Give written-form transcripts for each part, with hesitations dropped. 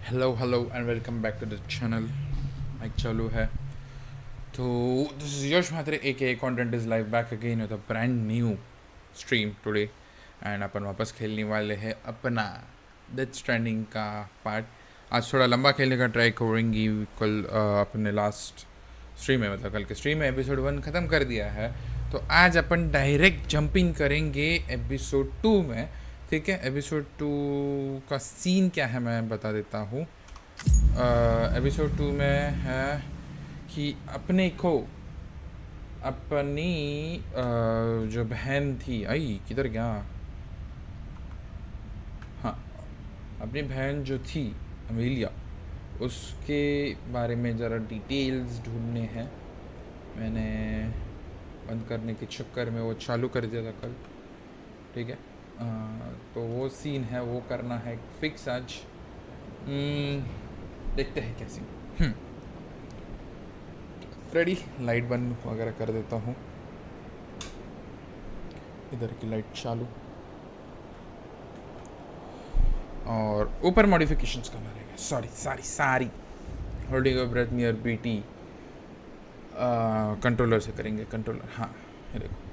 Hello and welcome back to the channel. Mic चालू है तो this is Yash Mhatre a content is live back again with a brand new stream today and अपन वापस खेलने वाले हैं अपना डेथ स्ट्रैंडिंग का पार्ट। आज थोड़ा लंबा खेलने का ट्राई करेंगी। कल अपने लास्ट स्ट्रीम में मतलब कल के स्ट्रीम में एपिसोड 1 ख़त्म कर दिया है, तो आज अपन डायरेक्ट जंपिंग करेंगे एपिसोड 2 में। ठीक है, एपिसोड 2 का सीन क्या है मैं बता देता हूँ। एपिसोड 2 में है कि अपने को अपनी जो बहन थी, आई किधर गया, हाँ अपनी बहन जो थी अमीलिया, उसके बारे में ज़रा डिटेल्स ढूंढने हैं। मैंने बंद करने के चक्कर में वो चालू कर दिया था कल। ठीक है, तो वो सीन है, वो करना है फिक्स आज। देखते हैं क्या सीन। रेडी, लाइट बंद वगैरह कर देता हूँ। इधर की लाइट चालू और ऊपर मॉडिफिकेशंस करना रहेगा। सारी holding your breath near BT controller से करेंगे। कंट्रोलर, हाँ ये देखो,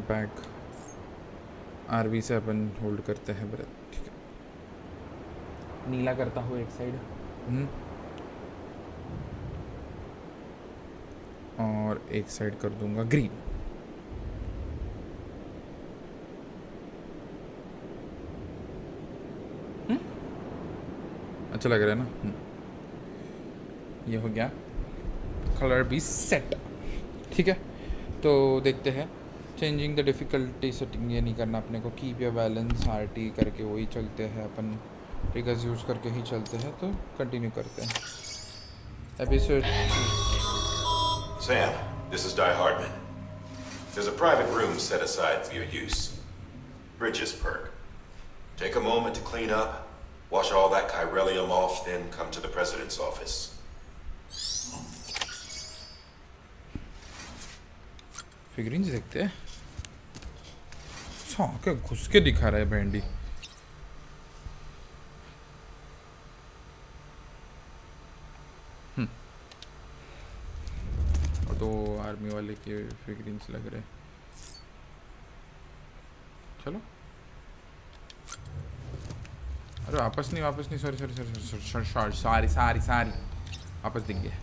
बैक आरबी से अपन होल्ड करते हैं ब्रेथ। ठीक है, नीला करता हूँ एक साइड और एक साइड कर दूंगा ग्रीन। अच्छा लग रहा है ना। ये हो गया, कलर भी सेट। ठीक है, तो देखते हैं। चेंजिंग द डिफ़िकल्टी सेटिंग ये नहीं करना अपने को। कीप योर बैलेंस आरटी करके वही चलते हैं अपन, ट्रिगर्स यूज़ करके ही चलते हैं। तो कंटिन्यू करते हैं episode. Sam, this is Die Hardman. There's a private room set aside for your use. Bridges perk. Take a moment to clean up, wash all that chiralium off, then come to the president's office. फिगरिंग्स देखते हैं। अच्छा क्या घुस के दिखा रहा है bandy. और तो आर्मी वाले के फिगरिंग्स लग रहे। चलो, अरे वापस नहीं, सॉरी वापस दिख गया।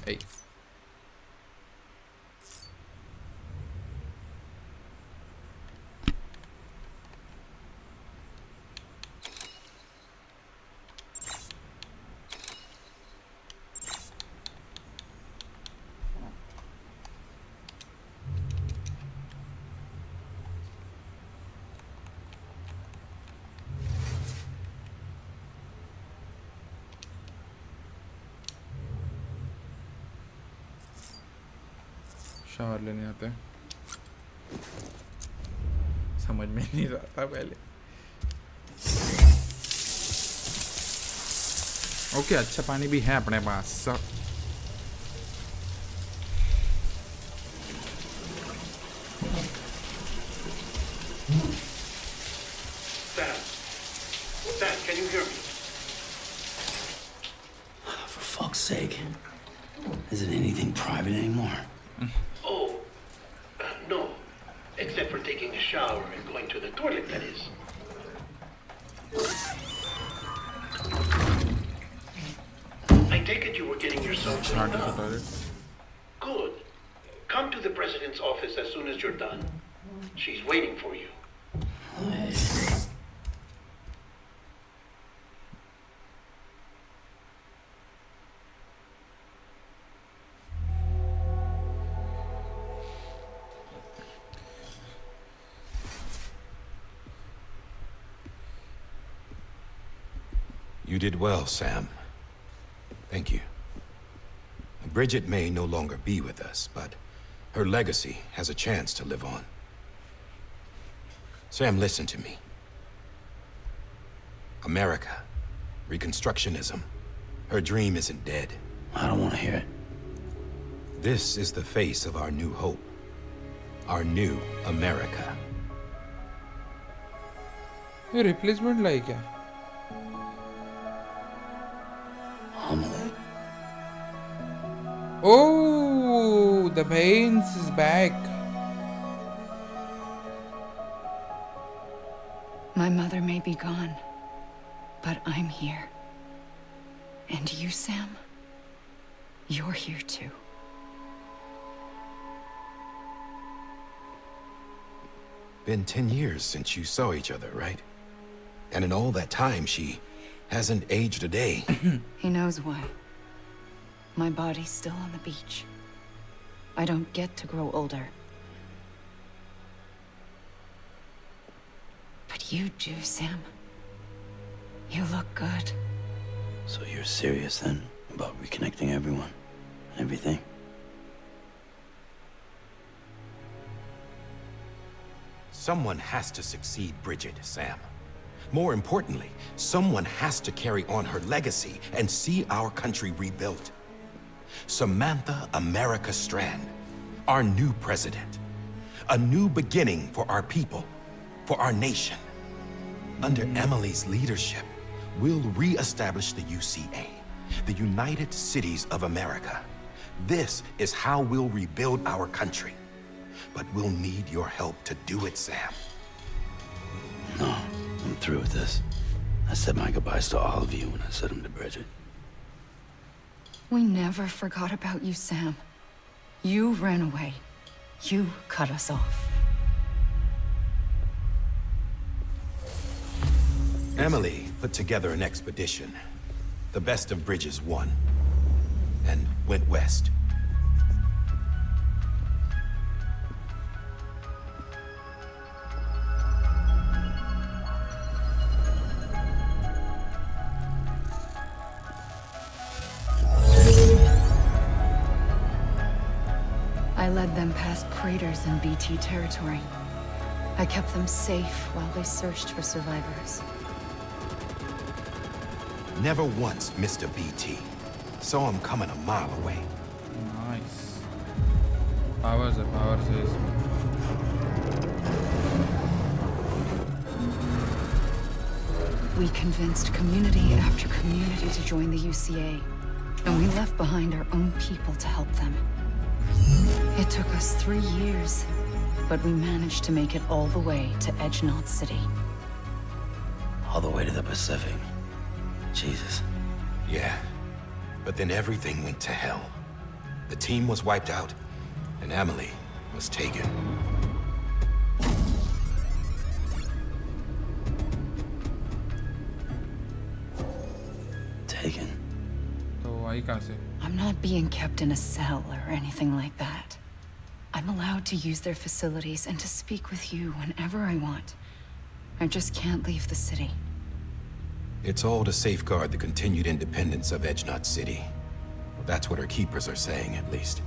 ए शावर लेने आते हैं। समझ में नहीं रहा था पहले। ओके, अच्छा पानी भी है अपने पास सब। Sam, can you hear me? For fuck's sake. Isn't anything private anymore? Oh, no. Except for taking a shower and going to the toilet, that is. I take it you were getting yourself cleaned up. Good. Come to the president's office as soon as you're done. She's waiting for you. You did well, Sam. Thank you. Bridget may no longer be with us, but her legacy has a chance to live on. Sam, listen to me. America, Reconstructionism, her dream isn't dead. I don't want to hear it. This is the face of our new hope, our new America. ये replacement लाई क्या? Homily. Oh, the Baines is back. My mother may be gone, but I'm here. And you, Sam? You're here too. Been 10 years since you saw each other, right? And in all that time, she hasn't aged a day. He knows why. My body's still on the beach. I don't get to grow older. But you do, Sam. You look good. So you're serious then about reconnecting everyone and everything? Someone has to succeed Bridget, Sam. More importantly, someone has to carry on her legacy and see our country rebuilt. Samantha America Strand, our new president. A new beginning for our people, for our nation. Under Emily's leadership, we'll re-establish the UCA, the United Cities of America. This is how we'll rebuild our country. But we'll need your help to do it, Sam. No, I'm through with this. I said my goodbyes to all of you when I said them to Bridget. We never forgot about you, Sam. You ran away. You cut us off. Emily put together an expedition. The best of Bridges won. And went west. I led them past craters in BT territory. I kept them safe while they searched for survivors. Never once missed a BT. Saw him coming a mile away. Nice. Powers है, powers है इसमें. We convinced community after community to join the UCA, and we left behind our own people to help them. It took us 3 years, but we managed to make it all the way to Edgenot City. All the way to the Pacific. Jesus. Yeah. But then everything went to hell. The team was wiped out, and Emily was taken. Taken. तो आई कहाँ से? I'm not being kept in a cell or anything like that. I'm allowed to use their facilities and to speak with you whenever I want. I just can't leave the city. It's all to safeguard the continued independence of Edgenot City. That's what our keepers are saying, at least.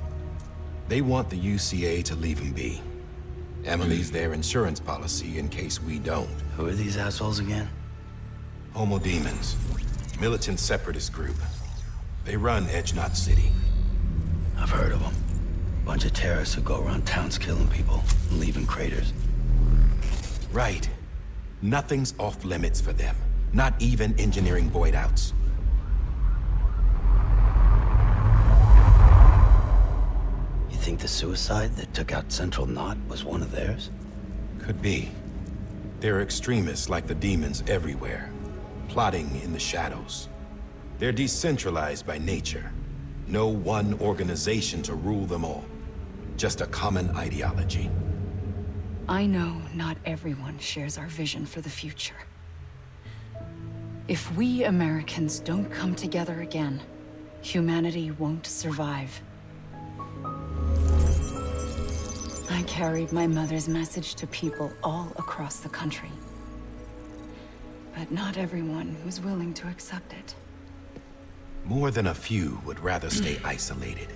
They want the UCA to leave him be. Emily's their insurance policy in case we don't. Who are these assholes again? Homo Demons. Militant separatist group. They run Edgenot City. I've heard of them. Bunch of terrorists who go around towns killing people and leaving craters. Right. Nothing's off limits for them. Not even engineering void outs. You think the suicide that took out Central Knot was one of theirs? Could be. There are extremists like the demons everywhere, plotting in the shadows. They're decentralized by nature. No one organization to rule them all. Just a common ideology. I know not everyone shares our vision for the future. If we Americans don't come together again, humanity won't survive. I carried my mother's message to people all across the country. But not everyone was willing to accept it. More than a few would rather stay isolated.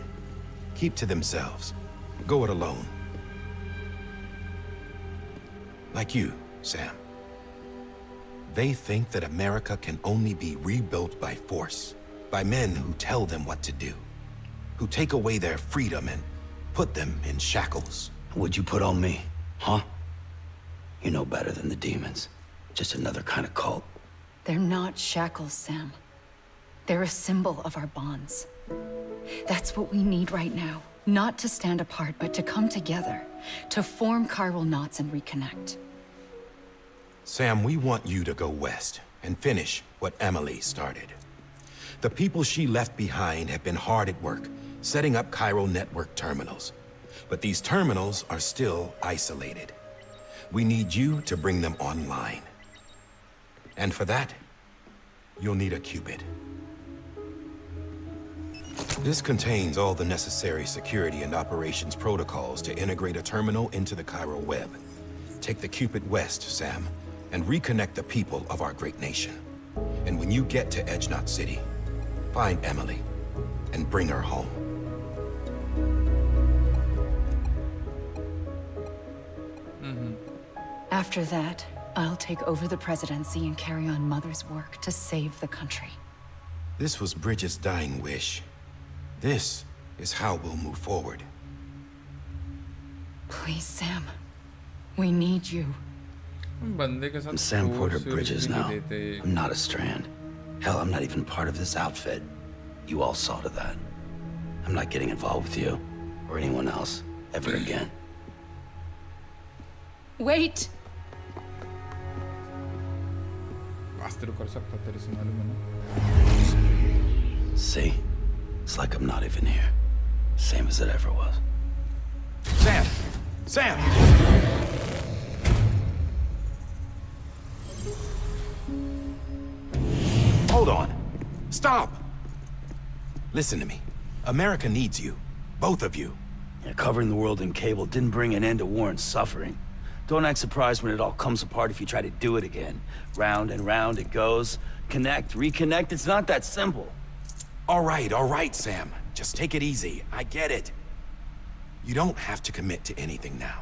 Keep to themselves. Go it alone. Like you, Sam. They think that America can only be rebuilt by force, by men who tell them what to do, who take away their freedom and put them in shackles. What'd you put on me, huh? You know better than the demons. Just another kind of cult. They're not shackles, Sam. They're a symbol of our bonds. That's what we need right now. Not to stand apart, but to come together. To form chiral knots and reconnect. Sam, we want you to go west and finish what Emily started. The people she left behind have been hard at work, setting up chiral network terminals. But these terminals are still isolated. We need you to bring them online. And for that, you'll need a Cupid. This contains all the necessary security and operations protocols to integrate a terminal into the chiral web. Take the Cupid west, Sam, and reconnect the people of our great nation. And when you get to Edge Knot City, find Emily and bring her home. After that, I'll take over the presidency and carry on Mother's work to save the country. This was Bridget's dying wish. This is how we'll move forward. Please, Sam. We need you. बंदे के साथ I'm Sam Porter force Bridges भी now. नहीं देते। I'm not a Strand. Hell, I'm not even part of this outfit. You all saw to that. I'm not getting involved with you, or anyone else, ever again. Wait! वास्ते तो कर सकता तेरे से मालूम है ना। See? It's like I'm not even here. Same as it ever was. Sam! Sam! Hold on. Stop! Listen to me. America needs you. Both of you. Yeah, covering the world in cable didn't bring an end to war and suffering. Don't act surprised when it all comes apart if you try to do it again. Round and round it goes. Connect, reconnect, it's not that simple. All right, Sam. Just take it easy. I get it. You don't have to commit to anything now.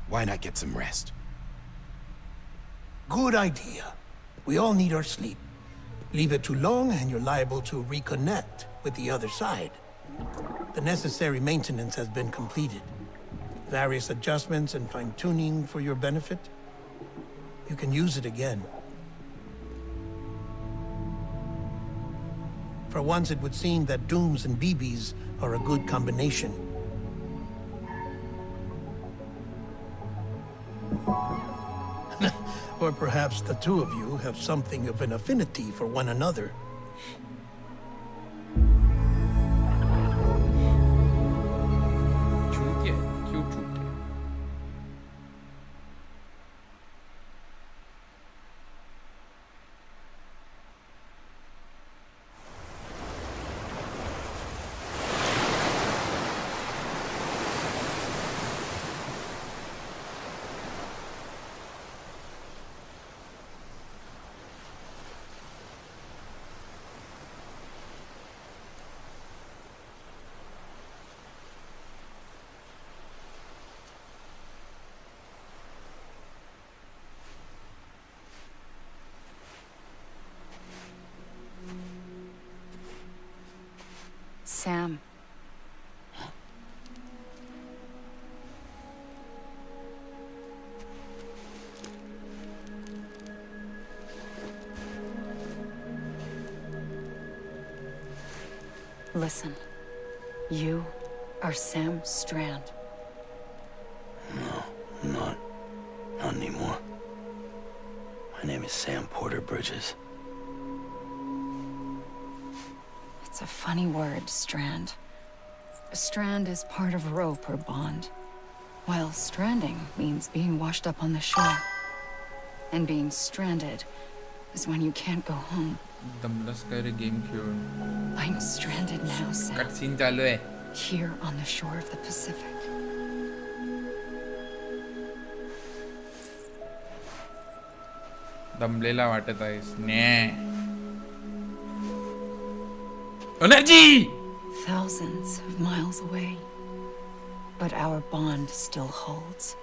Why not get some rest? Good idea. We all need our sleep. Leave it too long and you're liable to reconnect with the other side. The necessary maintenance has been completed. Various adjustments and fine-tuning for your benefit. You can use it again. For once, it would seem that Dooms and BBs are a good combination. Or perhaps the two of you have something of an affinity for one another. झूठी है, क्यों झूठी है? Sam. Listen. You are Sam Strand. No, I'm not. Not anymore. My name is Sam Porter Bridges. It's a funny word, strand. A strand is part of rope or bond, while stranding means being washed up on the shore. And being stranded is when you can't go home. दमलस करे game क्यों? I'm stranded now, Sam. Cutscene चालू है. Here on the shore of the Pacific. दमलेला वाटत आहेस. ने. Energy! Thousands of miles away. But our bond still holds.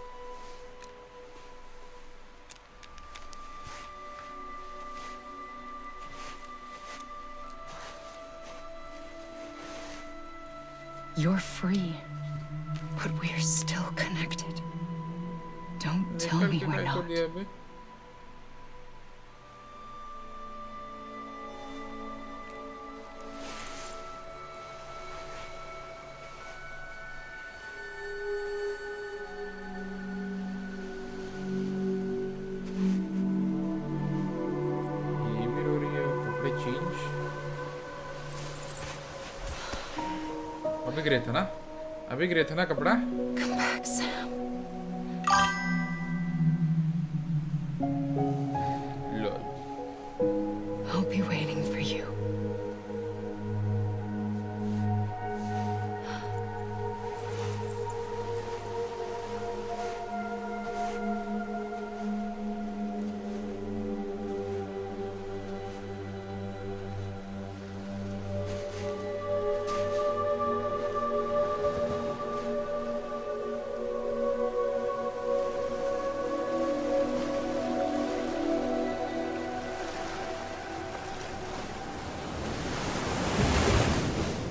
You're free, but we're still connected. Don't tell me we're not. गिरे थे ना, अभी गिरे थे ना कपड़ा. Come back, Sam. Lol. I'll be waiting for you.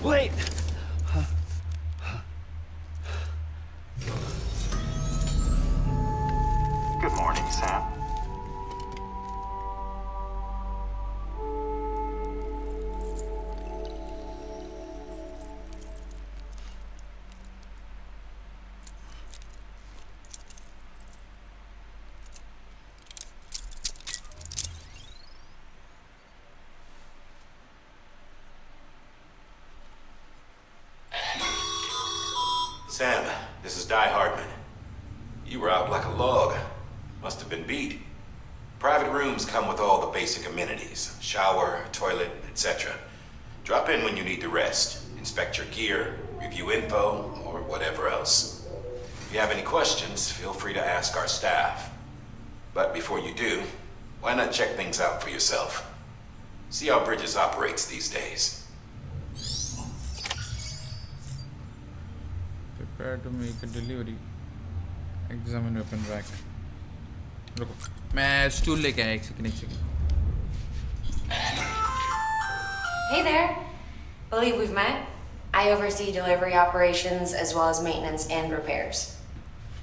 Wait! Good morning, Sam. Sam, this is Di Hardman. You were out like a log. Must have been beat. Private rooms come with all the basic amenities. Shower, toilet, etc. Drop in when you need to rest. Inspect your gear, review info, or whatever else. If you have any questions, feel free to ask our staff. But before you do, why not check things out for yourself? See how Bridges operates these days. Prepare to make a delivery. Examine weapon rack. रुको, मैं stool लेके आया. एक second. Hey there. Believe we've met. I oversee delivery operations as well as maintenance and repairs.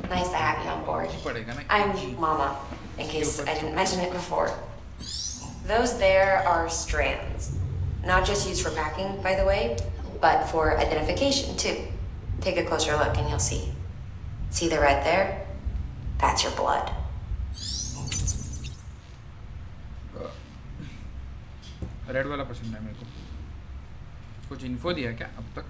Nice to have you on board. पड़ेगा ना. I'm Mama, in case I didn't mention it before. Those there are strands. Not just used for packing, by the way, but for identification too. Take a closer look and you'll see. See the red there? That's your blood. Red वाला पसंद है मेरे को. कुछ info दिया क्या अब तक?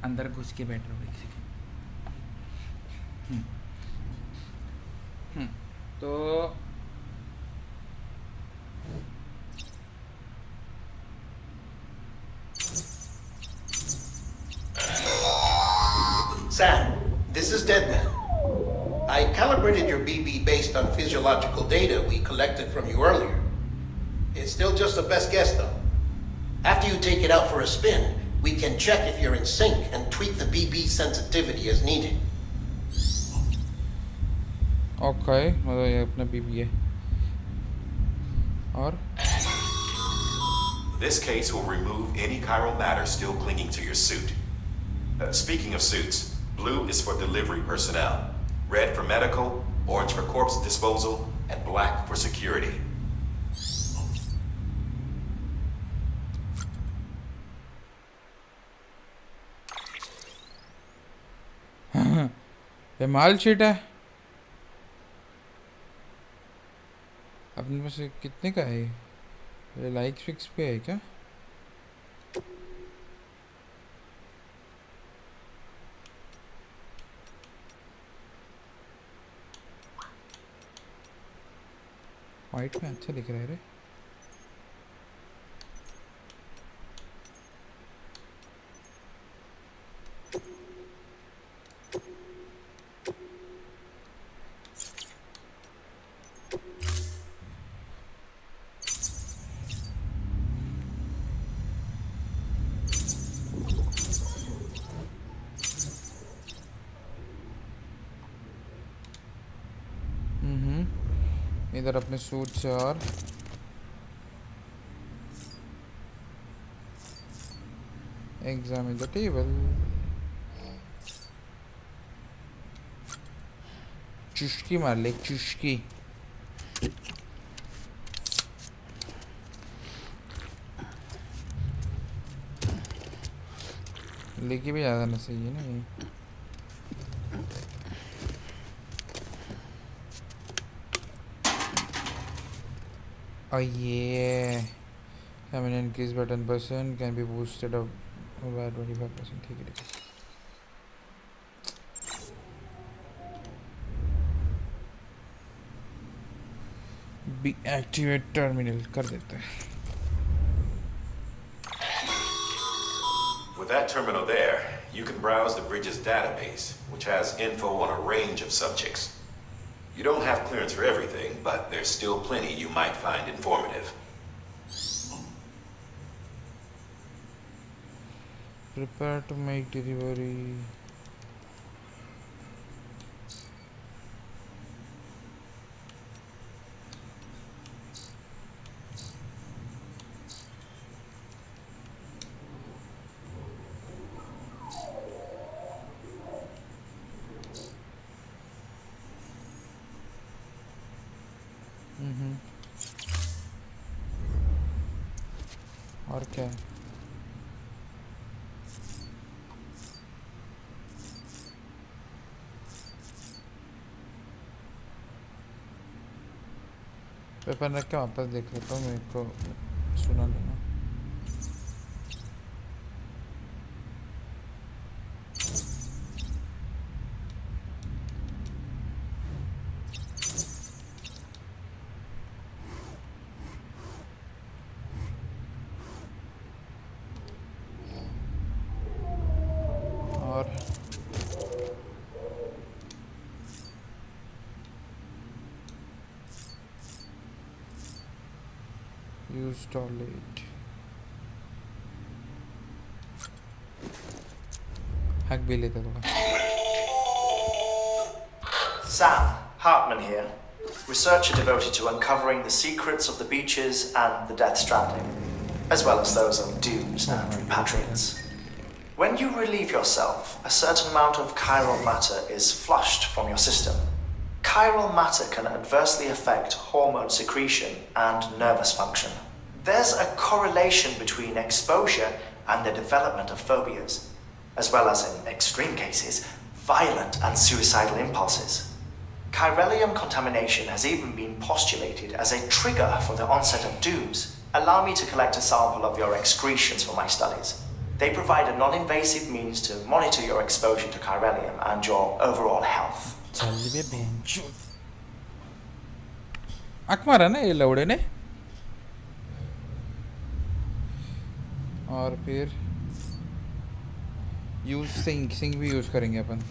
अंदर घुस के बैठ रहो एक सेकंड. तो Sam, this is Deadman. I calibrated your BB based on physiological data we collected from you earlier. It's still just a best guess, though. After you take it out for a spin, we can check if you're in sync and tweak the BB sensitivity as needed. Okay, मतलब ये अपना BB है. और This case will remove any chiral matter still clinging to your suit. Speaking of suits, blue is for delivery personnel, red for medical, orange for corpse disposal, and black for security. ये माल sheet है. अपने पास कितने का है ये? Like 6 पे है क्या? वाइट में अच्छा दिख रहा है रे. इधर अपने सूट से और एग्जामिन द टेबल. चुस्की मार ले, चुस्की. लेके भी ज़्यादा ना सही है ना ये. Oh yeah. I mean, increase by 10% can be boosted up by 25%. ठीक है. Be activate terminal कर देते हैं. With that terminal there, you can browse the bridge's database, which has info on a range of subjects. You don't have clearance for everything, but there's still plenty you might find informative. Prepare to make delivery. और क्या है? Paper रख के वापस देख लेता हूँ, मेरे को सुना लेना. और यूज टॉयलेट हैक भी लेते थोड़ा. Sam, Hartman here, researcher devoted to uncovering the secrets of the beaches and the Death Stranding, as well as those of dooms and repatriates. When you relieve yourself, a certain amount of chiral matter is flushed from your system. Chiral matter can adversely affect hormone secretion and nervous function. There's a correlation between exposure and the development of phobias, as well as, in extreme cases, violent and suicidal impulses. Chiralium contamination has even been postulated as a trigger for the onset of dooms. Allow me to collect a sample of your excretions for my studies. They provide a non-invasive means to monitor your exposure to chiralium and your overall health. चल बे बेंचो. आँख मारा ना ये लौड़े ने. और फिर use sink भी use करेंगे अपन.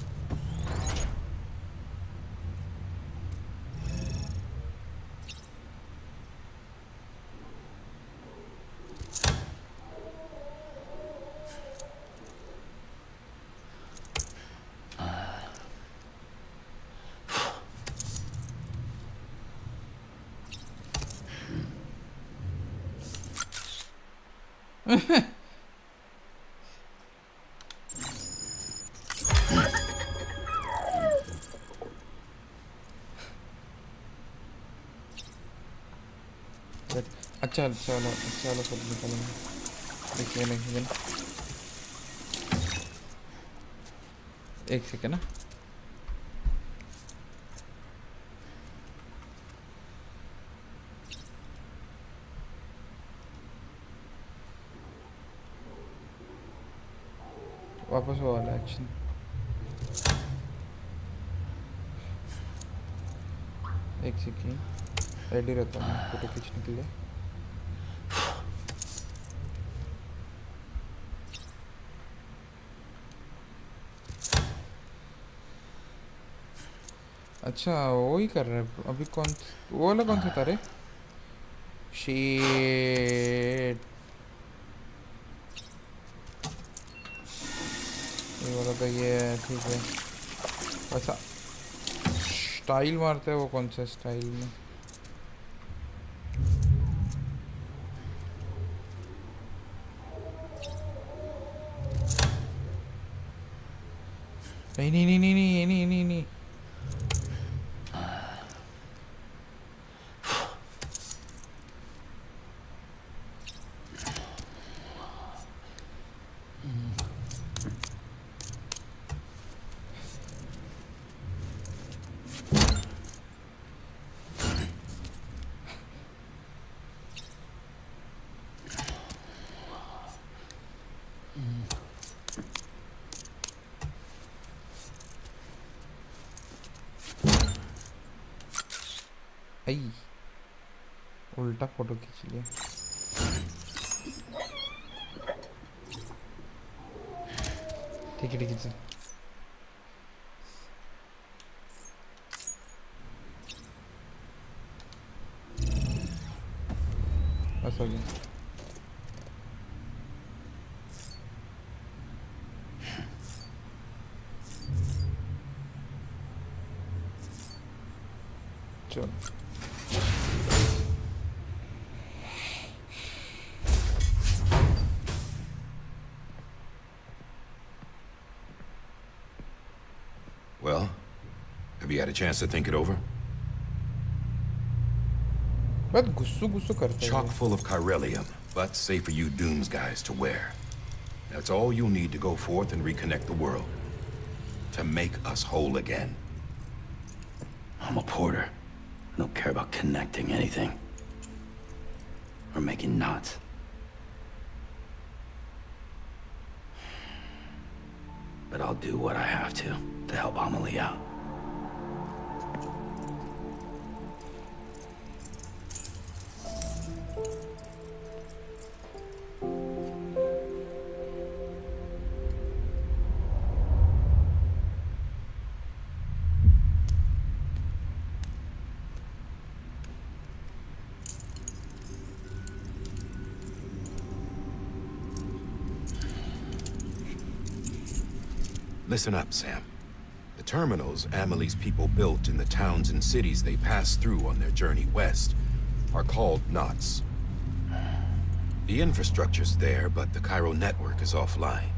अच्छा चलो चलो सब निकालेंगे. देखिए नहीं एक सेकेंड ना. वापस वो वाला एक्शन. एक सेकेंड रेडी रहता हूँ फोटो खींचने के लिए. अच्छा वो ही कर रहा है अभी. कौन वो वाला कौन सा था रे? शेट ये वाला तो ये है. ठीक है. अच्छा स्टाइल मारता है वो. कौन सा स्टाइल में? नहीं नहीं नहीं नहीं नहीं नहीं नहीं नहीं. आई उल्टा फोटो खींच लिया। ठीक है चल। बस हो गया। चलो Well, have you had a chance to think it over? बहुत गुस्सू गुस्सू करते हैं। Chock full of chiralium, but safe for you Dooms guys to wear. That's all you'll need to go forth and reconnect the world. To make us whole again. I'm a porter. I don't care about connecting anything. Or making knots. But I'll do what I have to help Amelie out. Listen up, Sam. The terminals Amelie's people built in the towns and cities they passed through on their journey west are called knots. The infrastructure's there, but the Cairo network is offline.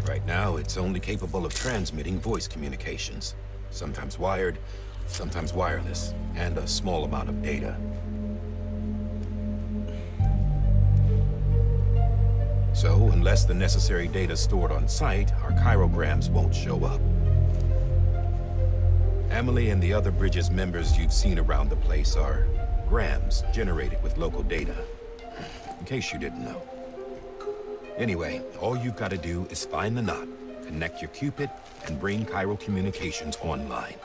Right now, it's only capable of transmitting voice communications. Sometimes wired, sometimes wireless, and a small amount of data. So, unless the necessary data is stored on site, our chirograms won't show up. Amelie and the other Bridges members you've seen around the place are grams generated with local data. In case you didn't know. Anyway, all you've got to do is find the knot, connect your Cupid, and bring Cairo communications online.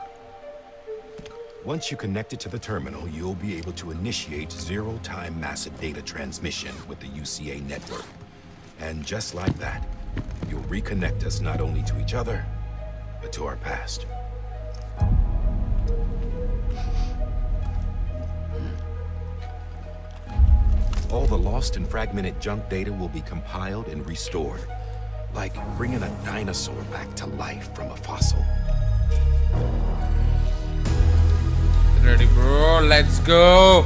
Once you connect it to the terminal, you'll be able to initiate zero-time massive data transmission with the UCA network. And just like that, you'll reconnect us not only to each other, but to our past. All the lost and fragmented junk data will be compiled and restored, like bringing a dinosaur back to life from a fossil. Ready, bro? Let's go.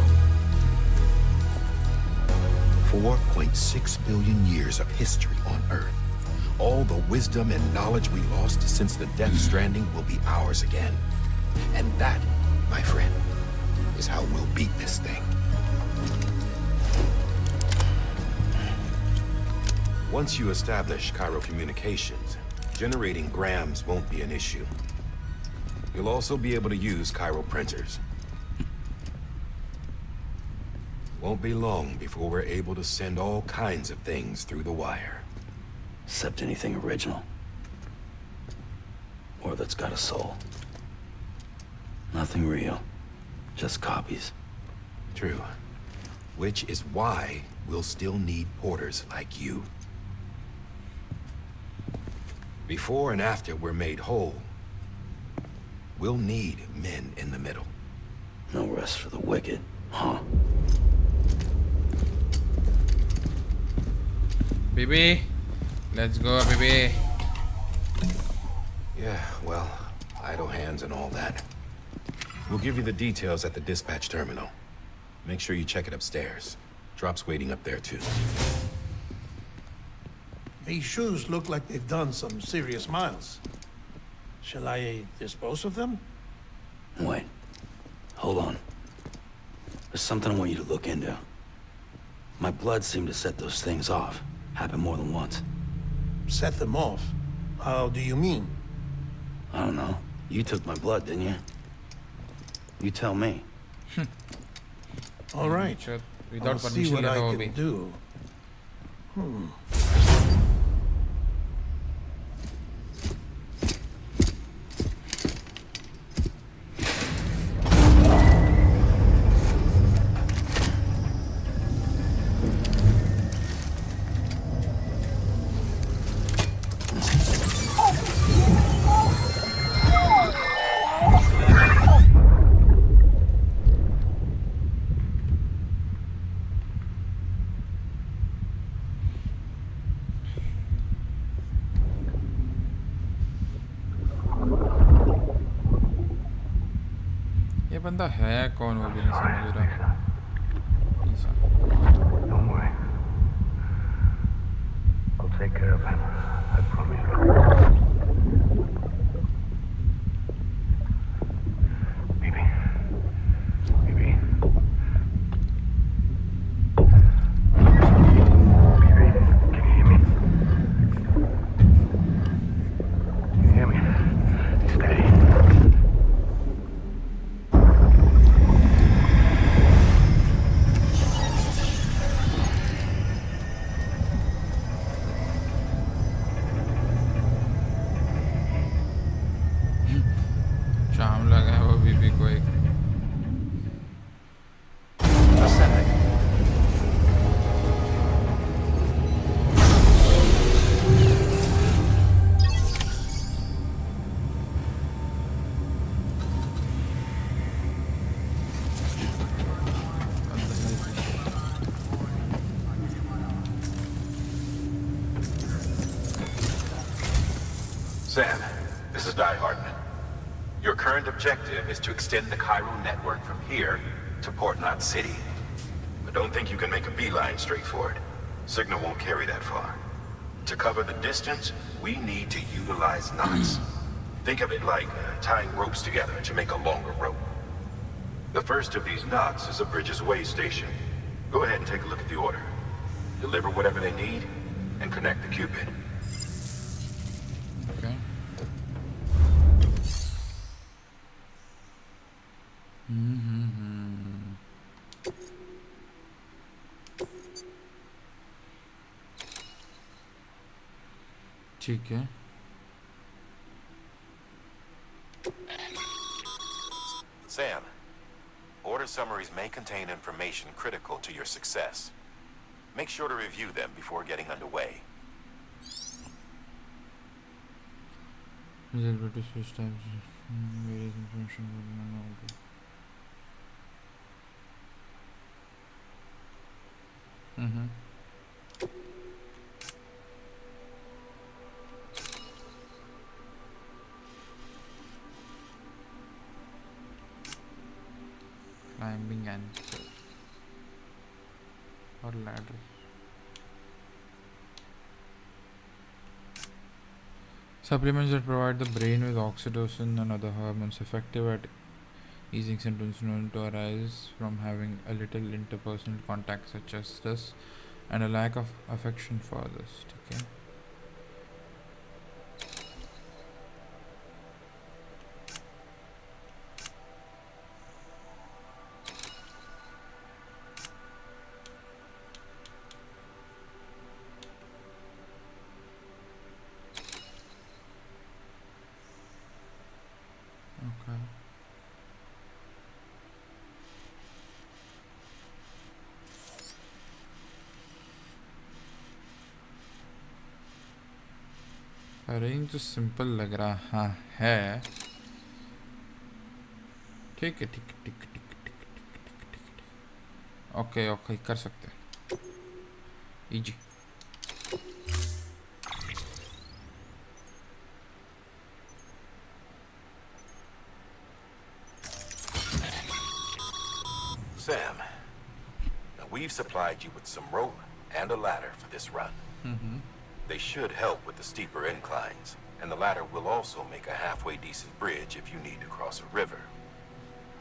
4.6 billion years of history on Earth. All the wisdom and knowledge we lost since the Death Stranding will be ours again. And that, my friend, is how we'll beat this thing. Once you establish Cairo communications, generating grams won't be an issue. You'll also be able to use Cairo printers. Won't be long before we're able to send all kinds of things through the wire. Except anything original. Or that's got a soul. Nothing real. Just copies. True. Which is why we'll still need porters like you. Before and after we're made whole, we'll need men in the middle. No rest for the wicked, huh? Baby, let's go, baby. Yeah, well, idle hands and all that. We'll give you the details at the dispatch terminal. Make sure you check it upstairs. Drop's waiting up there, too. These shoes look like they've done some serious miles. Shall I dispose of them? Wait. Hold on. There's something I want you to look into. My blood seemed to set those things off. Happened more than once. Set them off? How do you mean? I don't know. You took my blood, didn't you? You tell me. All right. Sure. I'll Without see permission, what let I go, can baby. do. बंदा है कौन वो भी नहीं समझ रहा. Isa. Don't worry. I'll take care of him. I promise you. Baby. Baby. Baby, can you hear me? Can you hear me? Steady. शाम लगा है वो बीबी को एक. Sam, this is Di Hartman. Your current objective is to extend the Cairo network from here to Port Knot City. But don't think you can make a beeline straight for it. Signal won't carry that far. To cover the distance, we need to utilize knots. Think of it like tying ropes together to make a longer rope. The first of these knots is a Bridges Way station. Go ahead and take a look at the order. Deliver whatever they need, and connect the Cupid. Okay. ठीक है. Sam, order summaries may contain information critical to your success. Make sure to review them before getting underway. British switch times. Various information. Mm-hmm. Climbing and or ladder. Supplements that provide the brain with oxytocin and other hormones effective at easing symptoms known to arise from having a little interpersonal contact such as this and a lack of affection for others. Okay. Okay. Arrange तो simple लग रहा है. ठीक है. Okay okay कर सकते हैं. Easy. Sam, now we've supplied you with some rope and a ladder for this run. They should help with the steeper inclines, and the ladder will also make a halfway decent bridge if you need to cross a river.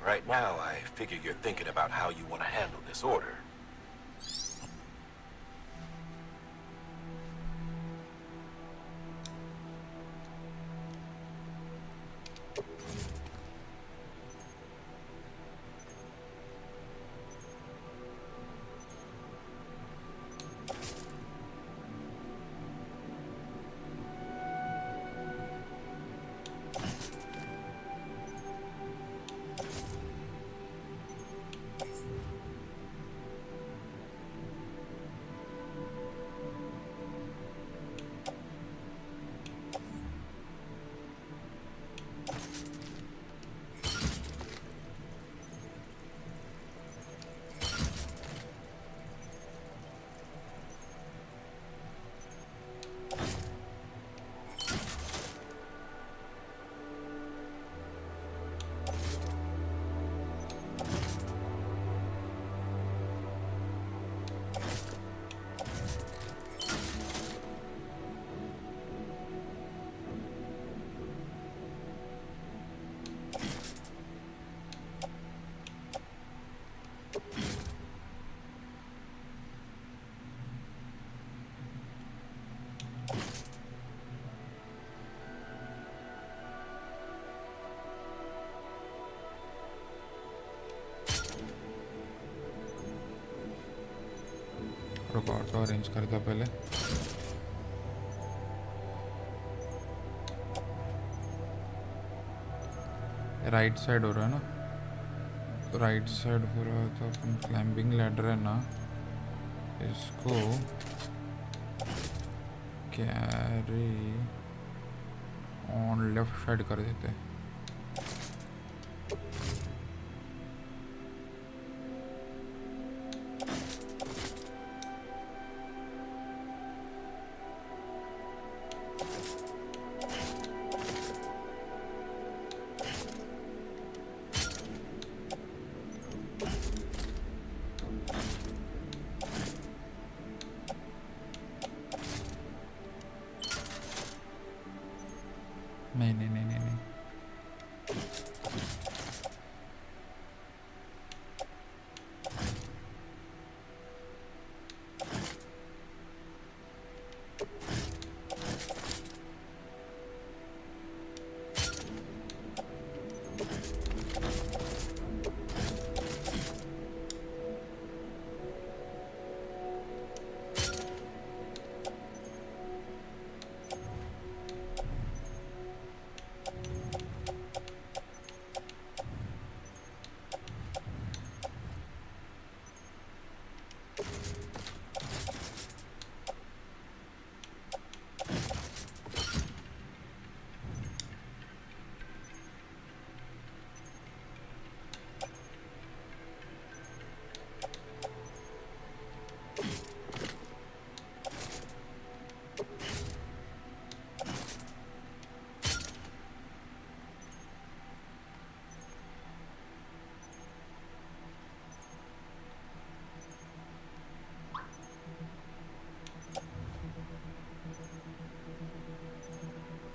Right now, I figure you're thinking about how you want to handle this order. इसको arrange करता पहले। Right side हो रहा है ना, तो right side हो रहा है तो अपन क्लाइंबिंग लैडर है ना, इसको कैरी ऑन लेफ्ट साइड कर देते हैं। नहीं नहीं नहीं नहीं नहीं,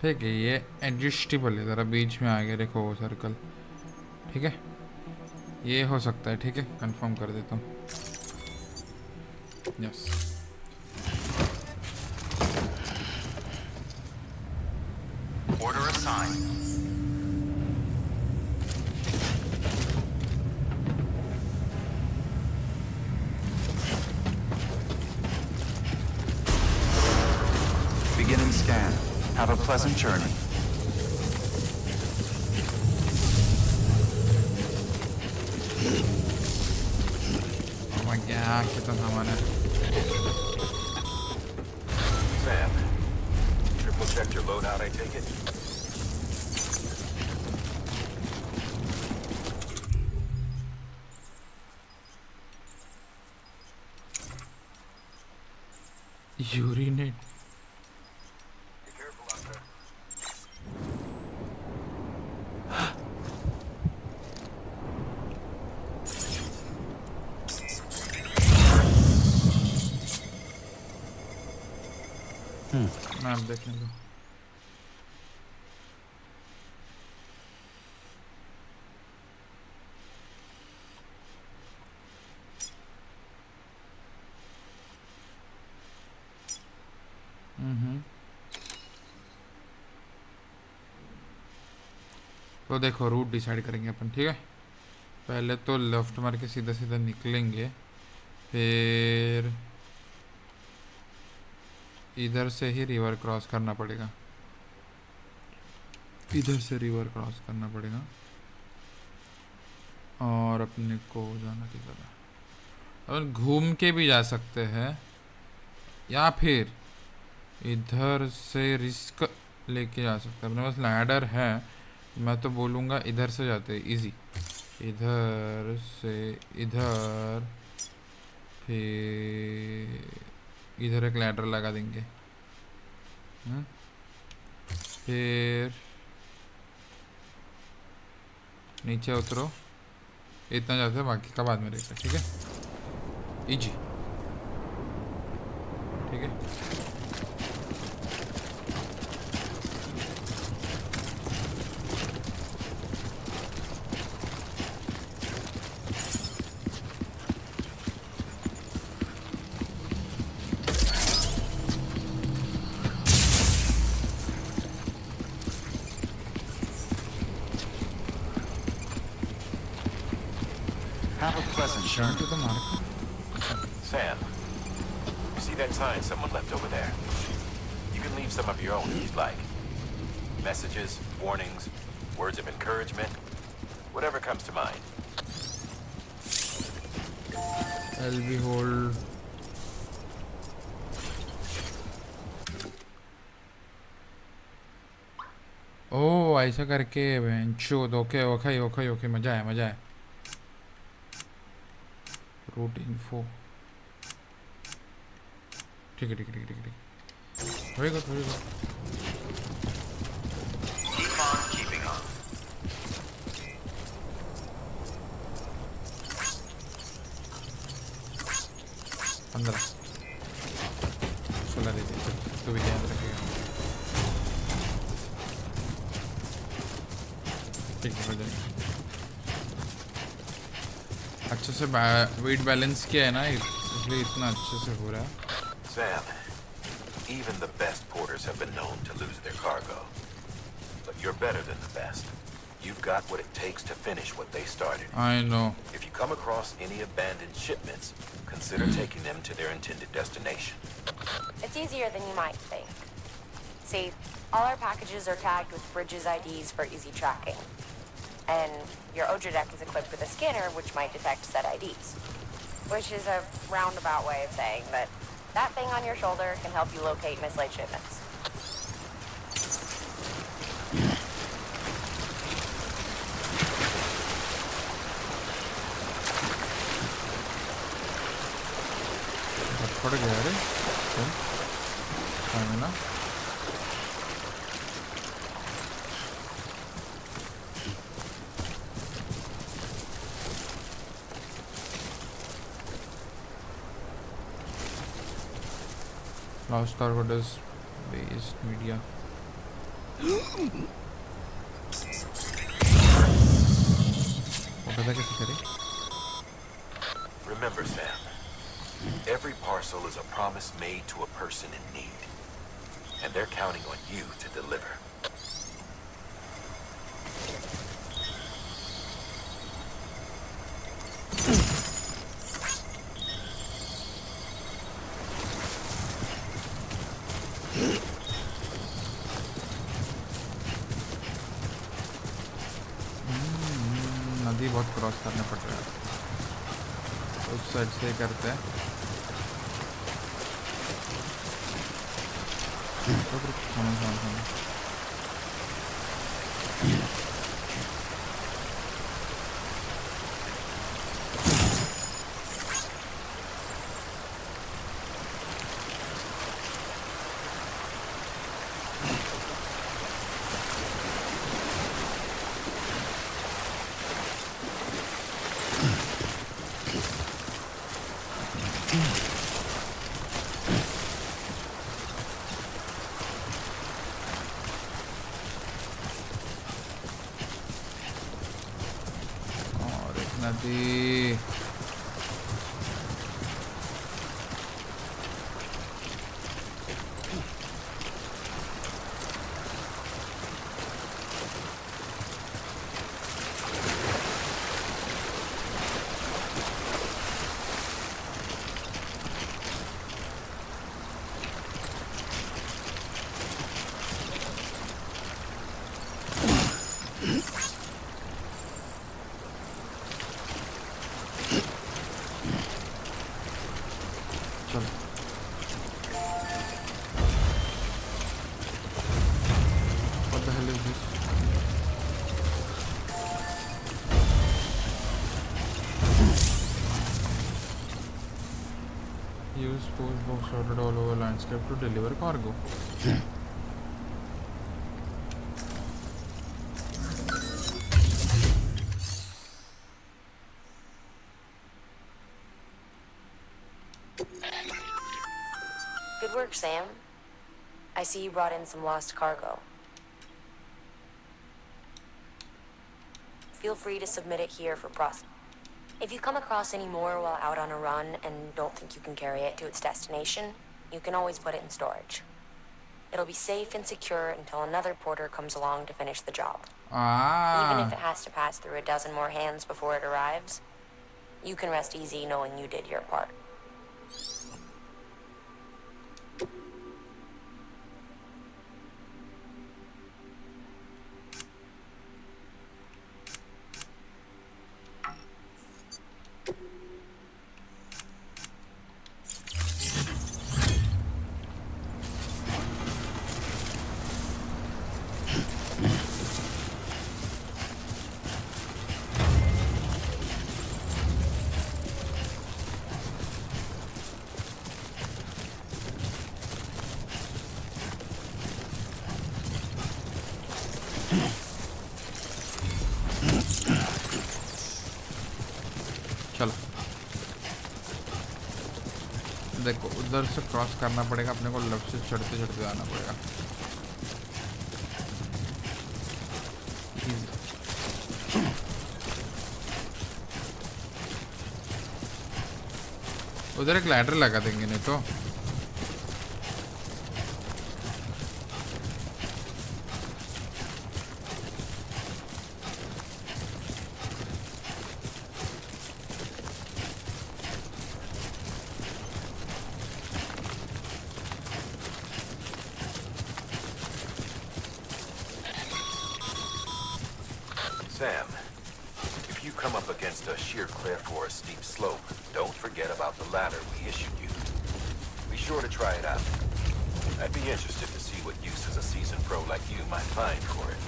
ठीक है, ये एडजस्टेबल है, ज़रा बीच में आ गया देखो वो सर्कल, ठीक है, ये हो सकता है, ठीक है, कंफर्म कर देता हूँ। Yes, Order assigned. Beginning scan. Have a pleasant journey. oh my god, कितना सामान है। Sam, triple checked your loadout, I take it? Urinate, Be careful out there. Map देखने दो। तो देखो रूट डिसाइड करेंगे अपन, ठीक है। पहले तो लेफ्ट मार के सीधा सीधा निकलेंगे, फिर इधर से ही रिवर क्रॉस करना पड़ेगा, इधर से रिवर क्रॉस करना पड़ेगा, और अपने को जाना किधर है, और घूम के भी जा सकते हैं, या फिर इधर से रिस्क लेके जा सकते हैं। अपने पास लैडर है, मैं तो बोलूँगा इधर से जाते हैं, इजी, इधर से इधर, फिर इधर एक लैडर लगा देंगे, फिर नीचे उतरो, इतना जाते हैं, बाकी का बाद में देखते हैं, ठीक है, इजी, ठीक है। Have a pleasant Turn journey. to the mark. Sam, you see that sign someone left over there? You can leave some of your own if you'd like. Messages, warnings, words of encouragement, whatever comes to mind. I'll be hold. ओह ऐसा करके बेंचो okay okay okay okay मजा है root info ठीक है very good Keep on keeping on. पंद्रह 16 दे दे तो भी ध्यान रखिएगा ठीक है हो जाएगा अच्छे से वेट बैलेंस किया है ना इसलिए इतना अच्छे से हो रहा है Sam, even the best porters have been known to lose their cargo. But you're better than the best. You've got what it takes to finish what they started. I know. If you come across any abandoned shipments, consider taking them to their intended destination. It's easier than you might think. See, all our packages are tagged with Bridges IDs for easy tracking. And your Oja deck is equipped with a scanner which might detect said IDs. Which is a roundabout way of saying that that thing on your shoulder can help you locate mislaid shipments. पड़ गया रे ना Lost cargo does based media. Remember, Sam, every parcel is a promise made to a person in need. And they're counting on you to deliver. नदी बहुत cross करने पड़ रहा है उस साइड से करते हैं नदी use post box routed all over landscape to deliver cargo. Good work, Sam. I see you brought in some lost cargo. Feel free to submit it here for processing. If you come across any more while out on a run and don't think you can carry it to its destination, you can always put it in storage. It'll be safe and secure until another porter comes along to finish the job. Even if it has to pass through a dozen more hands before it arrives, you can rest easy knowing you did your part. चलो देखो उधर से cross करना पड़ेगा अपने को, left से चढ़ते चढ़ते आना पड़ेगा। उधर एक लैडर लगा देंगे नहीं तो। Sam, if you come up against a sheer cliff or a steep slope, don't forget about the ladder we issued you. Be sure to try it out. I'd be interested to see what uses a seasoned pro like you might find for it.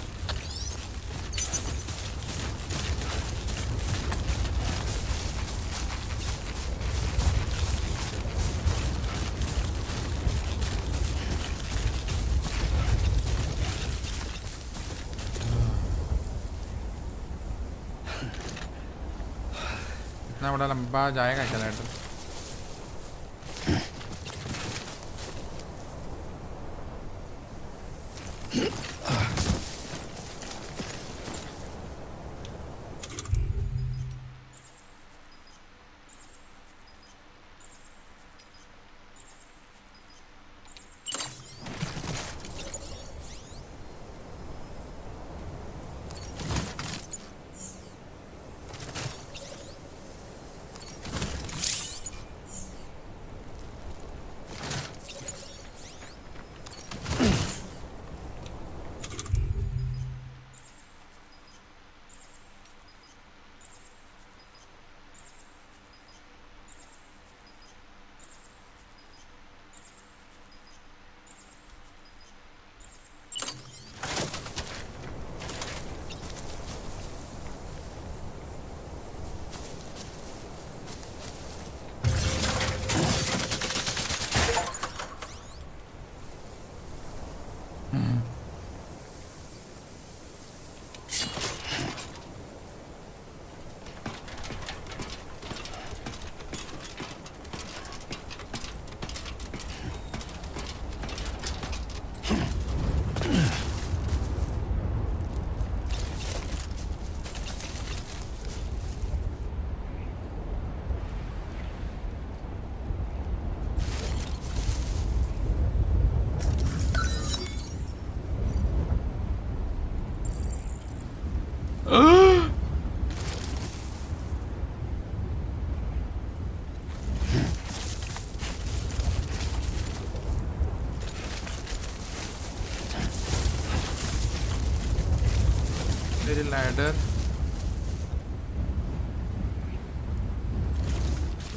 इतना बड़ा लंबा जाएगा क्या ladder? मेरी ladder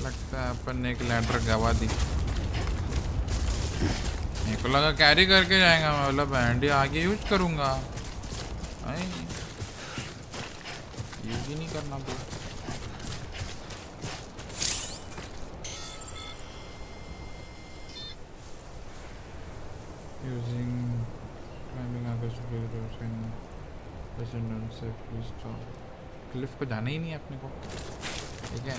लगता है अपन ने एक लैडर गवा दी। मेरे को लगा कैरी करके जाएगा, मैं बोला बैंडी आगे यूज करूंगा, यूज ही नहीं करना पड़ा। यूजिंग क्लाइंबिंग क्लिफ को जाना ही नहीं है अपने को, ठीक है।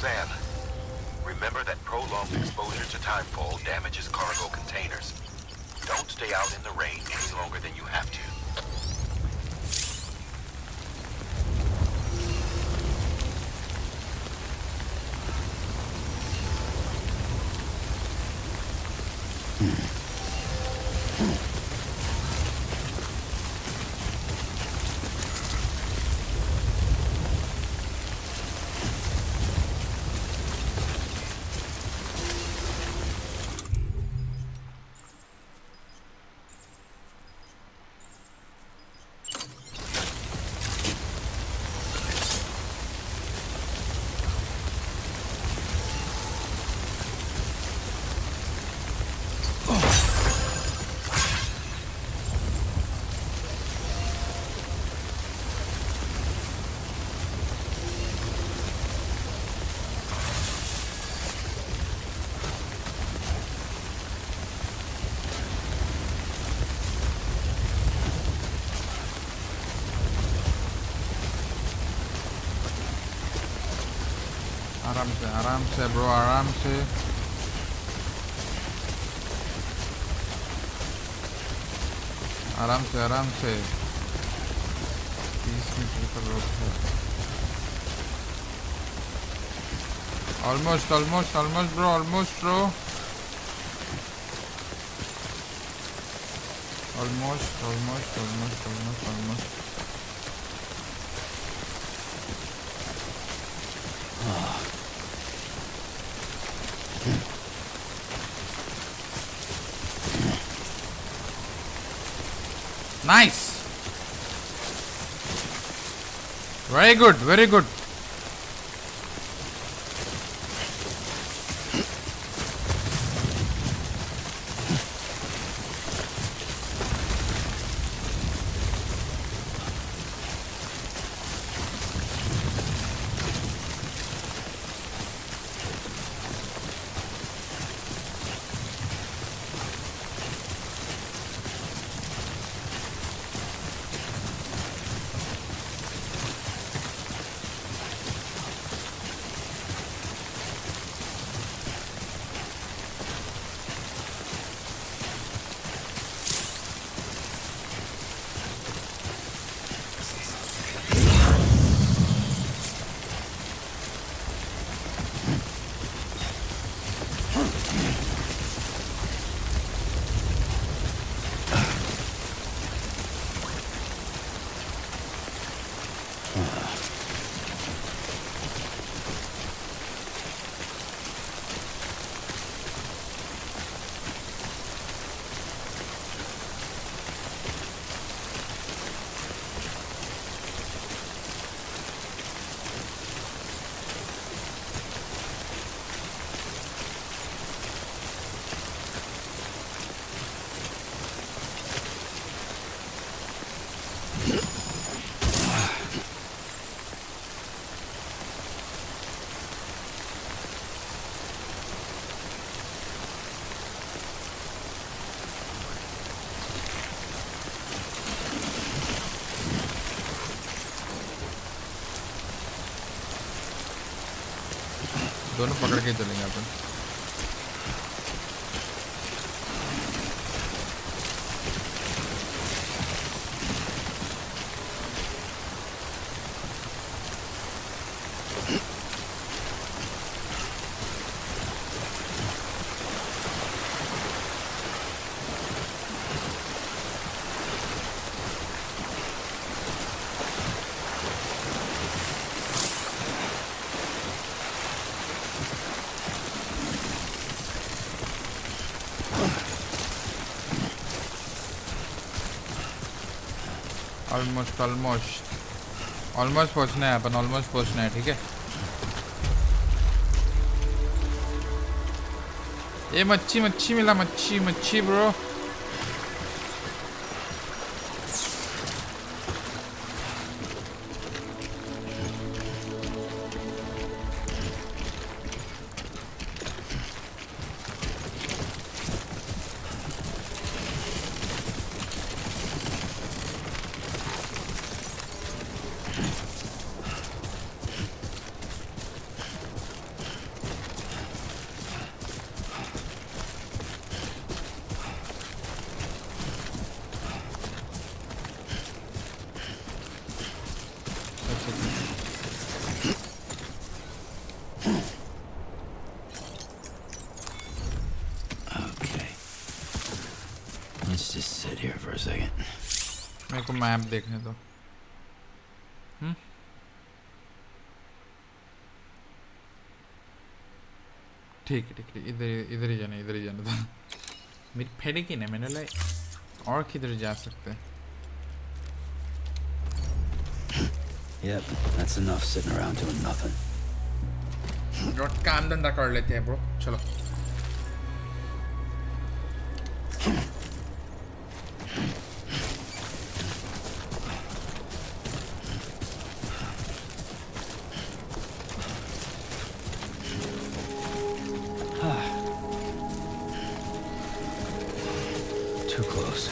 Sam, remember that prolonged exposure to timefall damages cargo containers. Don't stay out in the rain any longer than you have to. आराम से ब्रो, आराम से। आराम से, आराम से। 30 मीटर का रोड है। Almost bro, almost. Nice. Very good, very good. दोनों पकड़ के चलेंगे अपन। ऑलमोस्ट पहुंचना है अपन, ऑलमोस्ट पहुंचना है, ठीक है। ये मच्छी मिला, मच्छी ब्रो। मेरे को मैप देखने दो। ठीक है, इधर ही जाना था। मेरी फेड़े की नहीं, मैंने लाइक और किधर जा सकते हैं। Yep, that's enough sitting around doing nothing. काम धंधा कर लेते हैं ब्रो, चलो। Too close.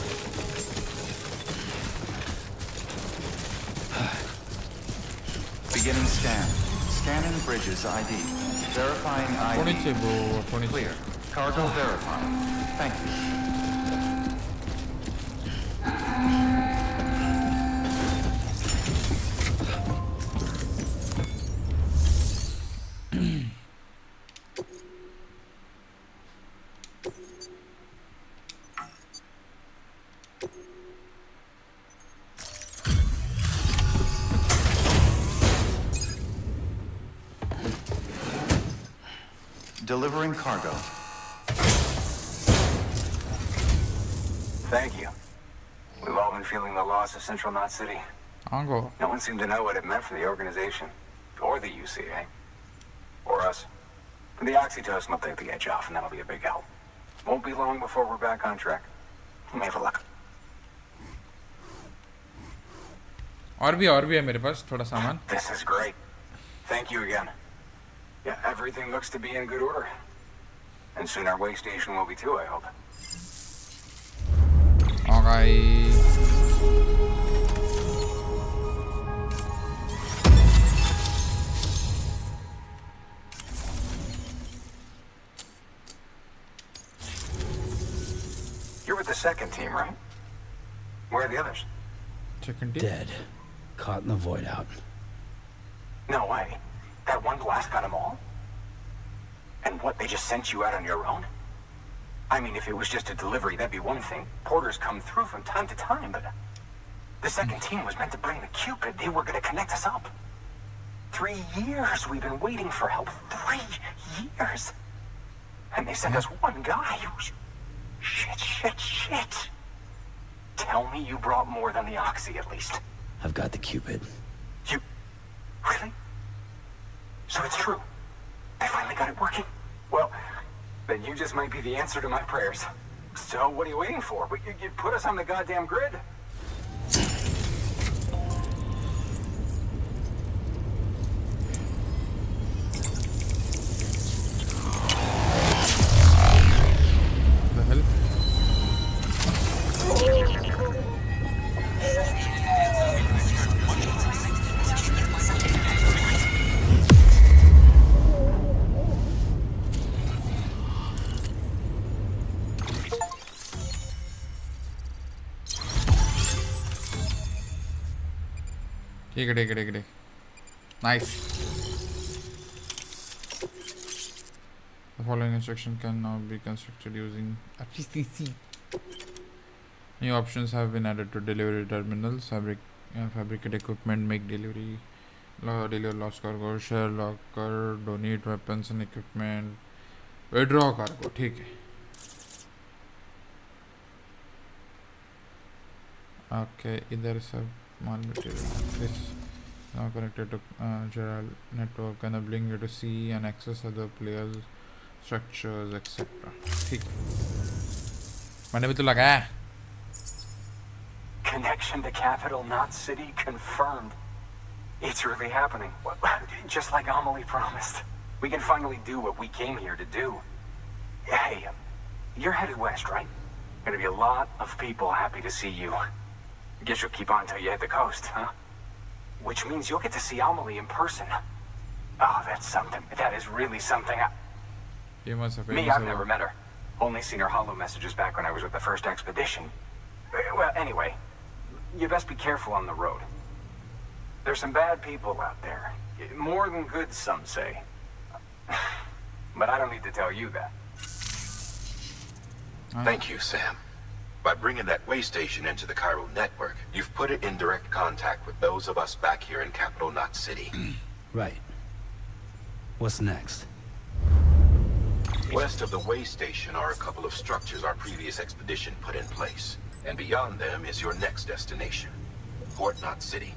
Beginning scan. Scanning Bridges ID. Verifying Poniche, ID. bro. Poniche. Clear. Cargo verified. Thank you. Delivering cargo. Thank you. We've all been feeling the loss of Central Knot City. Ango. No one seemed to know what it meant for the organization, or the UCA, or us. The oxytocin will take the edge off, and that'll be a big help. Won't be long before we're back on track. You may have a luck. और भी है मेरे पास थोड़ा सामान. This is great. Thank you again. Yeah, everything looks to be in good order. And soon our way station will be too, I hope. Okay. You're with the second team, right? Where are the others? Second team? Dead. Caught in the void out. No way. That one blast got them all? And what, they just sent you out on your own? I mean, if it was just a delivery, that'd be one thing. Porters come through from time to time, but the second team was meant to bring the Cupid. They were going to connect us up. 3 years we've been waiting for help. 3 years. And they sent us one guy. Shit. Tell me you brought more than the Oxy, at least. I've got the Cupid. You... Really? So it's true. They finally got it working. Well, then you just might be the answer to my prayers. So what are you waiting for? You put us on the goddamn grid? The hell? ठीक है nice. The following instruction can now be constructed using FCC. New options have been added to delivery terminals, fabricate equipment, make delivery, deliver lost cargo, share locker, donate weapons and equipment, withdraw cargo. ठीक है. Okay, इधर सब माल material. This now connected to general network, enabling you to see and access other players, structures, etc. ठीक. मैंने भी तो लगाया. Connection to Capital Knot City confirmed. It's really happening. Just like Amelie promised. We can finally do what we came here to do. Hey, you're headed west, right? Gonna be a lot of people happy to see you. Guess you'll keep on till you hit the coast, huh? Which means you'll get to see Amelie in person. Oh, that's something. That is really something. Me, I've never met her. Only seen her holo messages back when I was with the first expedition. Well, anyway, you best be careful on the road. There's some bad people out there. More than good, some say. But I don't need to tell you that. Thank you, Sam. By bringing that way station into the Cairo network, you've put it in direct contact with those of us back here in Capital Knot City. Right. What's next? West of the way station are a couple of structures our previous expedition put in place. And beyond them is your next destination, Port Knot City.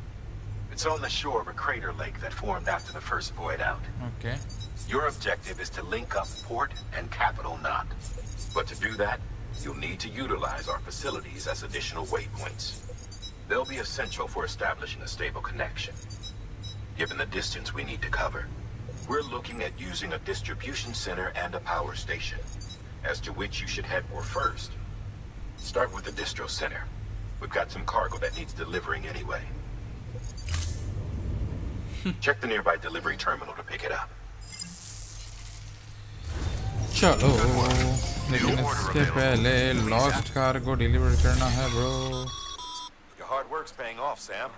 It's on the shore of a crater lake that formed after the first void out. Okay. Your objective is to link up Port and Capital Knot. But to do that, you'll need to utilize our facilities as additional waypoints. They'll be essential for establishing a stable connection. Given the distance we need to cover, we're looking at using a distribution center and a power station, as to which you should head for first. Start with the distro center. We've got some cargo that needs delivering anyway. Check the nearby delivery terminal to pick it up. चलो लेकिन इसके पहले lost cargo deliver करना है bro. Your hard work's paying off, Sam.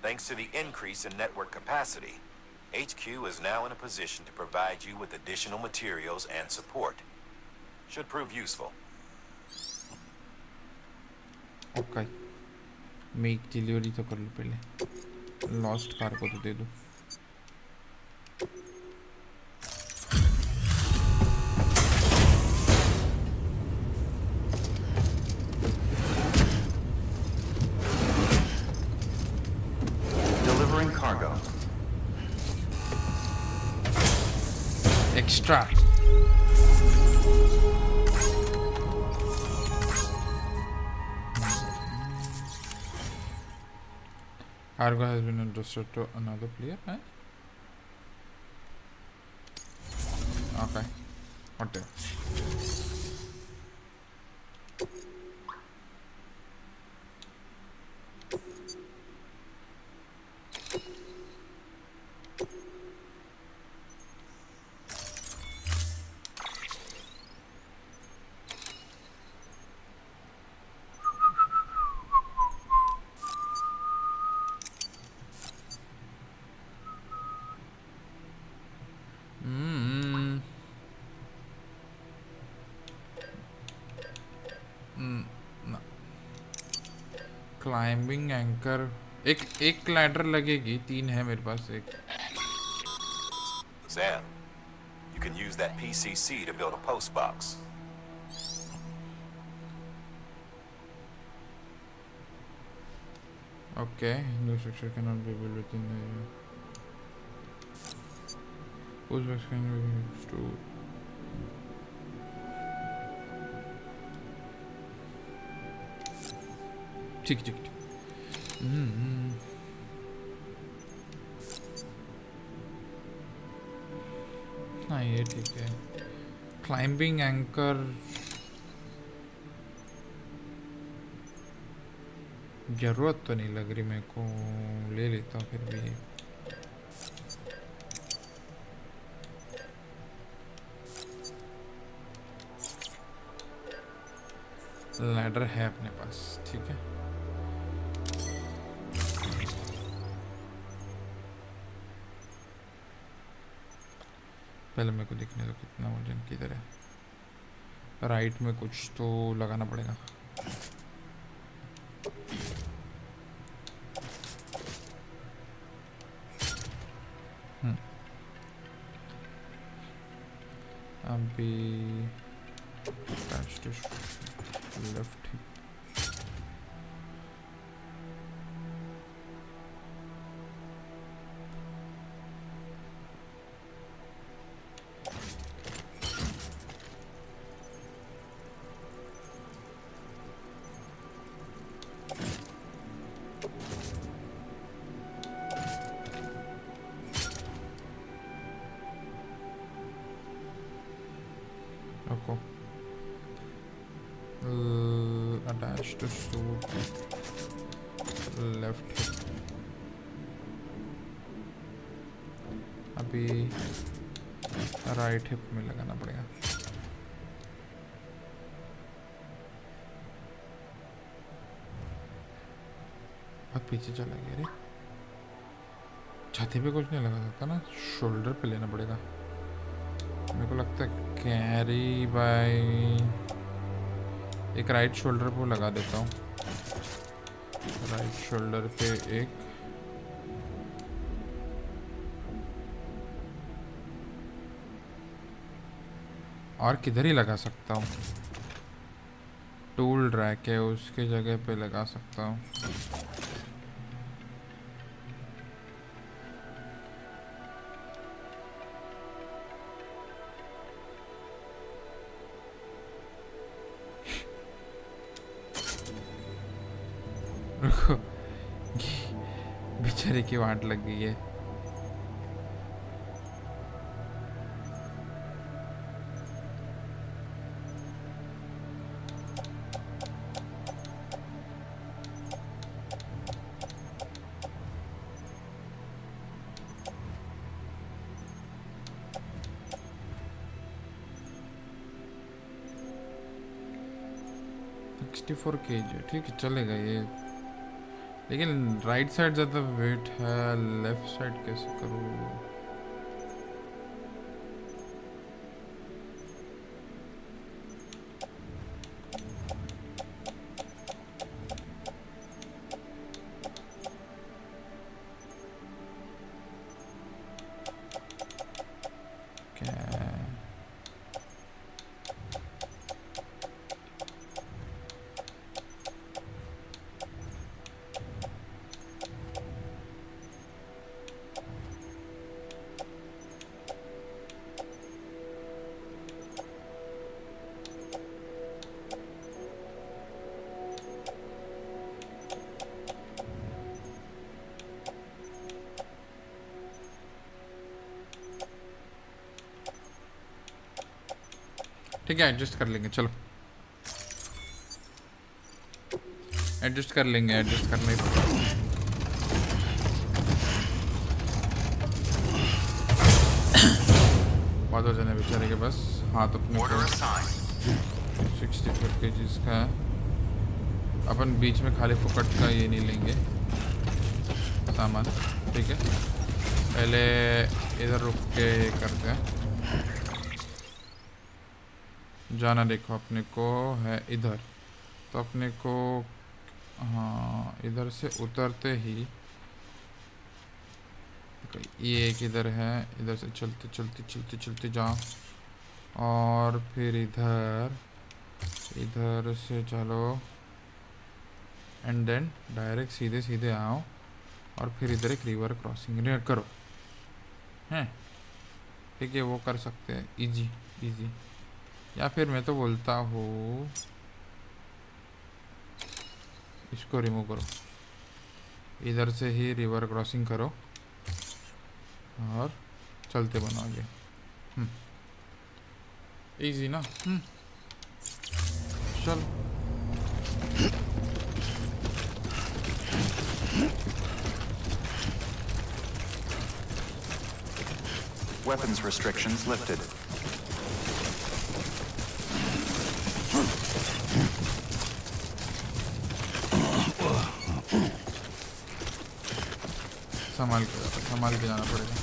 Thanks to the increase in network capacity, HQ is now in a position to provide you with additional materials and support. Should prove useful. Okay. Make delivery तो कर लो पहले. Lost cargo तो दे दो. Delivering cargo. Extra. Cargo has been entrusted to another player, eh? Okay. Okay. Climbing anchor एक ladder लगेगी. 3 है मेरे पास. एक Sam, you can use that PCC to build a post box. Okay, no structure cannot be built within the post box can be used to ठीक. हाँ ये ठीक है. क्लाइंबिंग एंकर जरूरत तो नहीं लग रही मेरे को. ले लेता हूँ फिर भी. लैडर है अपने पास. ठीक है. पहले मेरे को देखने दो कितना वजन किधर है. राइट में कुछ तो लगाना पड़ेगा. अभी लेफ्ट रखो. Attach to suit left. अभी राइट हिप में लगाना पड़ेगा. बहुत पीछे चला गया रे. छाती पे कुछ नहीं लगा सकता ना. शोल्डर पे लेना पड़ेगा. मेरे को लगता है कैरी बाय एक राइट शोल्डर पे लगा देता हूँ. राइट शोल्डर पे एक और किधर ही लगा सकता हूँ. टूल रैक है उसके जगह पे लगा सकता हूँ. रुको बेचारे की वाट लग गई है. 64 kg ठीक है चलेगा ये, लेकिन राइट साइड ज़्यादा वेट है, लेफ्ट साइड कैसे करूँ? ठीक है एडजस्ट कर लेंगे, चलो एडजस्ट कर लेंगे, एडजस्ट करना ही पड़ेगा। बहुत हो जाने बेचारे के बस हाथ अपने 64 kg का है। अपन बीच में खाली फुकट का ये नहीं लेंगे सामान, ठीक है पहले इधर रुक के करते हैं। जाना देखो अपने को है इधर, तो अपने को हाँ इधर से उतरते ही ये एक इधर है, इधर से चलते चलते चलते चलते जाओ और फिर इधर इधर से चलो एंड देन डायरेक्ट सीधे सीधे आओ और फिर इधर एक रिवर क्रॉसिंग करो हैं, ठीक है वो कर सकते हैं इजी इजी। या फिर मैं तो बोलता हूँ इसको रिमूव करो, इधर से ही रिवर क्रॉसिंग करो और चलते बनो आगे। इजी ना चल Weapons restrictions lifted. संभाल के जाना पड़ेगा।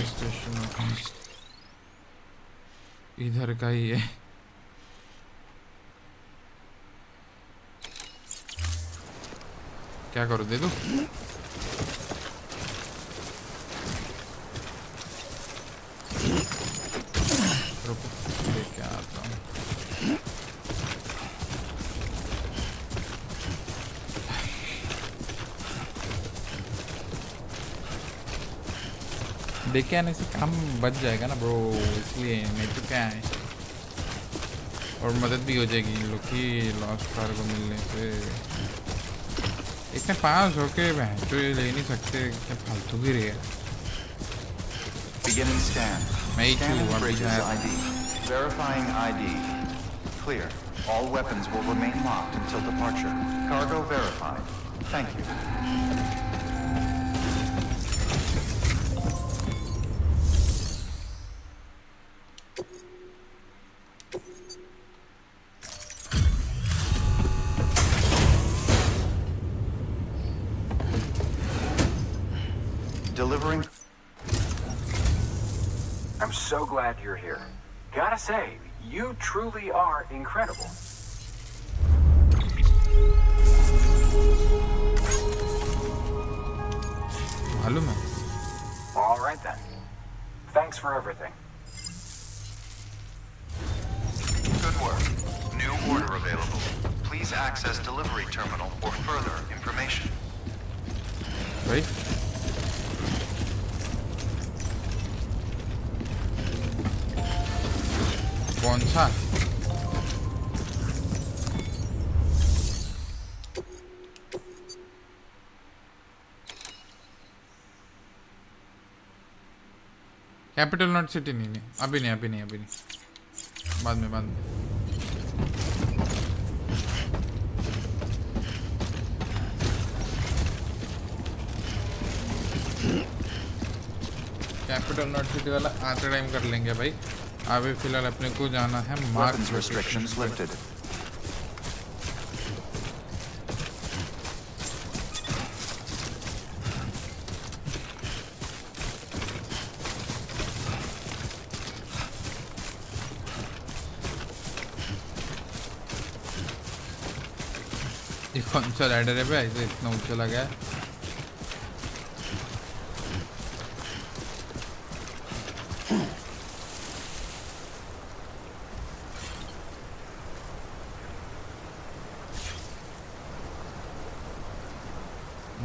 स्टेशन इधर का ही है। क्या करो, दे दो? रुको लेके आता हूँ। देख के आने से काम बच जाएगा ना ब्रो, इसलिए नहीं तो क्या है। और मदद भी हो जाएगी इन लोग की लॉस्ट कार को मिलने से। इतने पास होके तो ये ले नहीं सकते, क्या फालतू भी रही है। Beginning scan. मैं ही Scanning क्यों bridges ID. Verifying ID. Clear. All weapons will remain locked until departure. Cargo verified. Thank you. Delivering. I'm so glad you're here. Gotta say, you truly are incredible. मालूम है। All right then. Thanks for everything. Good work. New order available. Please access delivery terminal for further information. भाई कौन सा? Capital not city नहीं, अभी नहीं अभी नहीं अभी नहीं, बाद में कैपिटल नॉट सिटी वाला आते टाइम कर लेंगे भाई. अभी फिलहाल अपने को जाना है Weapons restrictions lifted. ये कौन सा लैडर है भाई, ऐसे इतना ऊंचा लगा है.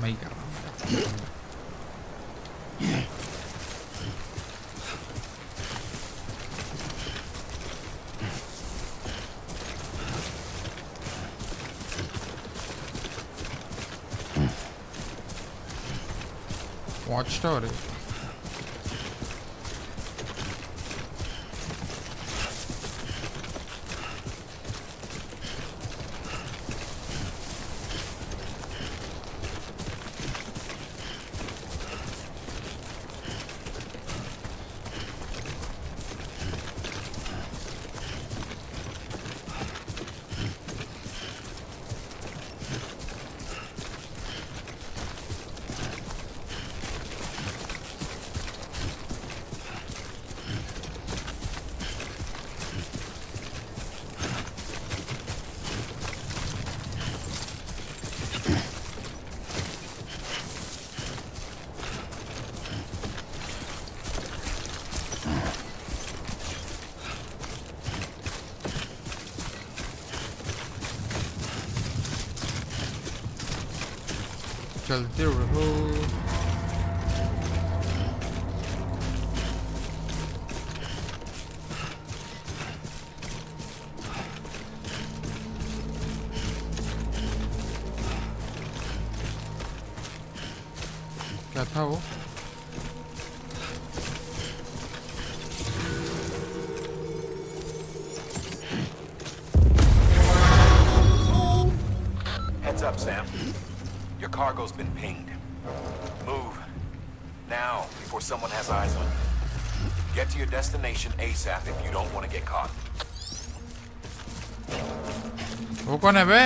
मैं ही कर रहा हूँ. वॉच टावर है. चलते रहो. क्या था वो? Heads up, Sam. Your cargo's been pinged. Move. Now, before someone has eyes on you. Get to your destination ASAP if you don't want to get caught. वो कौन है बे?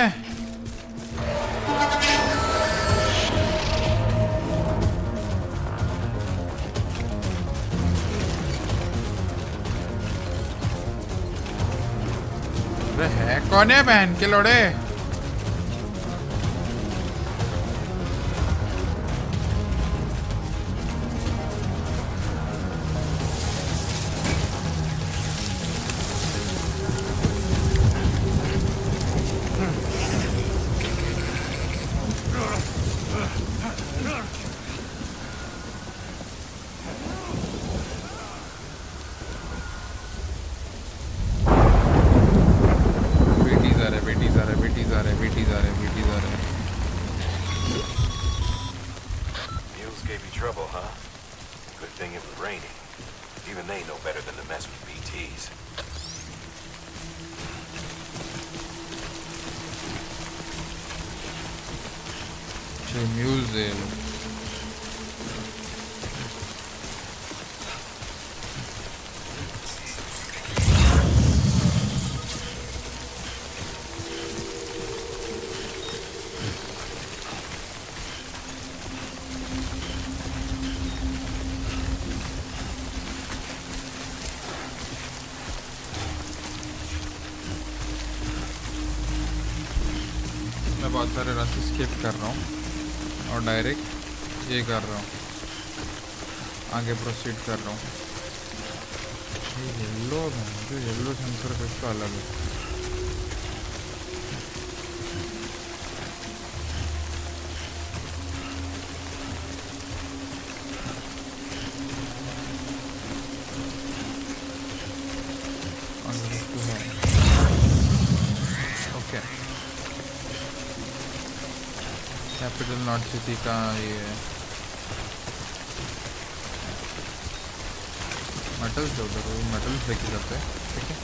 अरे है कौन है बहन के लोड़े? Mules gave you trouble, huh? Good thing it was raining. Even they know better than to mess with BTs. Museum. मैं बहुत सारे रास्ते स्किप कर रहा हूँ और डायरेक्ट ये कर रहा हूँ, आगे प्रोसीड कर रहा हूँ. ये येलो है, जो येलो सेंसर का इसका अलग है. ओके, कैपिटल नॉट सिटी का ये मेटल्स है उधर, वो मेटल्स लेके जाते हैं. ठीक है,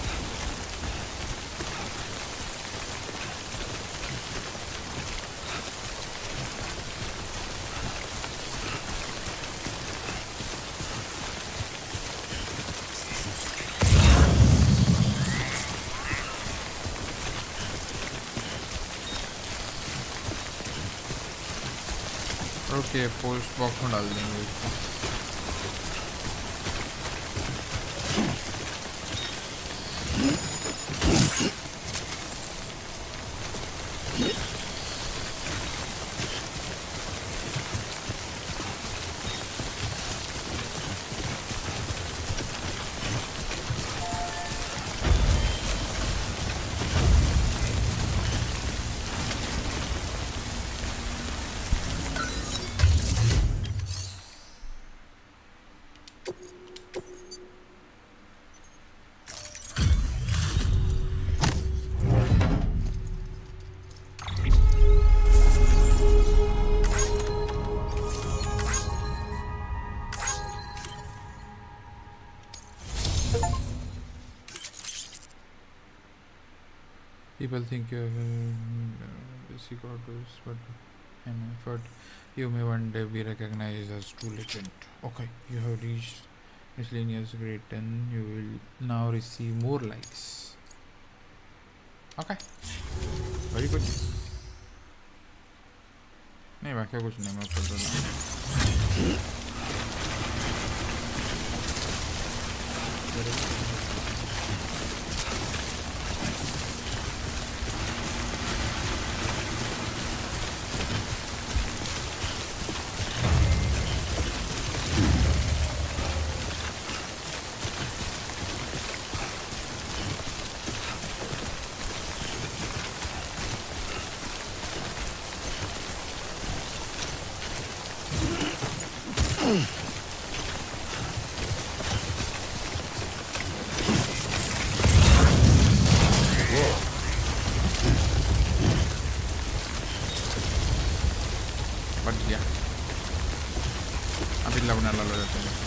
ओके पोस्ट बॉक्स में डाल देंगे इसको. People think you have basic orders, but an effort. You may one day be recognized as true legend. Okay, you have reached miscellaneous grade 10. You will now receive more likes. Okay, very good. नहीं बाकी कुछ नहीं मैं कर दूँगा. बच गया. अभी लगने लग जाते हैं.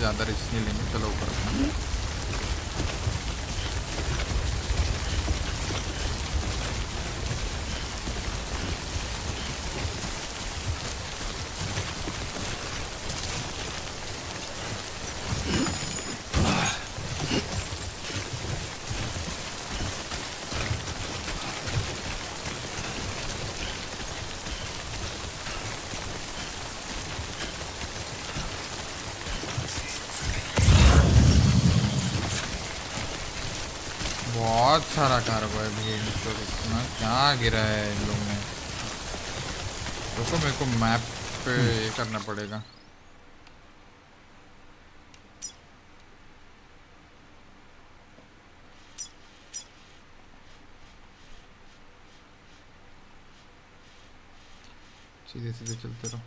ज़्यादा रिस्क नहीं लेंगे. चलो ऊपर अपना. बहुत सारा कार्गो है भीड़. तो इतना क्या गिरा है इन लोगों ने. देखो मेरे को मैप पे ये करना पड़ेगा. सीधे सीधे चलते रहो.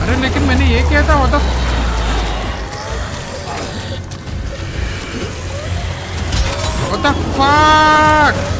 अरे लेकिन मैंने ये किया था, what the fuck?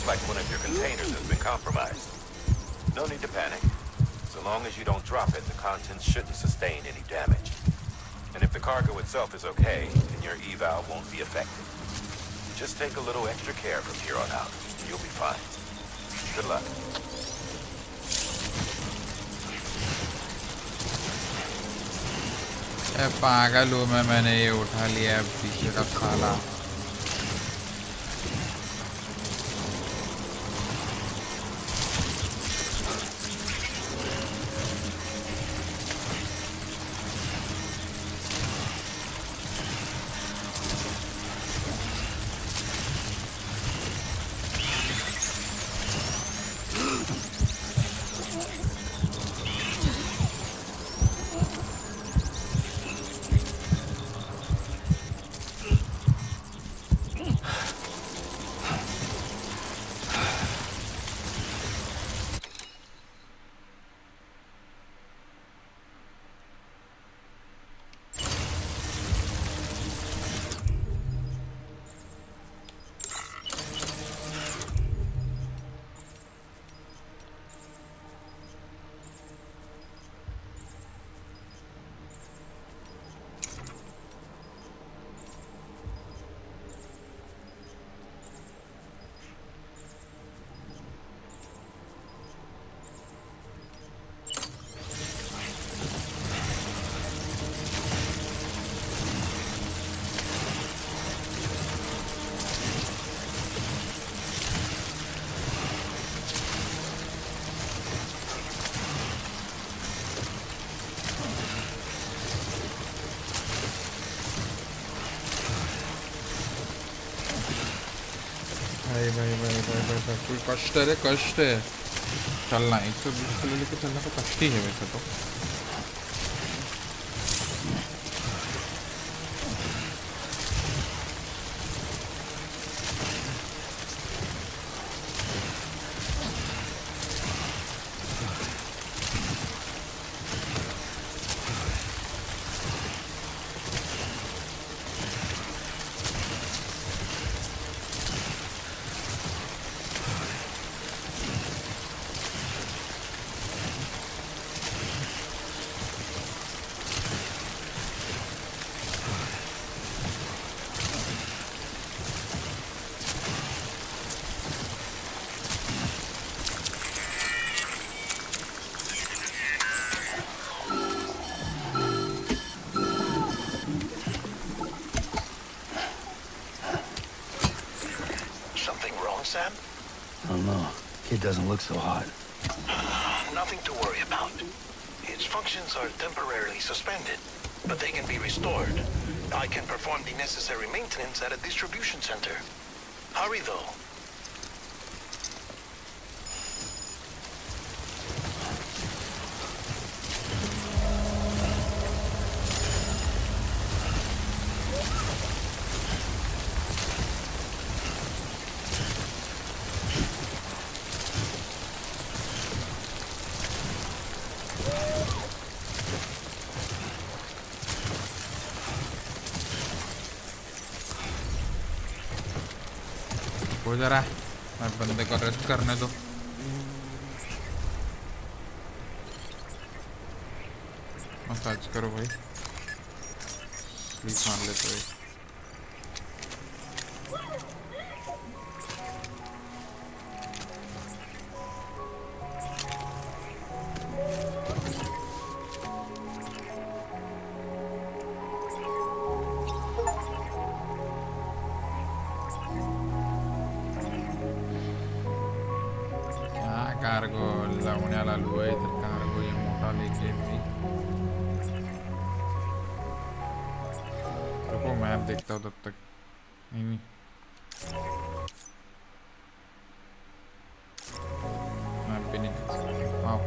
like one of your containers has been compromised. No need to panic. So long as you don't drop it, the contents shouldn't sustain any damage. And if the cargo itself is okay, then your eval won't be affected. Just take a little extra care from here on out, and you'll be fine. Good luck. पागल हूँ मैंने ये उठा लिया पीछे का साला भाई कोई कष्ट है रे, कष्ट है चलना 120 किलो लेके चलना तो कष्ट ही है वैसे तो। Sam? I don't know. Kid doesn't look so hot. Nothing to worry about. Its functions are temporarily suspended, but they can be restored. I can perform the necessary maintenance at a distribution center. Hurry, though. हो जा रहा है, मैं बंदे को rest करने दो। Massage करो भाई, स्लीप मार लेते भाई। कार्गो लावण्याला आलो आहे तर कार्गो ये मोठा लेके मी रुको मैप देखता हूँ तब तक। नहीं मैप भी नहीं देख सकता। आओ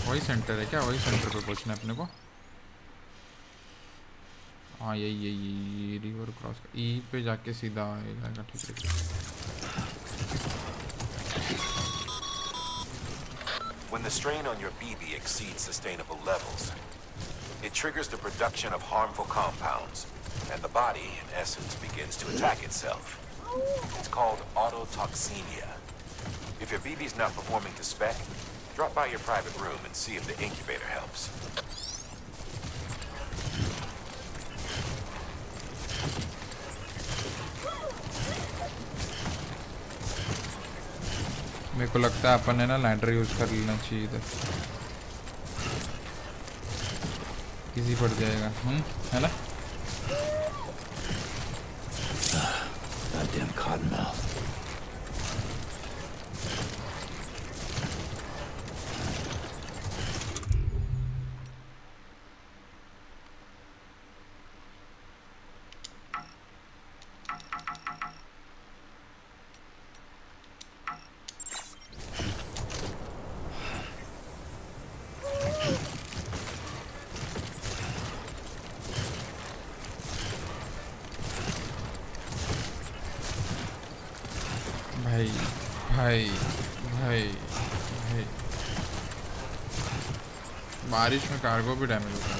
वही सेंटर है क्या? वही सेंटर पे पहुंचना है अपने को। हाँ यही रिवर क्रॉस ई पे जाके सीधा आएगा। ठीक है। When the strain on your BB exceeds sustainable levels, it triggers the production of harmful compounds, and the body, in essence, begins to attack itself. It's called autotoxemia. If your BB's not performing to spec, drop by your private room and see if the incubator helps. मेरे को लगता है अपन है ना lander use कर लेना चाहिए इधर, इजी पड़ जाएगा। है ना? Goddamn cottonmouth. भाई बारिश में कार्गो भी डैमेज होता है।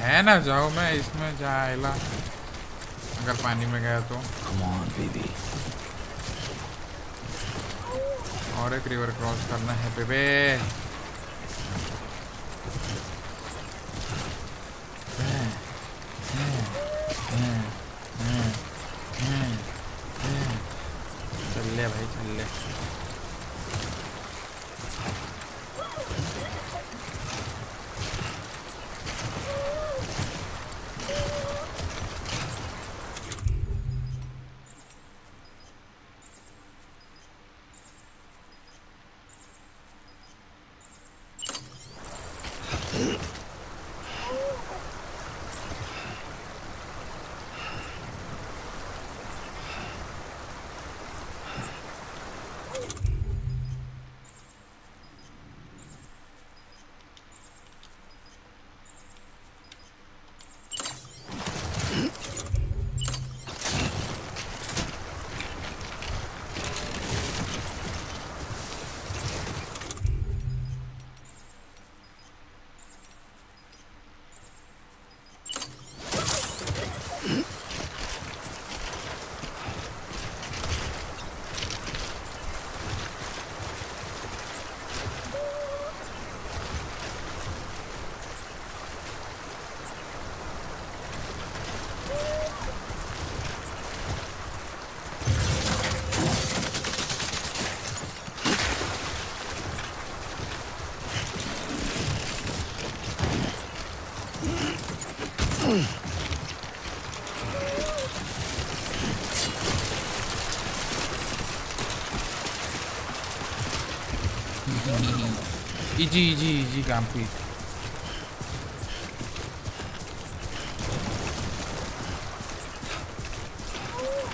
है ना, जाओ मैं इसमें जाएला अगर पानी में गया तो। Come on, baby. और एक रिवर क्रॉस करना है बेबे। चल ले भाई चल ले। Easy complete.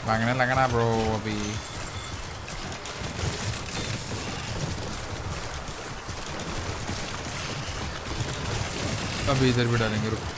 भागने लगना ब्रो अभी। अभी इधर भी डालेंगे, रुक।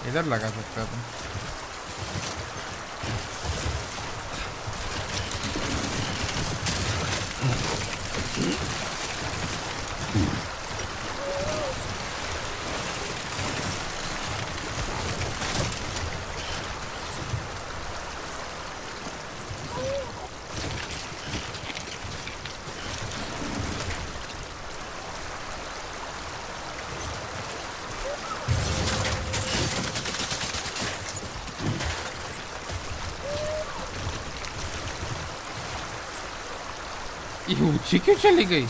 इधर लगा सकता था। ये ऊंची क्यों चली गई?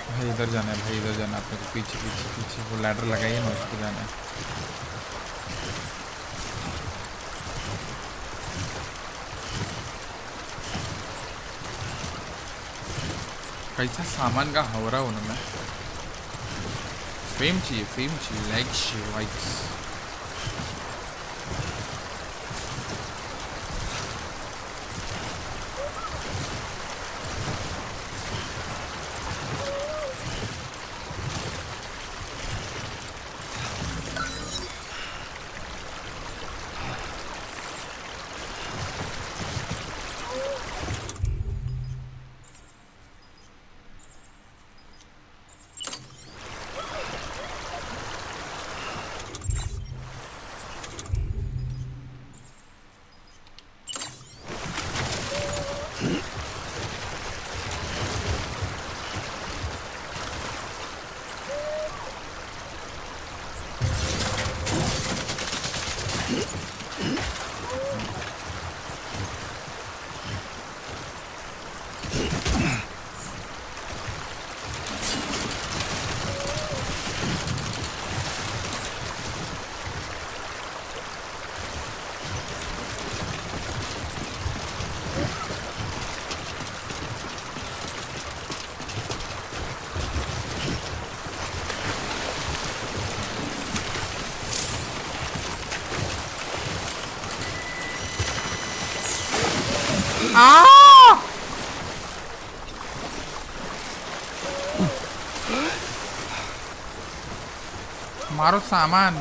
भाई इधर जाना है, भाई इधर जाना है अपने को। पीछे पीछे पीछे वो लैडर लगाइए ना, उसको जाना है। कैसा सामान का हो रहा हूँ ना मैं। फेम चाहिए लाइक्स। मारो सामान।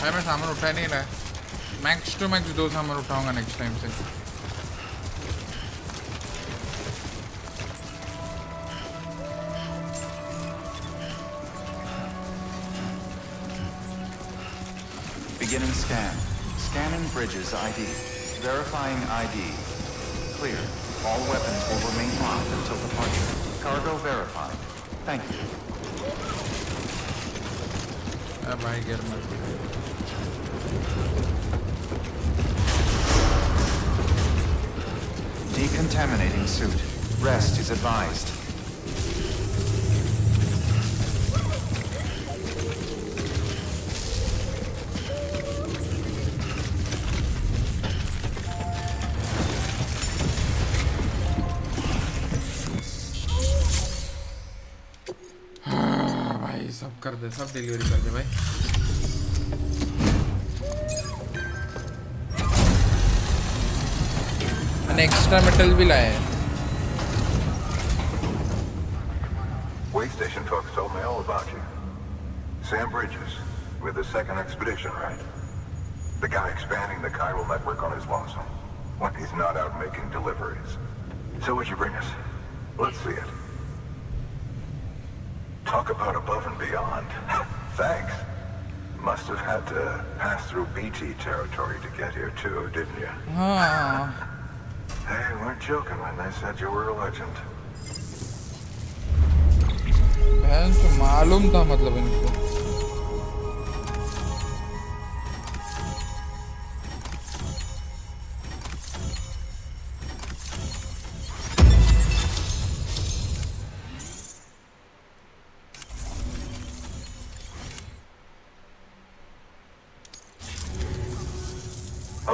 भाई मैं सामान उठा नहीं रहा। मैक्स टू मैक्स 2 सामान उठाऊंगा नेक्स्ट टाइम से। Beginning scan. Scanning bridges ID. Verifying ID. Clear. All weapons will remain locked until departure. Cargo verified. Thank you. भाई गिर मत। Decontaminating suit. Rest is advised. भाई सब कर दे, सब डिलीवरी कर दे भाई। मैंने एक्स्ट्रा मेटल भी लाया है। Way station folks told me all about you. Sam Bridges, with the second expedition, right? The guy expanding the chiral network on his lonesome, when he's not out making deliveries. So what'd you bring us? Let's see it. Talk about above and beyond. Thanks. Must have had to pass through BT territory to get here too, didn't you? They weren't joking when they said you were a legend. बहन तो मालूम था मतलब इनको।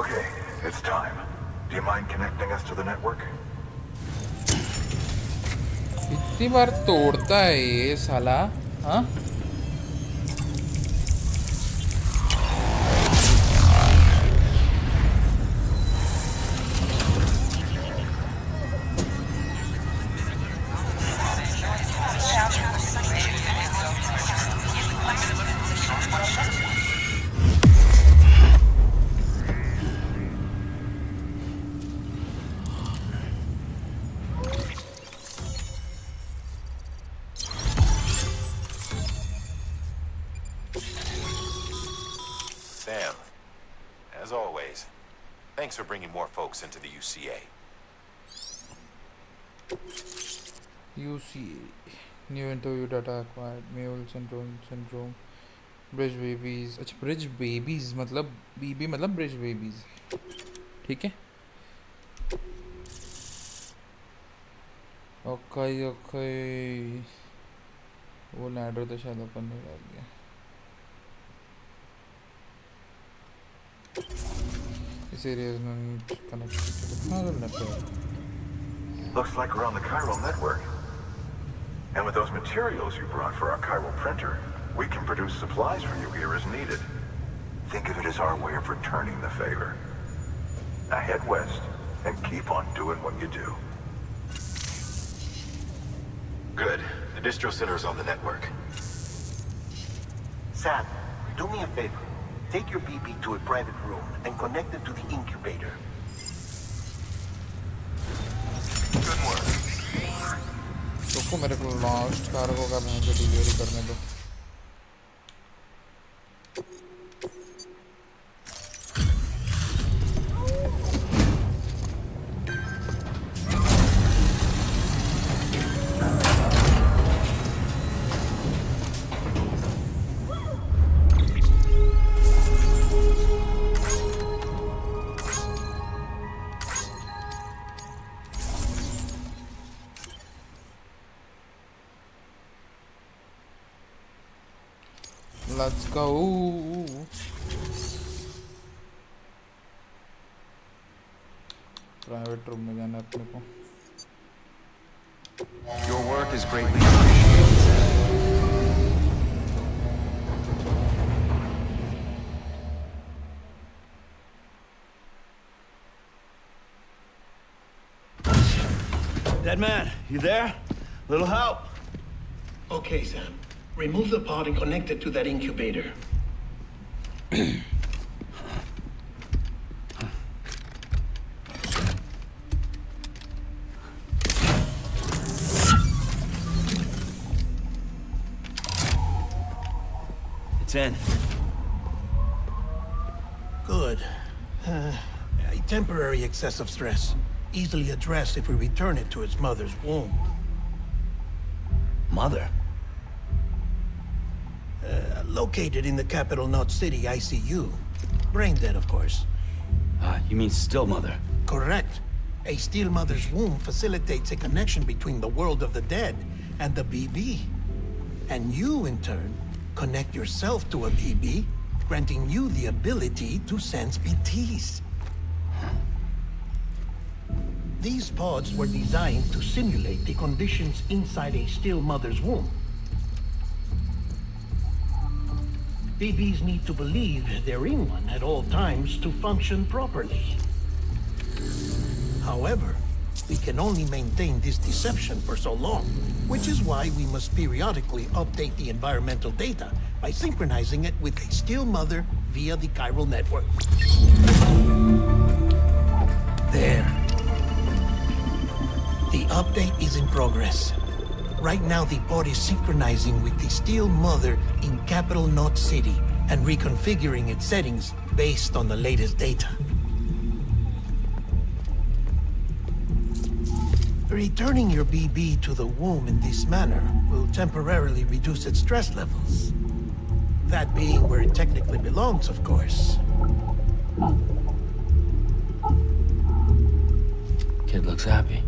Okay, it's time. Do you mind connecting us to the network? कितनी बार तोड़ता है ये साला? हाँ? Sam, as always, thanks for bringing more folks into the UCA. UCA. New interview data acquired. Mule syndrome. Bridge babies. अच्छा bridge babies मतलब BB मतलब bridge babies. ठीक है? Okay. वो लैडर तो शायद अपन ने डाल दिया। This area is not connected to the chiral network. Looks like we're on the chiral network. And with those materials you brought for our chiral printer, we can produce supplies for you here as needed. Think of it as our way of returning the favor. Now head west and keep on doing what you do. Good. The distro center is on the network. Sam, do me a favor. Take your BB to a private room and connect it to the incubator. Good work. तो मेरे को last cargo का मैं delivery करने दो। Let's go. Private room में जाना अपने को. Your work is greatly appreciated, Sam. Dead man, you there? Little help? Okay, Sam. Remove the pod and connect it to that incubator. It's in. Good. A temporary excess of stress. Easily addressed if we return it to its mother's womb. Mother? Located in the capital Knot City ICU. Brain dead, of course. You mean still mother? Correct. A still mother's womb facilitates a connection between the world of the dead and the BB. And you, in turn, connect yourself to a BB, granting you the ability to sense BTs. These pods were designed to simulate the conditions inside a still mother's womb. BBs need to believe they're in one at all times to function properly. However, we can only maintain this deception for so long, which is why we must periodically update the environmental data by synchronizing it with a still mother via the chiral network. There. The update is in progress. Right now, the pod is synchronizing with the still mother in capital Knot City and reconfiguring its settings based on the latest data. Returning your BB to the womb in this manner will temporarily reduce its stress levels. That being where it technically belongs, of course. Kid looks happy.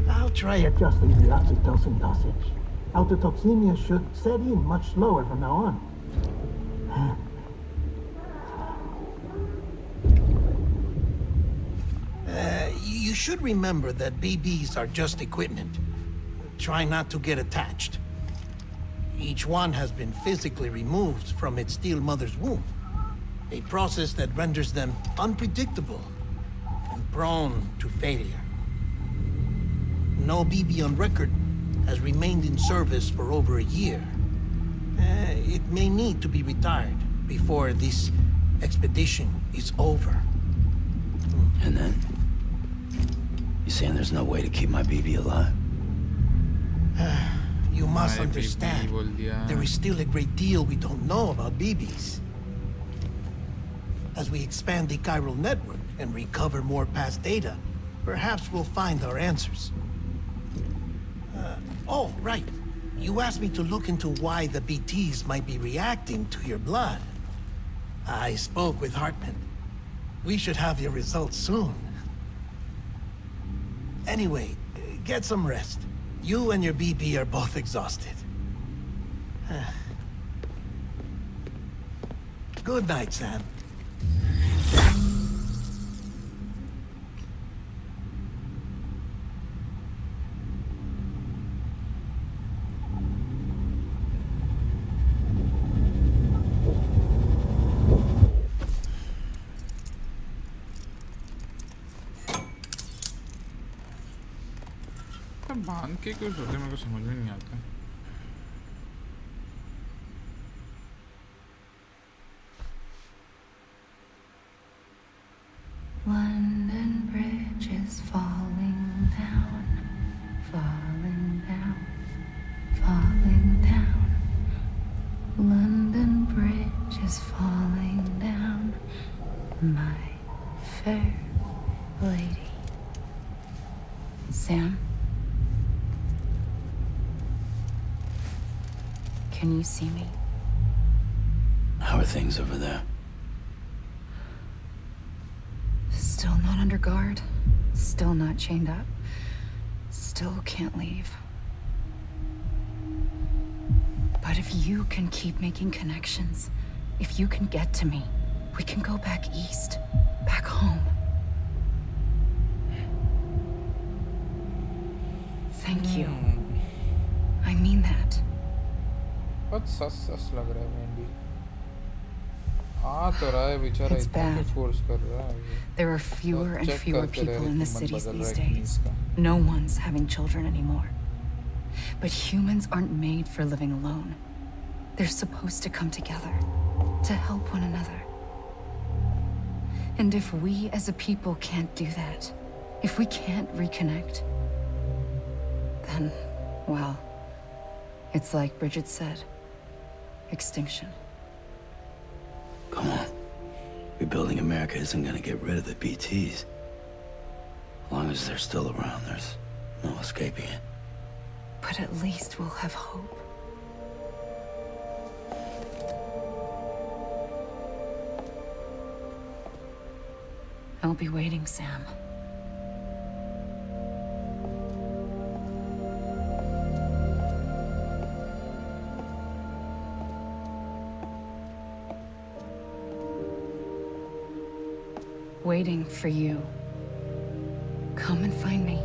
I'll try adjusting the oxytocin dosage. Autotoxemia should set in much slower from now on. You should remember that BBs are just equipment. Try not to get attached. Each one has been physically removed from its still mother's womb. A process that renders them unpredictable and prone to failure. No BB on record has remained in service for over a year. It may need to be retired before this expedition is over. And then? You saying there's no way to keep my BB alive? You must understand, there is still a great deal we don't know about BBs. As we expand the chiral network and recover more past data, perhaps we'll find our answers. Oh, right. You asked me to look into why the BTs might be reacting to your blood. I spoke with Hartman. We should have your results soon. Anyway, get some rest. You and your BB are both exhausted. Good night, Sam. बांध के क्यों सोते मेरे को समझ में नहीं आता. London Bridge is falling down, falling down, falling down. London Bridge is falling down, my fair lady. Sam? Can you see me? How are things over there? Still not under guard. Still not chained up. Still can't leave. But But if you can keep making connections, if you can get to me, we can go back east, back home. Thank you. I mean that. बहुत सस लग रहा है mainly आ तो रहा है बेचारा It's इतना bad. Force कर रहा है There are fewer and check fewer करते रह people रहे in the कि मन cities बदल these रहा है कि नहीं days. इसका No one's having children anymore. But humans aren't made for living alone. They're supposed to come together, to help one another. And if we as a people can't do that, if we can't reconnect, then, well, it's like Bridget said, extinction. Come on. Rebuilding America isn't gonna get rid of the BTs. As long as they're still around, there's no escaping it. But at least we'll have hope. I'll be waiting, Sam. Waiting for you. Come and find me.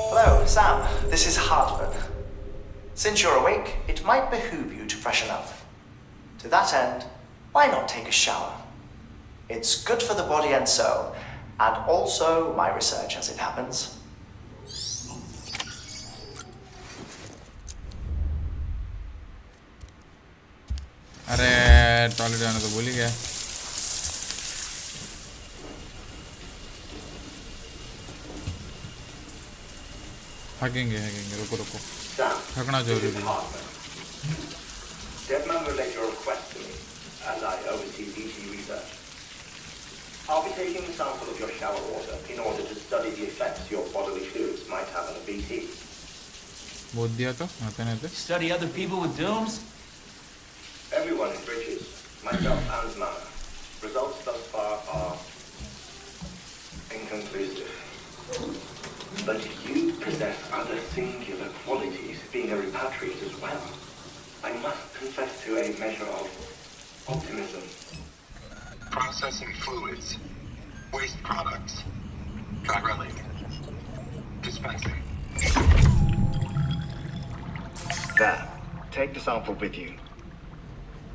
Hello, Sam. This is Hartman. Since you're awake, it might behoove you to freshen up. To that end, why not take a shower? It's good for the body and soul, and also my research as it happens. अरे toilet जाना तो भूल ही गया हगेंगे रुको थकना जरूरी है Deadman relayed your request to me, as I oversee BT research. I'll be taking a sample of your shower water in order to study the effects your bodily fluids might have on a BT. बोल दिया तो आते Study other people with dooms? Everyone in Bridges, myself and Mana. Results thus far are inconclusive. But you possess other singular qualities, being a repatriate as well. I must confess to a measure of optimism. Processing fluids. Waste products. Chirelli. Dispensing. There. Take the sample with you.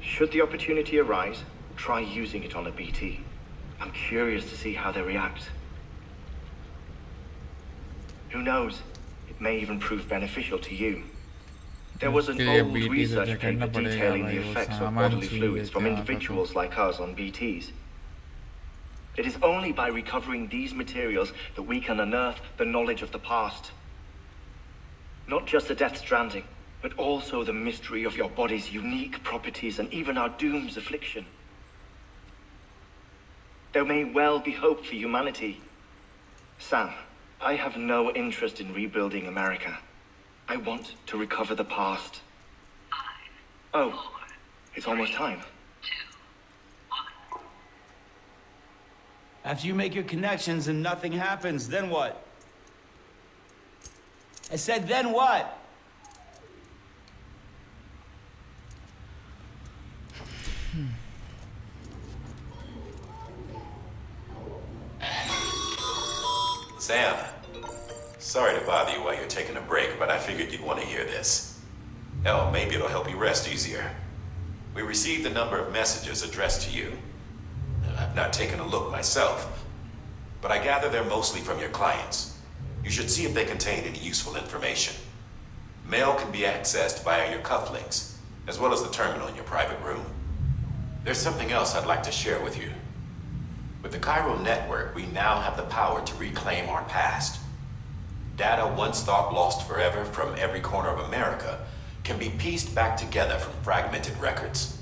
Should the opportunity arise, try using it on a BT. I'm curious to see how they react. Who knows? It may even prove beneficial to you. There was an old research paper detailing the effects of bodily fluids from individuals like us on BTs. It is only by recovering these materials that we can unearth the knowledge of the past. Not just the Death Stranding, but also the mystery of your body's unique properties and even our doom's affliction. There may well be hope for humanity. Sam, I have no interest in rebuilding America. I want to recover the past. Oh, it's almost time. After you make your connections and nothing happens, then what? I said, then what? Sam, sorry to bother you while you're taking a break, but I figured you'd want to hear this. Hell, maybe it'll help you rest easier. We received a number of messages addressed to you. I've not taken a look myself, but I gather they're mostly from your clients. You should see if they contain any useful information. Mail can be accessed via your cufflinks, as well as the terminal in your private room. There's something else I'd like to share with you. With the Chiral network, we now have the power to reclaim our past. Data once thought lost forever from every corner of America can be pieced back together from fragmented records.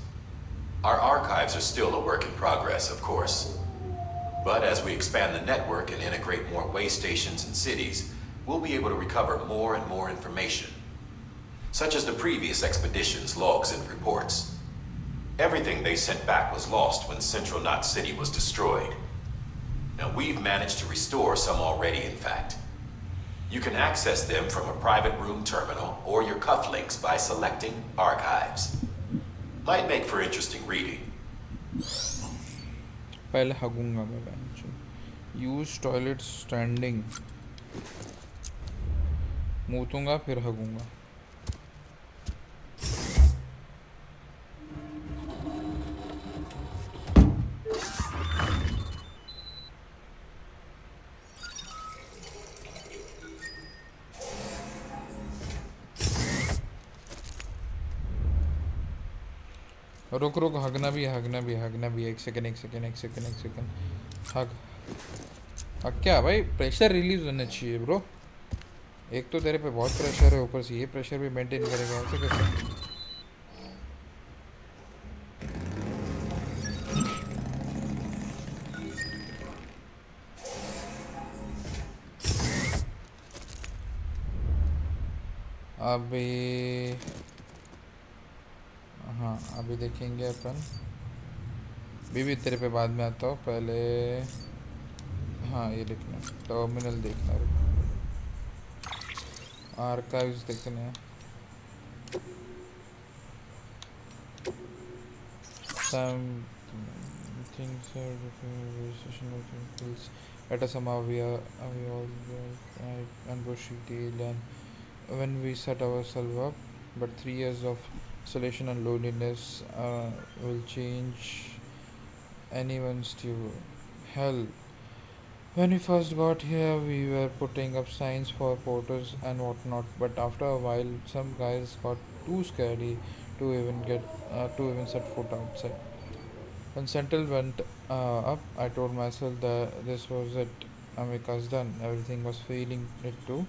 Our archives are still a work in progress, of course. But as we expand the network and integrate more way stations and cities, we'll be able to recover more and more information. such as the previous expedition's logs and reports. Everything they sent back was lost when Central Knot City was destroyed. Now we've managed to restore some already, in fact. You can access them from a private room terminal or your cufflinks by selecting Archives. Might make for interesting reading. पहले हगूंगा मैं bench. Use toilet standing. मूतूंगा फिर हगूंगा. रुक रुक हगना भी एक second हग क्या भाई pressure release होना चाहिए ब्रो. एक तो तेरे पे बहुत प्रेशर है, ऊपर से ये प्रेशर भी मेंटेन करेगा, ऐसे कैसे? अभी हाँ अभी देखेंगे अपन. भी तेरे पे बाद में आता हूँ, पहले हाँ ये देखना, टर्मिनल देखना, आर्काइव्स देखने हैं. Some things are better somehow we all and bushy tail, and when we set ourselves up, but 3 years of isolation and loneliness will change anyone's to hell. When we first got here, we were putting up signs for porters and whatnot, but after a while, some guys got too scary to even set foot outside. When Central went up, I told myself that this was it. America's done. Everything was failing it too,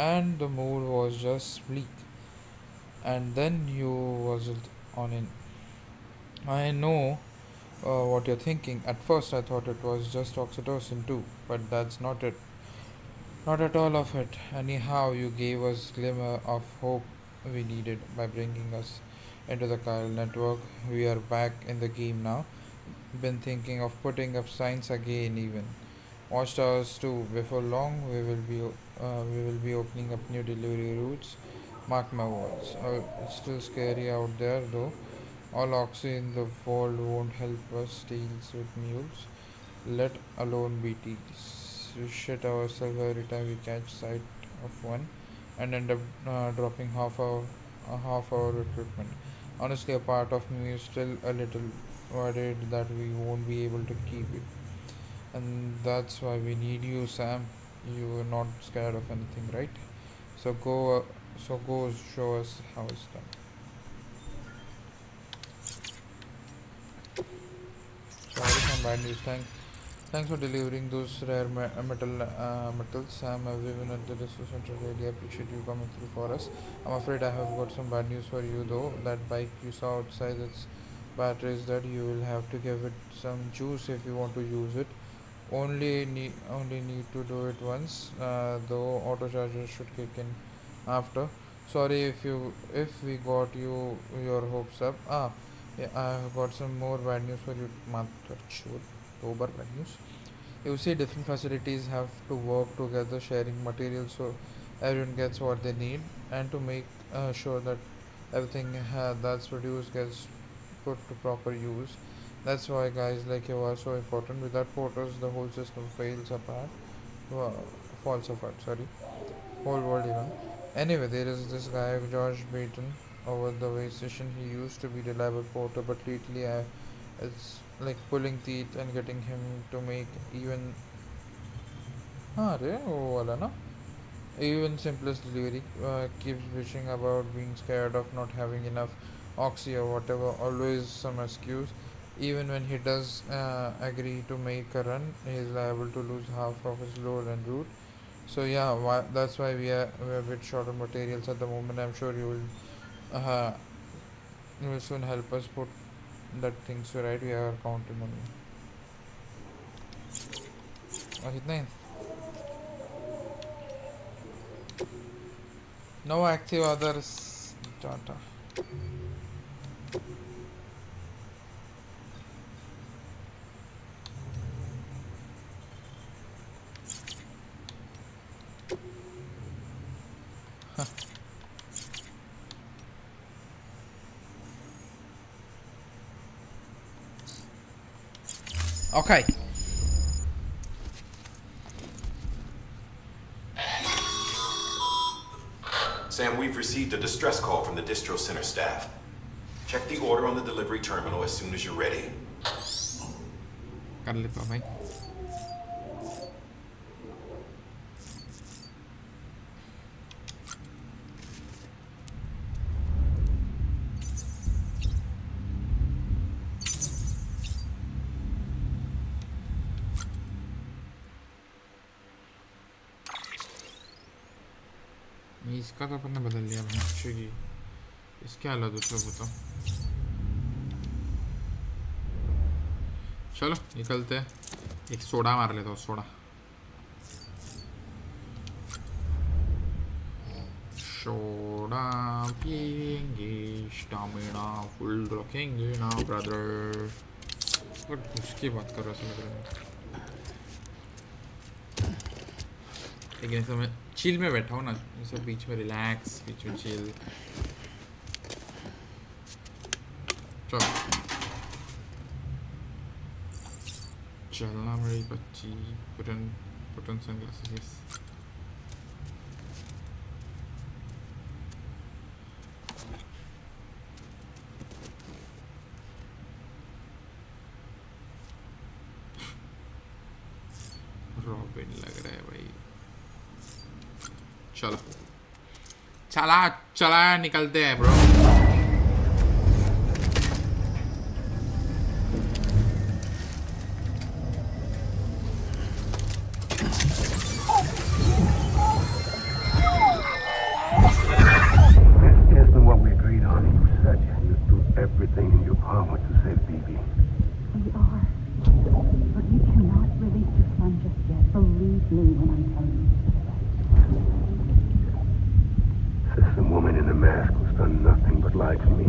and the mood was just bleak. And then you wasn't on in. I know what you're thinking. At first, I thought it was just oxytocin too, but that's not it. Not at all of it. Anyhow, you gave us glimmer of hope we needed by bringing us into the chiral network. We are back in the game now. Been thinking of putting up signs again even. Watchtowers too. Before long, we will be opening up new delivery routes. Mark my words. It's still scary out there though. All oxy in the world won't help us deals with mules, let alone BTs. We shit ourselves every time we catch sight of one and end up dropping half our equipment. Honestly, a part of me is still a little worried that we won't be able to keep it. And that's why we need you, Sam. You're not scared of anything, right? So go show us how it's done. Sorry, some bad news. Thanks for delivering those rare metals, Sam. Everyone at the resource center really appreciate you coming through for us. I'm afraid I have got some bad news for you though. That bike you saw outside, its battery is dead. You will have to give it some juice if you want to use it. Only need to do it once. Though auto charger should kick in after. Sorry if we got your hopes up. Yeah, I have got some more bad news for you. Over bad news. You see, different facilities have to work together, sharing materials so everyone gets what they need, and to make sure that everything that's produced gets put to proper use. That's why guys like you are so important. Without porters, the whole system falls apart. Sorry, whole world even. Anyway, there is this guy George Baton over the way station. He used to be reliable porter, but lately it's like pulling teeth and getting him to make even even simplest delivery. Keeps bitching about being scared of not having enough oxy or whatever. Always some excuse. Even when he does agree to make a run, he is liable to lose half of his load and route. So yeah, that's why we're a bit short on materials at the moment. I'm sure you will soon help us put that things right. We are counting on you. इतना ही. No active others Tata Okay. Sam, we've received a distress call from the distro center staff. Check the order on the delivery terminal as soon as you're ready. कर लेता हूँ भाई इसका तो अपन ने बदल लिया भाई इसके हालत दूसरा बताओ चलो निकलते हैं एक सोडा मार लेता हूँ सोडा सोडा पिएंगे स्टामिना फुल रखेंगे ना ब्रदर उसकी बात कर रहा लग रहा है लेकिन ऐसा मैं चिल में बैठा हूँ ना जैसे बीच में रिलैक्स बीच में चिल चलो चलना मेरी बच्ची पुटन सनग्लासेस रॉबिन लग रहा है भाई चलो चला निकलते हैं bro Everything in your power to save BB. We are. But you cannot release your son just yet. Believe me when I'm telling you. System woman in the mask who's done nothing but lie to me.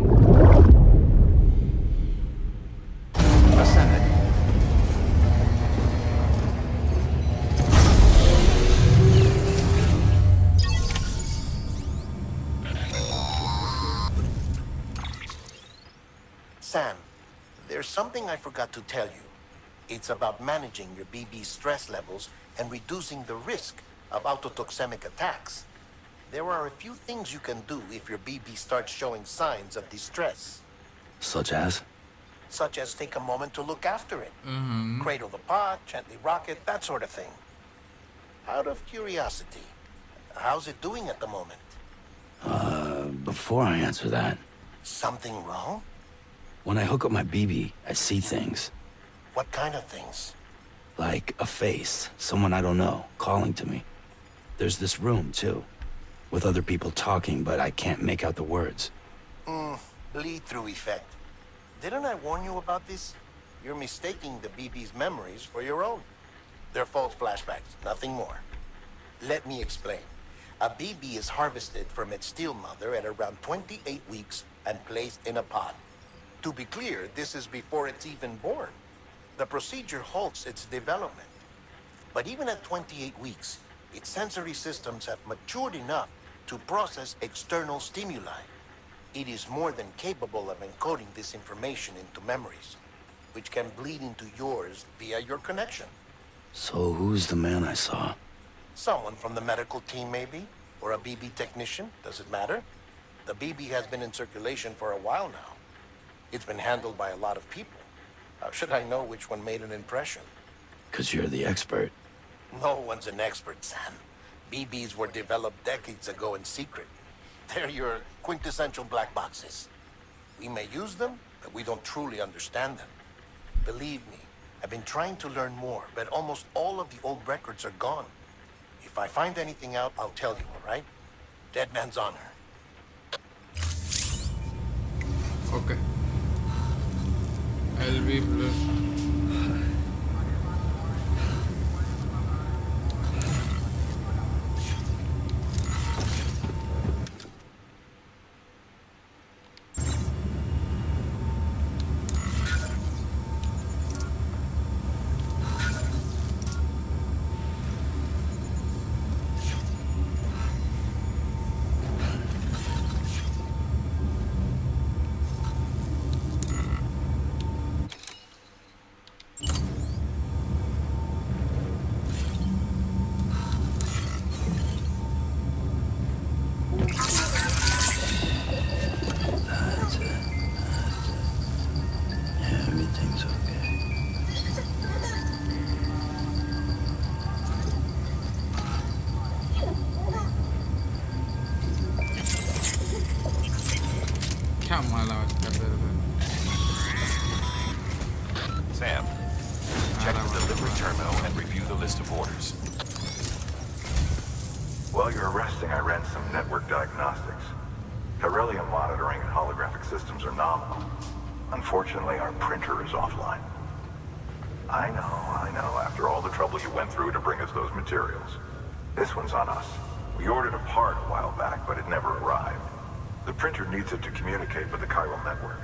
Ascending. Sam, there's something I forgot to tell you. It's about managing your BB stress levels and reducing the risk of autotoxemic attacks. There are a few things you can do if your BB starts showing signs of distress. Such as? Such as take a moment to look after it. Cradle the pot, gently rock it, that sort of thing. Out of curiosity, how's it doing at the moment? Before I answer that, Something wrong? when I hook up my BB, I see things. What kind of things? Like a face, someone I don't know, calling to me. There's this room, too, with other people talking, but I can't make out the words. Bleed-through effect. Didn't I warn you about this? You're mistaking the BB's memories for your own. They're false flashbacks, nothing more. Let me explain. A BB is harvested from its steel mother at around 28 weeks and placed in a pod. To be clear, this is before it's even born. The procedure halts its development. But even at 28 weeks, its sensory systems have matured enough to process external stimuli. It is more than capable of encoding this information into memories, which can bleed into yours via your connection. So who's the man I saw? Someone from the medical team, maybe? Or a BB technician? Does it matter? The BB has been in circulation for a while now. It's been handled by a lot of people. How should I know which one made an impression? 'Cause you're the expert. No one's an expert, Sam. BBs were developed decades ago in secret. They're your quintessential black boxes. We may use them, but we don't truly understand them. Believe me, I've been trying to learn more, but almost all of the old records are gone. If I find anything out, I'll tell you, all right? Dead man's honor. Okay. LV plus. कमाल आवाज कर रहे थे Sam, check the delivery terminal and review the list of orders. While you're resting, I ran some network diagnostics. Beryllium monitoring and holographic systems are nominal. Unfortunately, our printer is offline. I know, after all the trouble you went through to bring us those materials. This one's on us. We ordered a part a while back, but it never arrived. The printer needs it to communicate with the chiral network.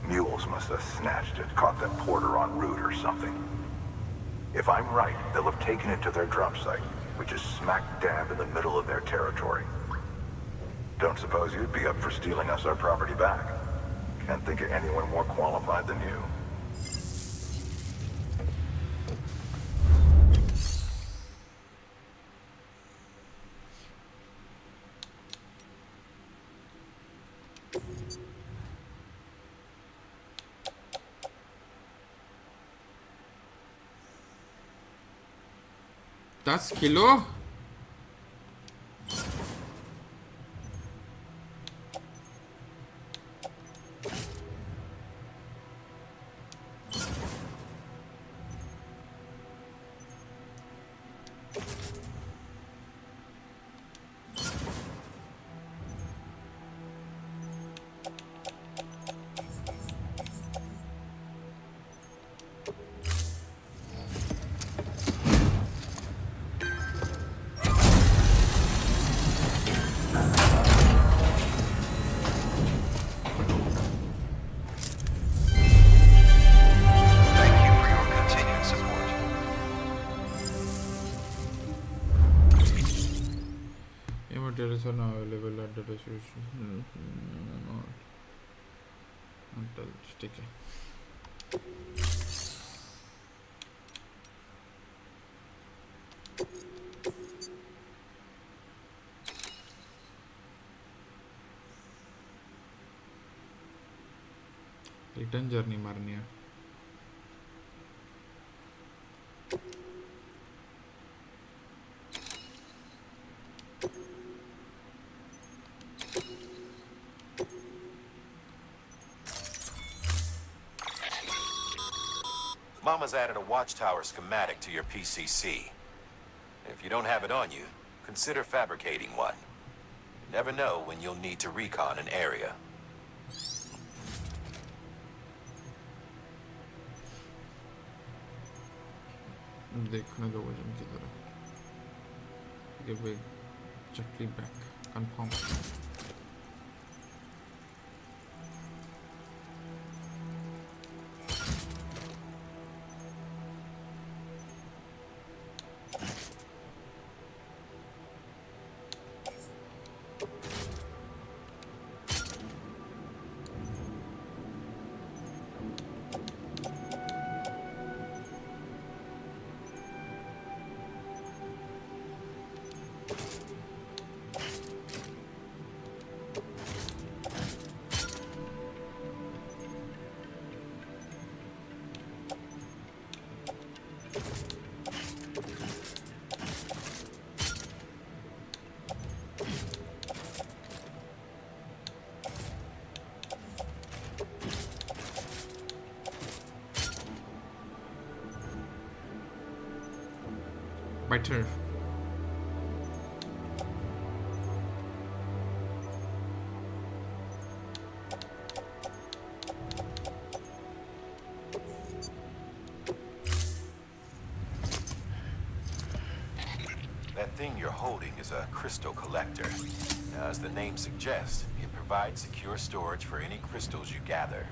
Mules must have snatched it, caught that porter en route or something. If I'm right, they'll have taken it to their drop site, which is smack dab in the middle of their territory. Don't suppose you'd be up for stealing us our property back? Can't think of anyone more qualified than you. $10 kilo Materials are now available at the distribution. Until sticky. Return journey मारनी है. Mama's added a watchtower schematic to your PCC. If you don't have it on you, consider fabricating one. You never know when you'll need to recon an area. देखने दो वजन की तरह. Give a check back. Confirm. Better. That thing you're holding is a crystal collector. Now, as the name suggests, it provides secure storage for any crystals you gather.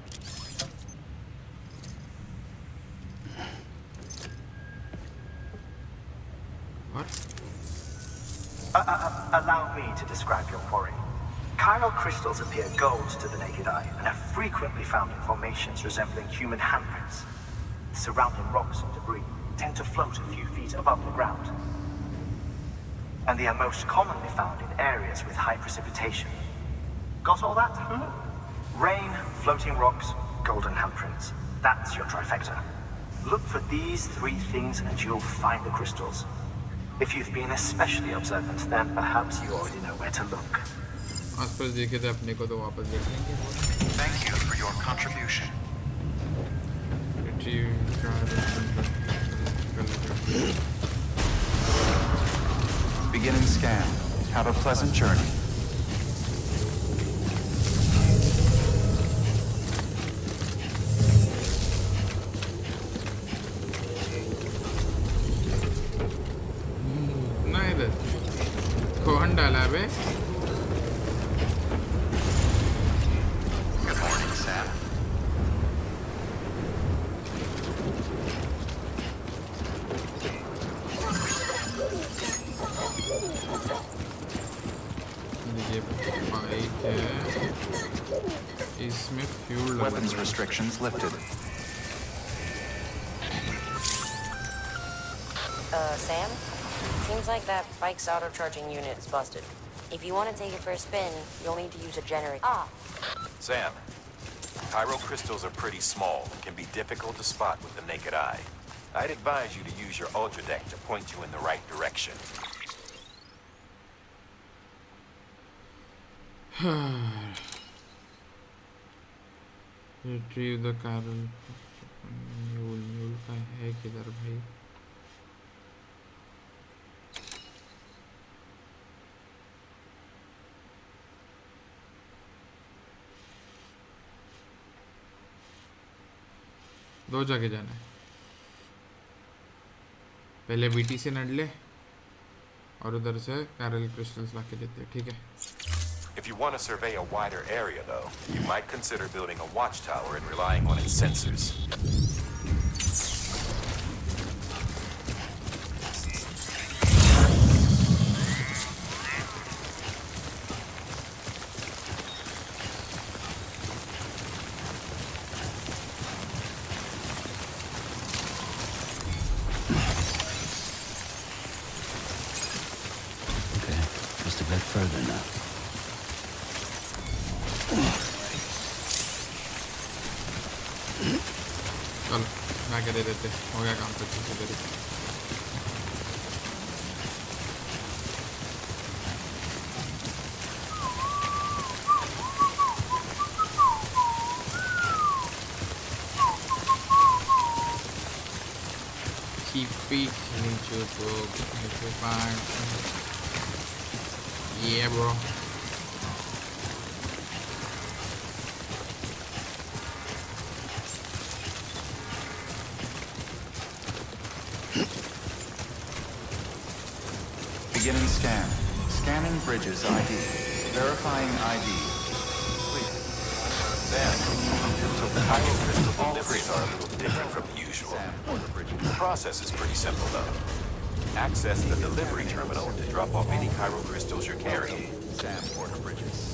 Allow me to describe your quarry. Chiral crystals appear gold to the naked eye and are frequently found in formations resembling human handprints. Surrounding rocks and debris tend to float a few feet above the ground. And they are most commonly found in areas with high precipitation. Got all that? Rain, floating rocks, golden handprints. That's your trifecta. Look for these three things and you'll find the crystals. If you've been especially observant, then perhaps you already know where to look. आसपास देखे थे अपने को तो वापस देख लेंगे. Thank you for your contribution. Beginning scan. Have a pleasant journey. ना इधर कौन डाला बे? Good morning, Sam. ये बाइक है, इसमें fuel Weapons restrictions lifted. Sam? Seems like that bike's auto-charging unit is busted. If you want to take it for a spin, you'll need to use a generator. Sam, Cairo crystals are pretty small and can be difficult to spot with the naked eye. I'd advise you to use your ultra deck to point you in the right direction. Retrieve the Carol. Mule का है किधर भाई? दो जगह जाना है. पहले BT से नड ले और उधर से कैरल क्रिस्टल्स ला के देते हैं. ठीक है. If you want to survey a wider area, though, you might consider building a watchtower and relying on its sensors. Okay, just a bit further now. चलो मैं क्या दे देते. हो गया काम. तक से दे देते. Keep it into fine. Yeah, bro. Beginning scan. Scanning bridges ID. Verifying ID. Clear. Sam, so the Cairo crystal deliveries are a little different from the usual. The process is pretty simple, though. Access the delivery terminal to drop off any Cairo crystals you're carrying. Sam Porter Bridges.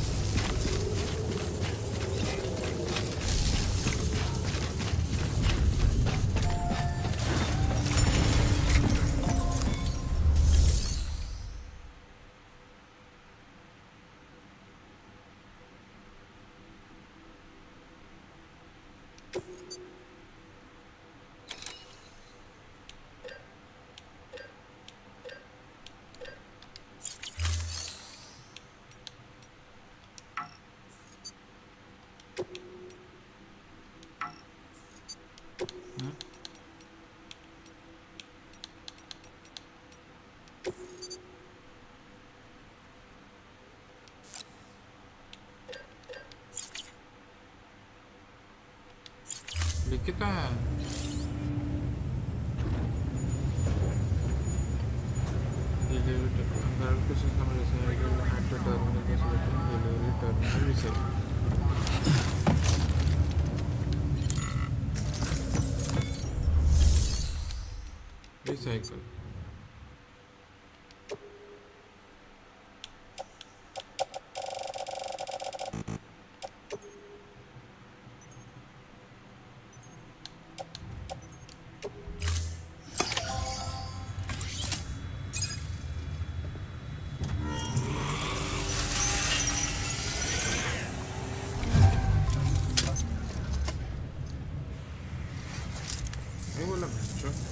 लिखता है. Recycle.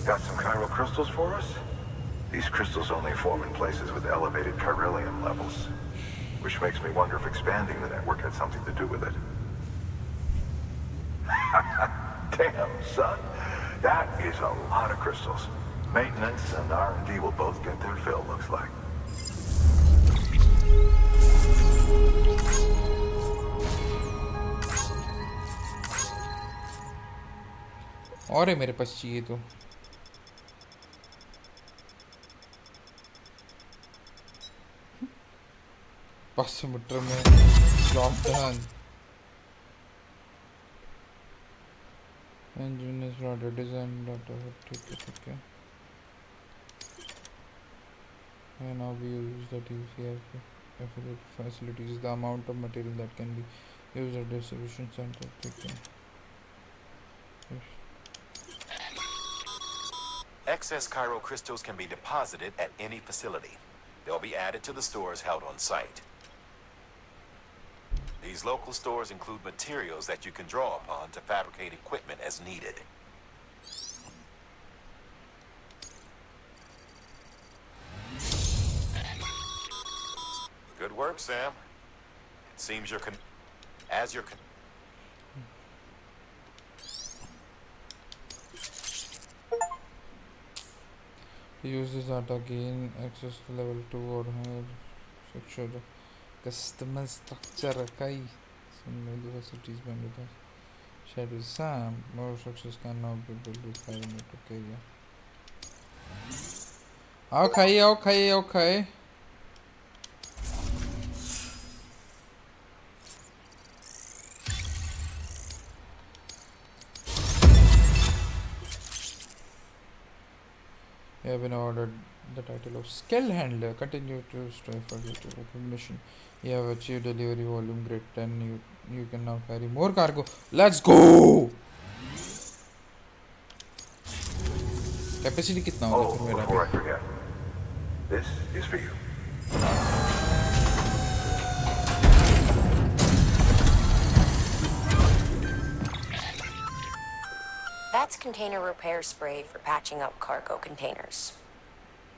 Got some chiral crystals for us? These crystals only form in places with elevated chiralium levels. Which makes me wonder if expanding the network had something to do with it. Damn, son. That is a lot of crystals. Maintenance and R&D will both get their fill, looks like. और है मेरे पास चाहिए तो 500 metre में lockdown engine is not design data ठीक है and now we use that UCF affiliate facilities the amount of material that can be used at distribution center ठीक है Excess Cairo crystals can be deposited at any facility. They'll be added to the stores held on site. These local stores include materials that you can draw upon to fabricate equipment as needed. Good work, Sam. It seems you're to use this data gain access to level 2 or higher structure customer structure kai some new facilities band with us shared with Sam more structures can now be built with parameter okay yeah okay You have been ordered the title of Skill Handler. Continue to strive for greater recognition. You have achieved delivery volume grade 10. You can now carry more cargo. Let's go! Capacity kitna hoga fir mera? Before I forget, this is for you. That's container repair spray for patching up cargo containers.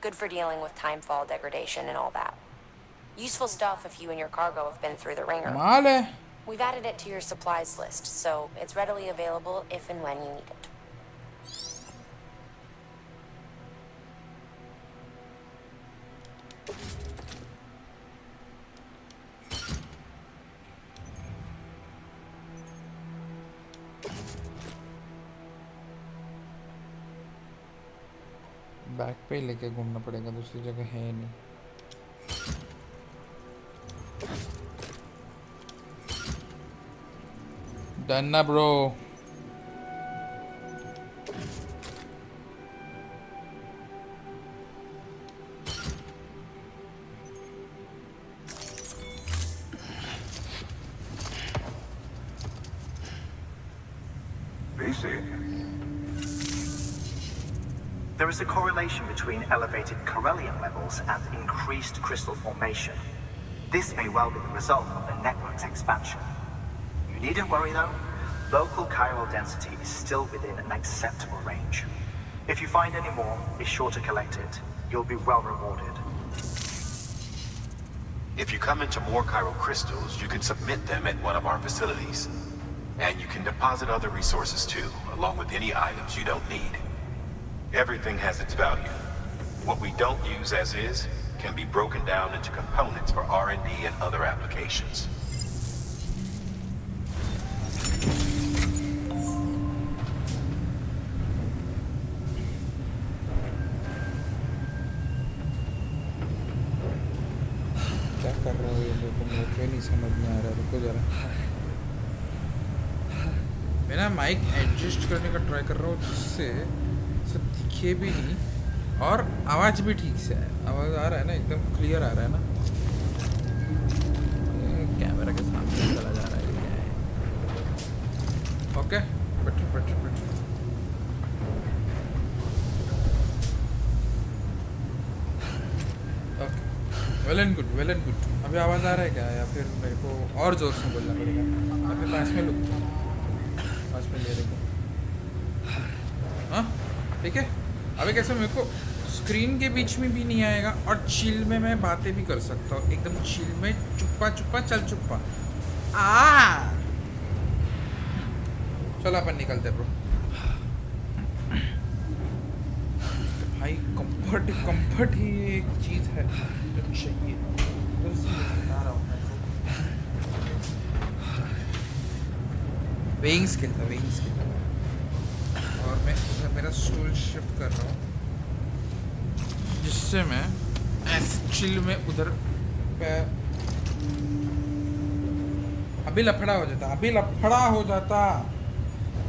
Good for dealing with timefall degradation and all that. Useful stuff if you and your cargo have been through the ringer. Male. We've added it to your supplies list, so it's readily available if and when you need it. Back पे लेके घूमना पड़ेगा दूसरी जगह है नहीं done ना bro There is a correlation between elevated Corellium levels and increased crystal formation. This may well be the result of the network's expansion. You needn't worry though. Local chiral density is still within an acceptable range. If you find any more, be sure to collect it. You'll be well rewarded. If you come into more chiral crystals, you can submit them at one of our facilities. And you can deposit other resources too, along with any items you don't need. Everything has its value. What we don't use as is can be broken down into components for R&D and other applications. क्या कर रहे हो ये लोग मुझे नहीं समझ में आ रहा रुको जरा मैं ना माइक एडजस्ट करने का ट्राई कर रहा हूँ जिससे सब दिखे भी नहीं और आवाज़ भी ठीक से है आवाज़ आ रहा है ना एकदम क्लियर आ रहा है ना कैमरा के सामने चला जा रहा है क्या है okay better okay well and good अभी आवाज़ आ रहा है क्या या फिर मेरे को और ज़ोर से बोलना पड़ेगा अपने पास में लुक पास में ले देखो हाँ ठीक है अभी कैसे मेरे को स्क्रीन के बीच में भी नहीं आएगा और चिल में मैं बातें भी कर सकता हूँ एकदम चिल में चुप्पा चुप्पा चल चुप्पा चलो अपन निकलते ब्रो भाई कंफर्ट ही एक चीज़ है जो चाहिए वेइंग स्किल था और मैं मेरा स्टूल शिफ्ट कर रहा हूँ जिससे मैं ऐसे चिल में उधर पे अभी लफड़ा हो जाता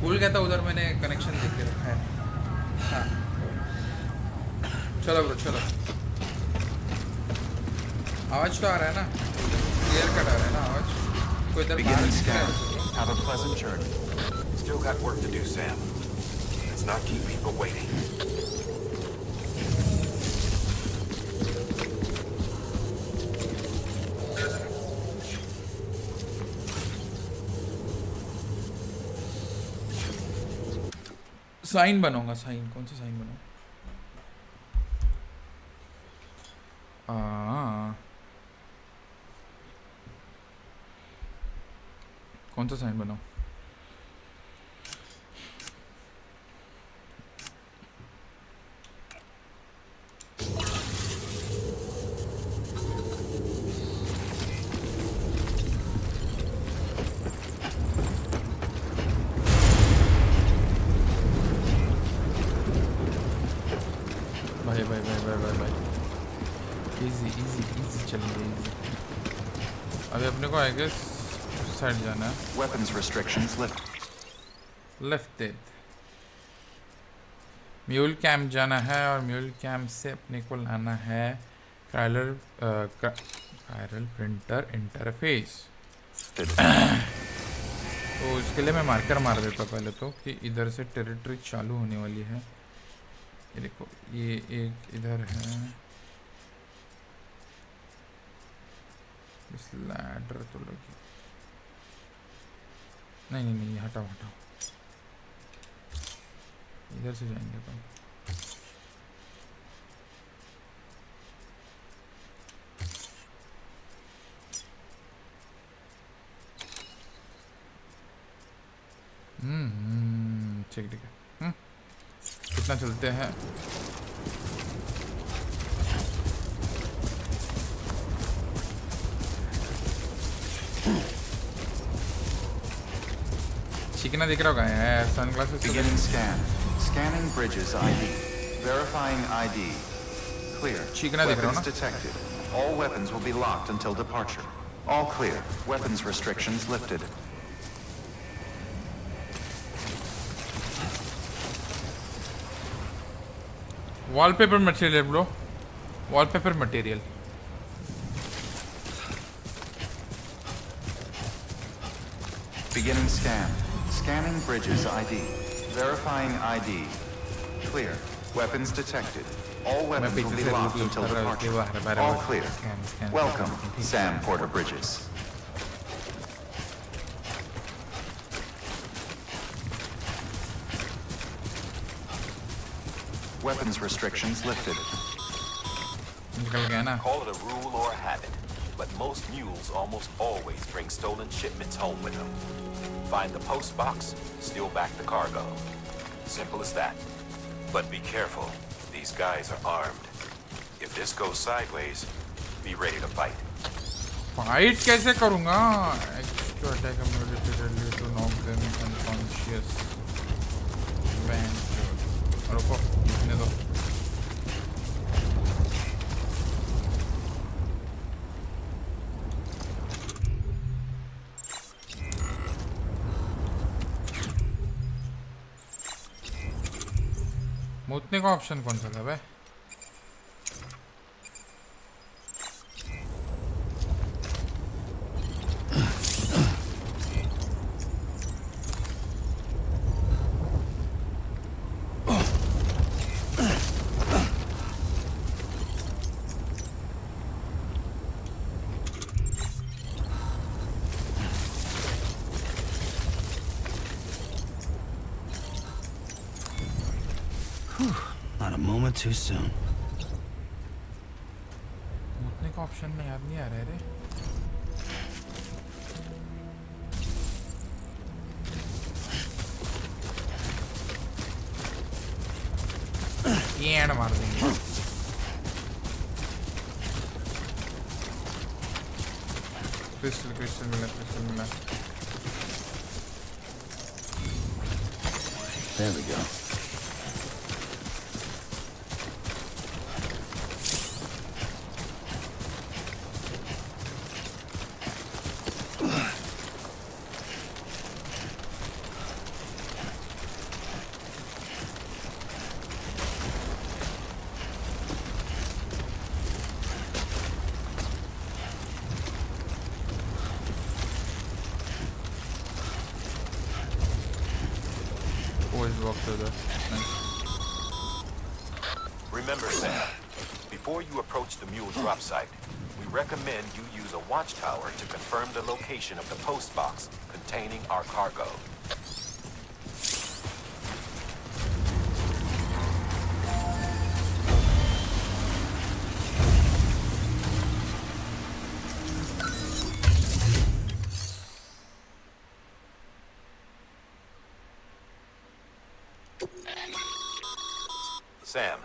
भूल गया था उधर मैंने कनेक्शन देख के रखा है हाँ चलो ब्रो चलो आवाज तो आ रहा है ना क्लियर कट आ रहा है ना आवाज कोई इधर Have a pleasant journey. Still got work to do, Sam. Let's not keep people waiting. Sign बनूंगा साइन कौन सा साइन बनाऊं कौन सा साइन बनाऊं भाई इजी चलिए इजी अभी अपने को आई गेस साइड जाना है Weapons restrictions lifted mule camp जाना है और म्यूल कैंप से अपने को लाना है कायरल प्रिंटर इंटरफेस तो इसके लिए मैं मार्कर मार देता पहले तो कि इधर से टेरिटरी चालू होने वाली है ये देखो ये एक इधर है इस लैडर तो लगी नहीं हटाओ इधर से जाएंगे अपन ठीक है कितना चलते हैं चिकना दिख रहा होगा यार sunglasses Beginning scan. Scanning bridges ID. Verifying ID. Clear. चिकना दिख रहा हो Weapons ना detected. All weapons will be locked until departure. All clear. Weapons restrictions lifted. Wallpaper material bro wallpaper material Beginning scan. Scanning bridges ID. Verifying ID. Clear. Weapons detected. All weapons will be locked until departure. All clear. Welcome, Sam Porter Bridges. Weapons restrictions lifted. Call it a rule or a habit, but most mules almost always bring stolen shipments home with them. Find the post box, steal back the cargo. Simple as that. But be careful. These guys are armed. If this goes sideways, be ready to fight. Fight कैसे करूँगा? Extra attack ability to knock them unconscious. रुको लिखने दो मुतने का option कौन सा था बे Not a moment too soon. Option में याद नहीं आ रहा है रे ये मार देंगे क्रिस्टल मिला There we go. Remember, Sam, before you approach the mule drop site, we recommend you use a watchtower to confirm the location of the post box containing our cargo. Sam,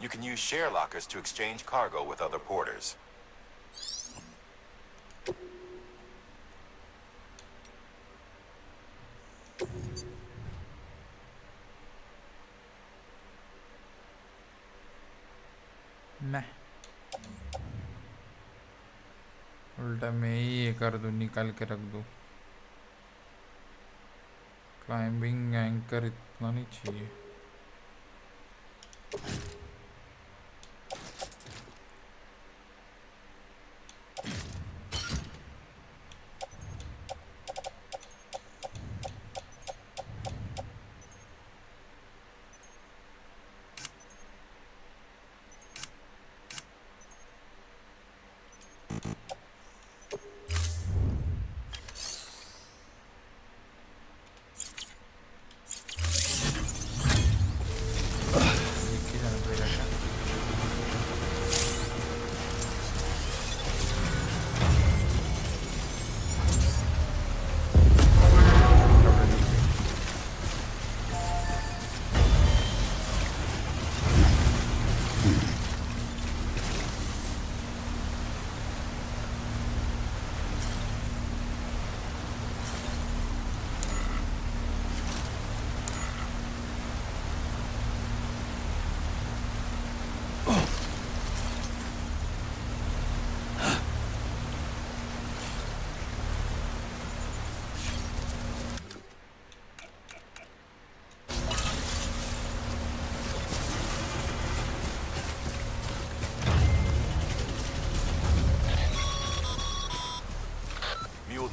you can use share lockers to exchange cargo with other porters. नहीं उल्टा मैं ही ये कर दूं निकाल के रख दूं क्लाइंबिंग एंकर इतना नहीं चाहिए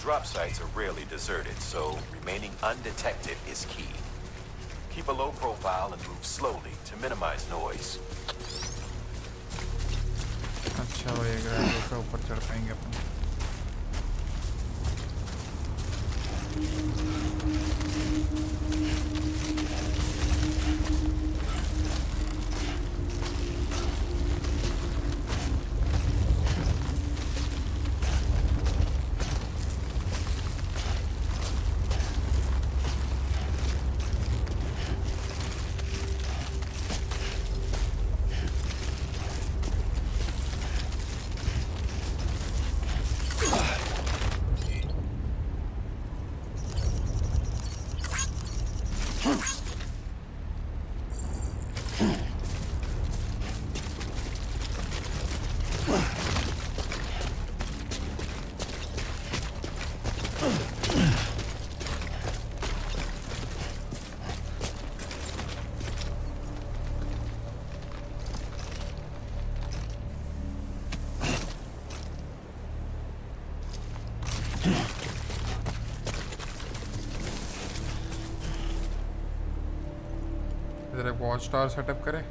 Drop sites are rarely deserted, so remaining undetected is key. Keep a low profile and move slowly to minimize noise. अच्छा वो एक राइड से ऊपर चढ़ पाएंगे अपन इधर एक वॉच टावर सेटअप करें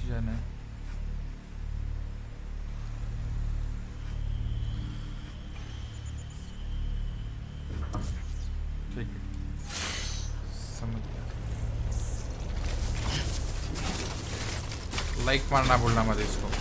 डिसीजन है. ठीक है, समझ गया. लाइक मारना भूलना मत इसको.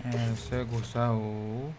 ऐसे घुसा हूँ.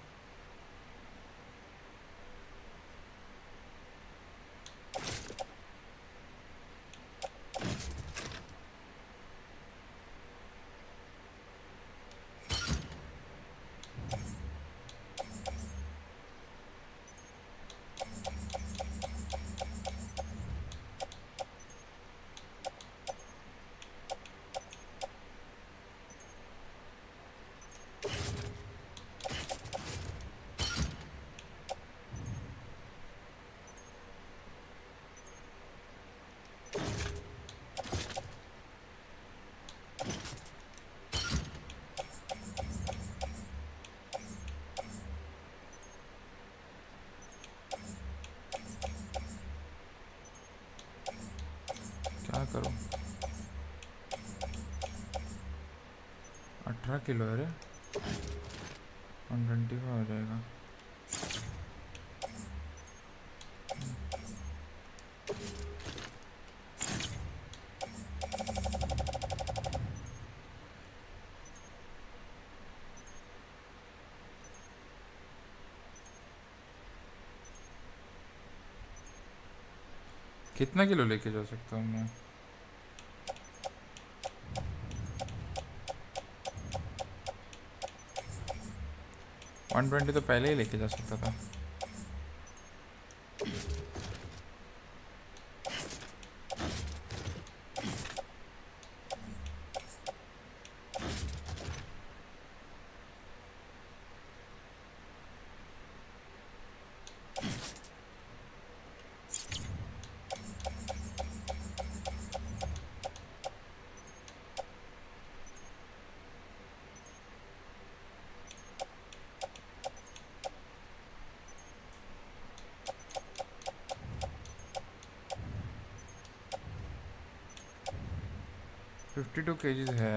क्या करूं? 18 किलो है रे. 125 हो जाएगा. कितना किलो लेके जा सकता हूँ मैं? 120 तो पहले ही लेके जा सकता था. $52 kgs है.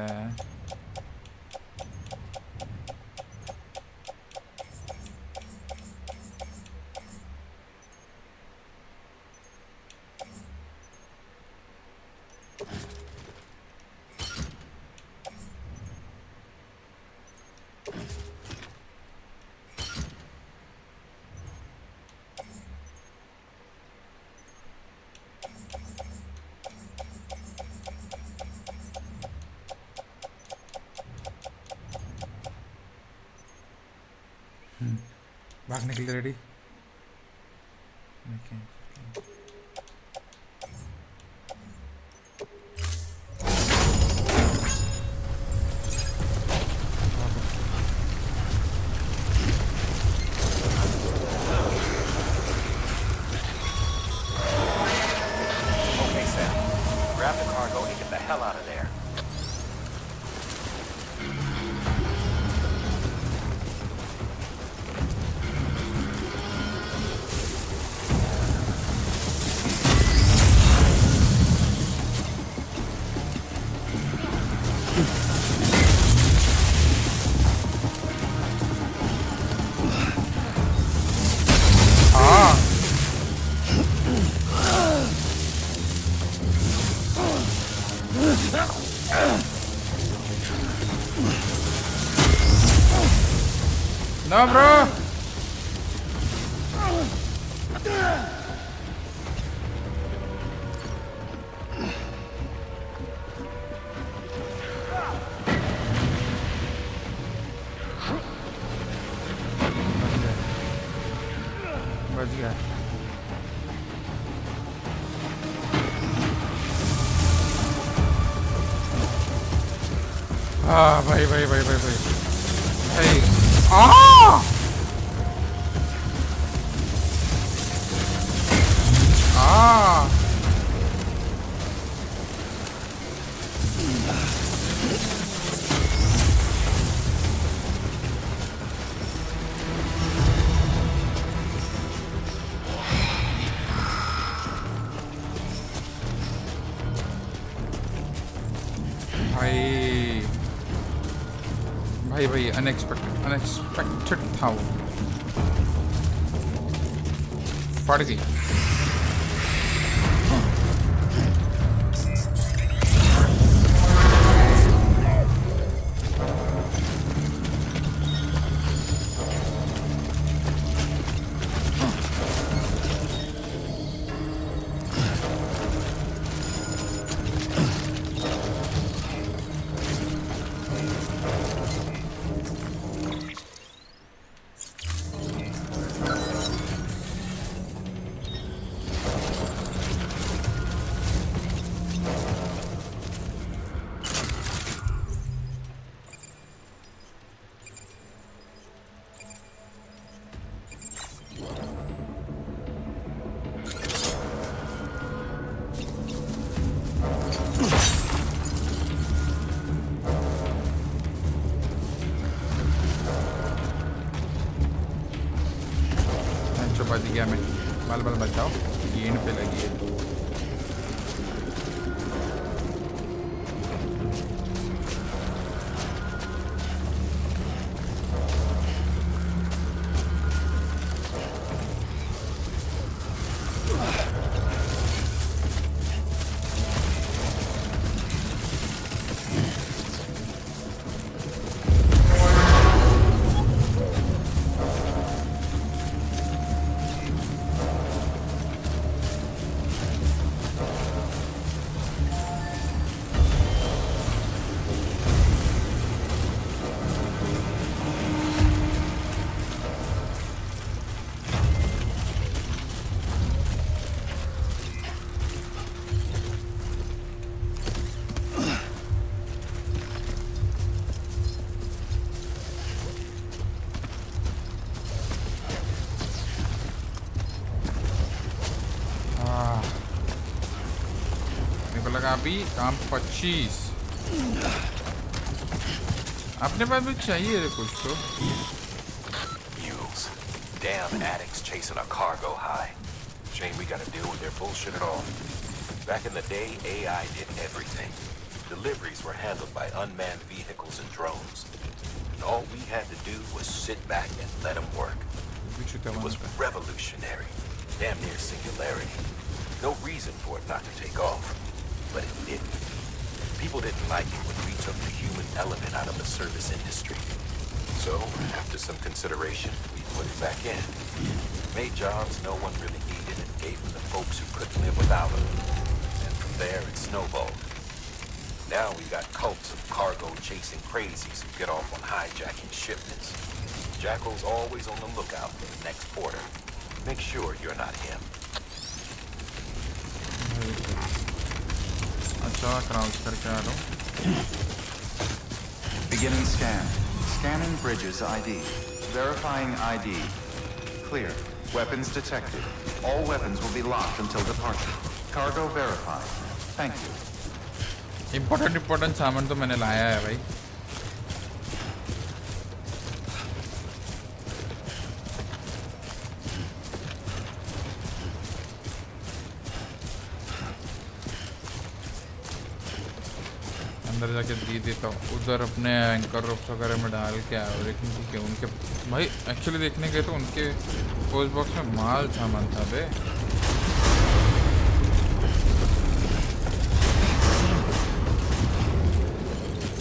भागने के लिए ready? Okay, Sam. Grab the cargo and get the hell out of there. No, bro. बच गया। हाँ भाई भाई भाई भाई भाई भाई भाई भाई भाई अनएक्सपेक्टेड था वो, फट गई। बच गया मैं, बाल बाल बचाओ, गेंद पे लगी है। अभी काम 25 अपने पास भी चाहिए रे कुछ तो। Mules. Damn addicts chasing a cargo high. Shame we gotta deal with their bullshit at all. Back in the day, AI did everything. Deliveries were handled by unmanned vehicles and drones. And all we had to do was sit back and let them work. It was revolutionary. Damn near singularity. No reason for it not to take off. But it didn't. People didn't like it when we took the human element out of the service industry. So, after some consideration, we put it back in. Made jobs no one really needed and gave them to folks who couldn't live without them. And from there, it snowballed. Now we got cults of cargo-chasing crazies who get off on hijacking shipments. Jackal's always on the lookout for the next order. Make sure you're not him. अच्छा cross करके आ रहा हूँ. Beginning scan. Scanning bridges ID. Verifying ID. Clear. Weapons detected. All weapons will be locked until departure. Cargo verified. Thank you. Important सामान तो मैंने लाया है भाई. अंदर जाके दे देता हूँ. उधर अपने एंकर रोप्स वगैरह में डाल के आया. लेकिन ठीक है उनके भाई एक्चुअली देखने गए तो उनके पोस्ट बॉक्स में माल सामान था बे.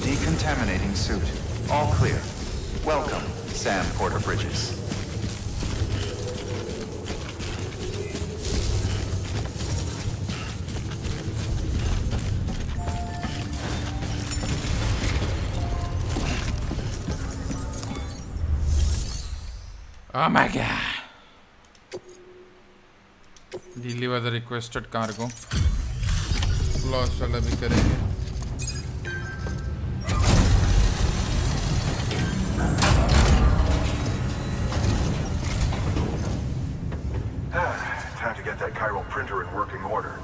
Decontaminating suit. All clear. Welcome, Sam Porter Bridges. Oh my god. Deliver the requested cargo. Lost वाला भी करेंगे. Time to get that chiral printer in working order.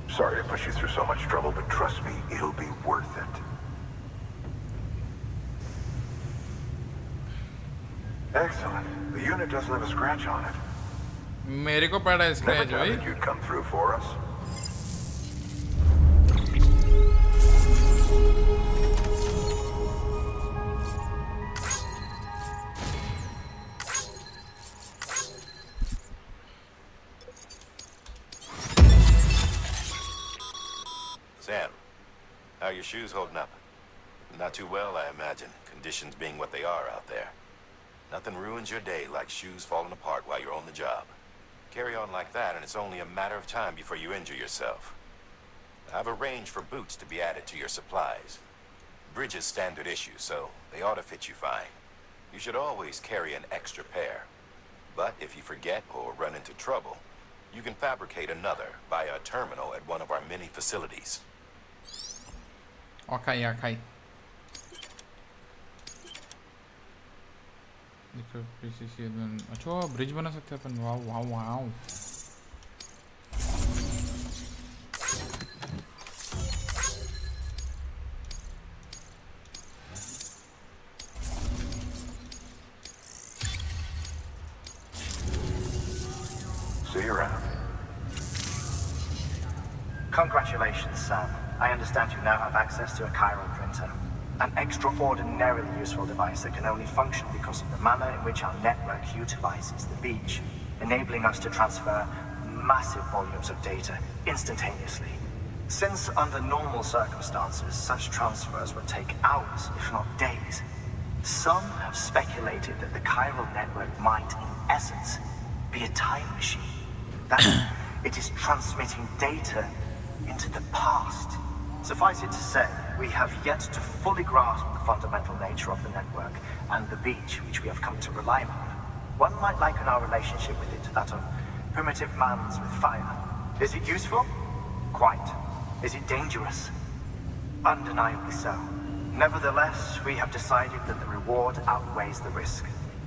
Sorry to push you through so much trouble, but trust me, it'll be worth it. Excellent. The unit doesn't have a scratch on it. मेरे को पड़ा है Never scratch भाई. doubted you'd come through for us. Sam, how are your shoes holding up? Not too well, I imagine, conditions being what they are out there. Nothing ruins your day like shoes falling apart while you're on the job. Carry on like that and it's only a matter of time before you injure yourself. I've arranged for boots to be added to your supplies. Bridges standard issue, so they ought to fit you fine. You should always carry an extra pair. But if you forget or run into trouble, you can fabricate another via a terminal at one of our many facilities. Okay, okay. देखो PCC अच्छा bridge बना सकते हैं अपन. वाव वाव वाव. See you around. Congratulations, Sam. I understand you now have access to a chiral printer. An extraordinarily useful device that can only function because of the manner in which our network utilizes the beach, enabling us to transfer massive volumes of data instantaneously. Since under normal circumstances, such transfers would take hours, if not days, some have speculated that the chiral network might, in essence, be a time machine. That it is transmitting data into the past. Suffice it to say, we have yet to fully grasp the fundamental nature of the network and the beach which we have come to rely on. One might liken our relationship with it to that of primitive man's with fire. Is it useful? Quite. Is it dangerous? Undeniably so. Nevertheless, we have decided that the reward outweighs the risk.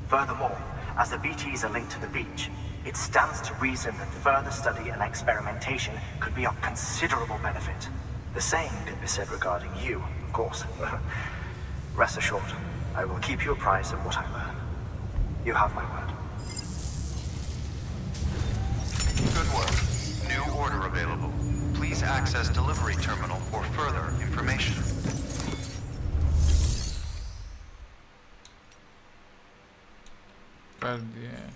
Furthermore, as the BTs are linked to the beach, it stands to reason that further study and experimentation could be of considerable benefit. The same can be said regarding you, of course. Rest assured, I will keep you apprised of what I learn. You have my word. Good work. New order available. Please access delivery terminal for further information. कर दिया.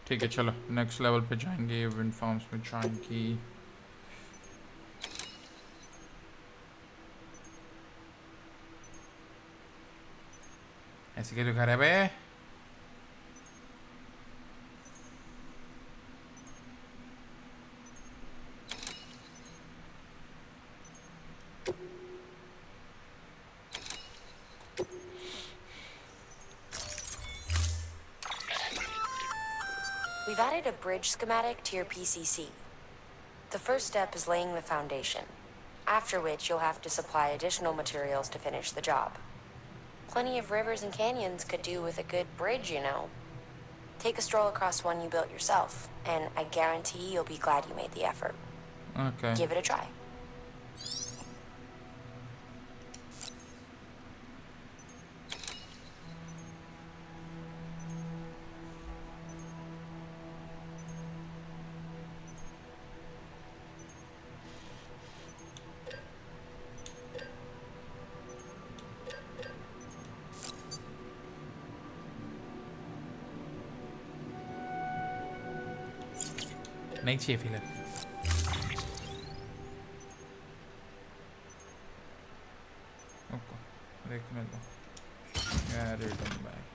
ठीक है चलो next level पे जाएंगे. Wind farms में join की. ऐसे क्यों दिखा रहा है बे? You've added a bridge schematic to your PCC. The first step is laying the foundation, after which you'll have to supply additional materials to finish the job. Plenty of rivers and canyons could do with a good bridge, you know. Take a stroll across one you built yourself, and I guarantee you'll be glad you made the effort. Okay. Give it a try. नहीं चाहिए फिलहाल okay देखने दो return back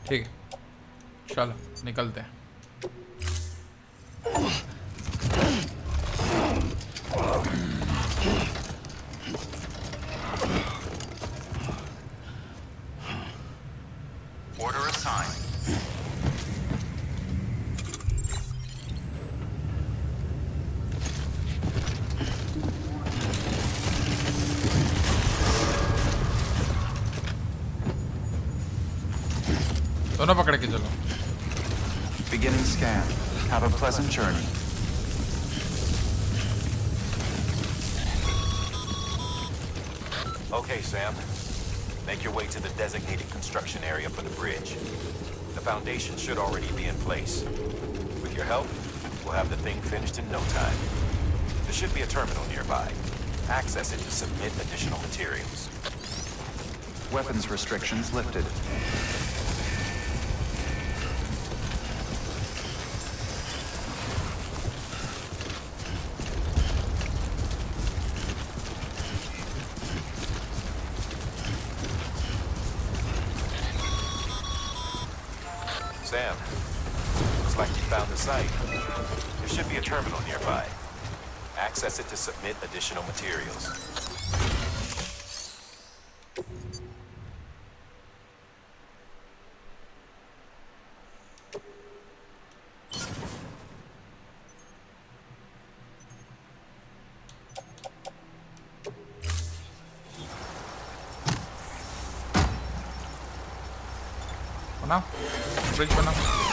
ठीक है चलो निकलते हैं Order assigned. दोनों पकड़ के चलो Beginning scan. Have a pleasant journey. Okay, Sam. Make your way to the designated construction area for the bridge. The foundation should already be in place. With your help, we'll have the thing finished in no time. There should be a terminal nearby. Access it to submit additional materials. Weapons restrictions lifted. Sam, looks like you found the site. There should be a terminal nearby. Access it to submit additional materials. बनाओ bridge बनाओ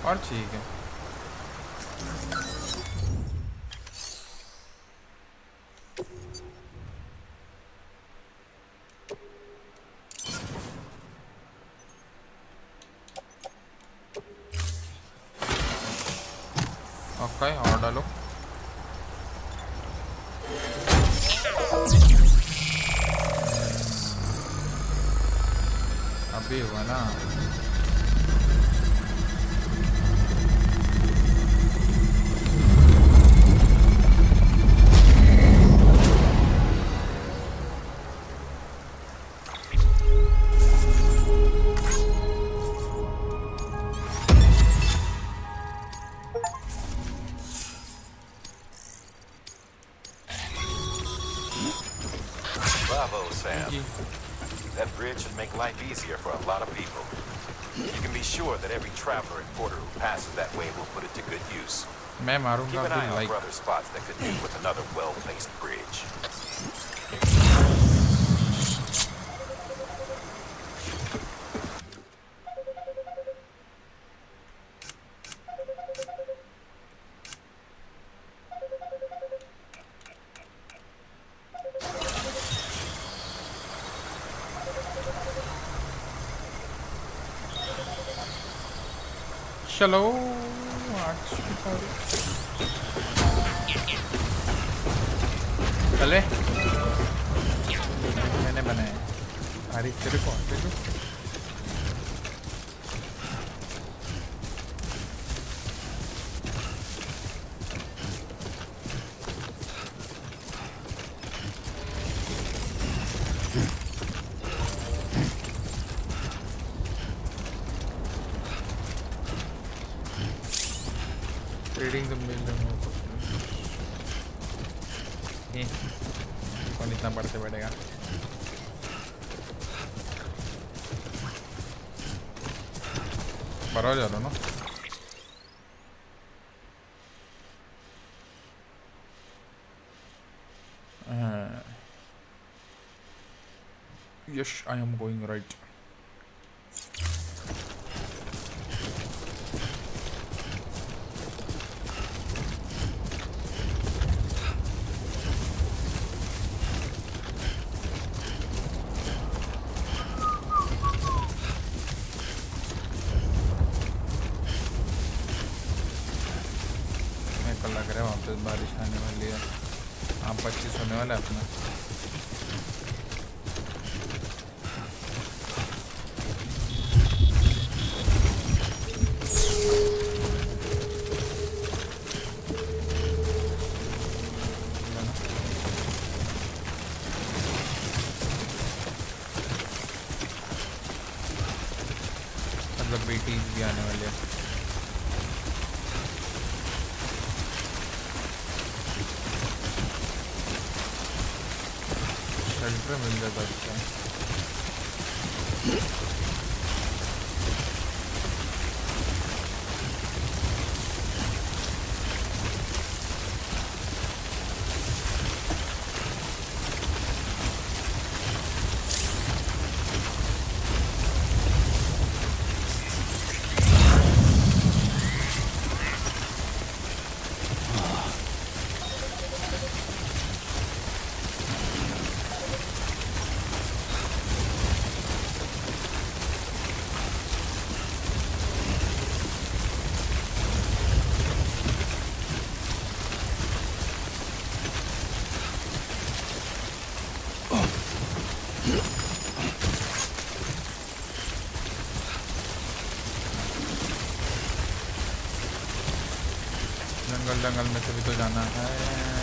और ठीक है okay और डालो अभी हुआ ना bridge should make life easier for a lot of people. You can be sure that every traveler and porter who passes that way will put it to good use. मैं Keep मारूंगा an eye अभी out like for other spots that could do with another well-placed bridge. चलो चले मैंने बनाया अरे तेरे को reading the mail कौन इतना पढ़ते बैठेगा बराबर जा रहा ना yes I am going right लग रहा है वापस बारिश आने वाली है आप 25 होने वाला है अपना मतलब बेटी भी आने वाली है शेल्टर मिल जाता अच्छा जंगल में से भी तो जाना है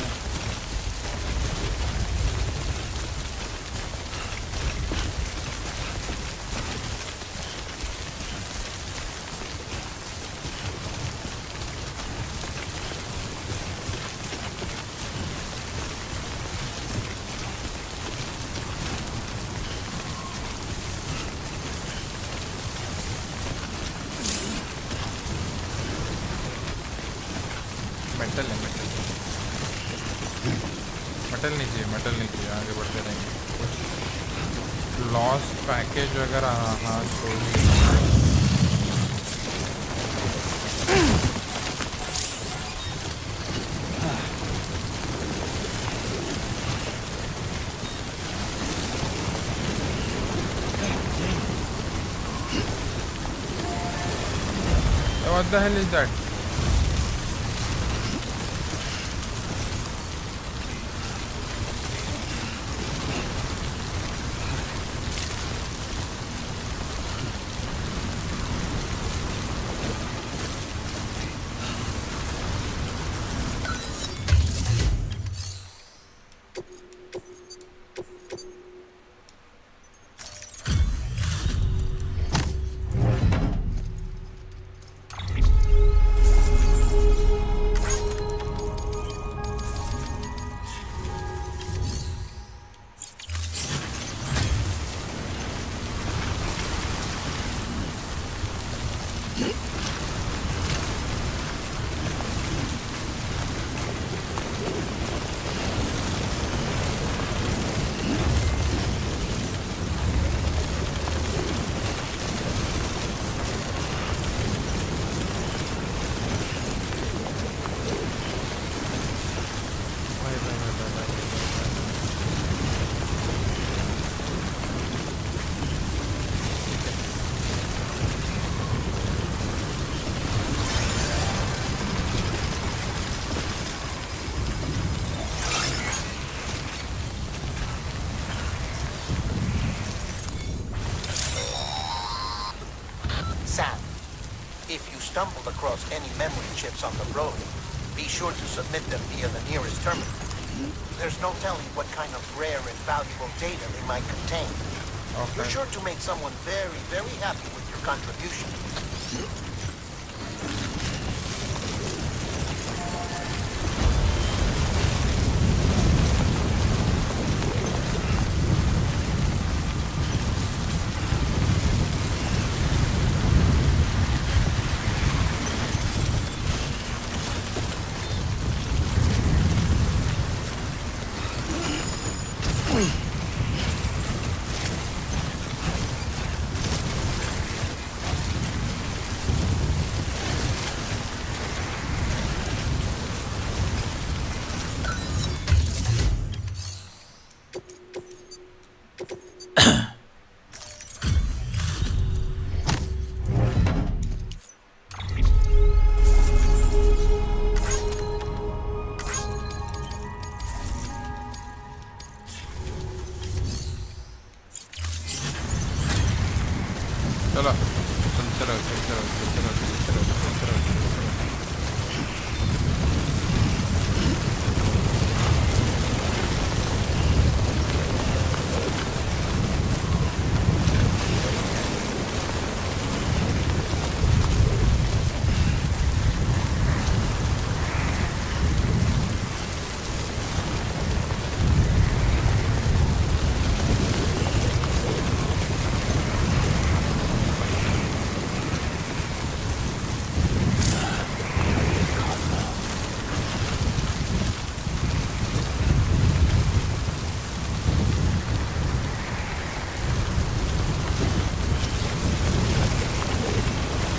मेटल नहीं चाहिए आगे बढ़ते रहेंगे कुछ लॉस्ट पैकेज वगैरह हाँ तो What the hell is that? Sam, if you stumbled across any memory chips on the road, be sure to submit them via the nearest terminal. There's no telling what kind of rare and valuable data they might contain. Okay. You're sure to make someone very, very happy with your contribution. चलो चलते रहो चलते रहो चलते रहो चलते रहो चलते रहो चलते रहो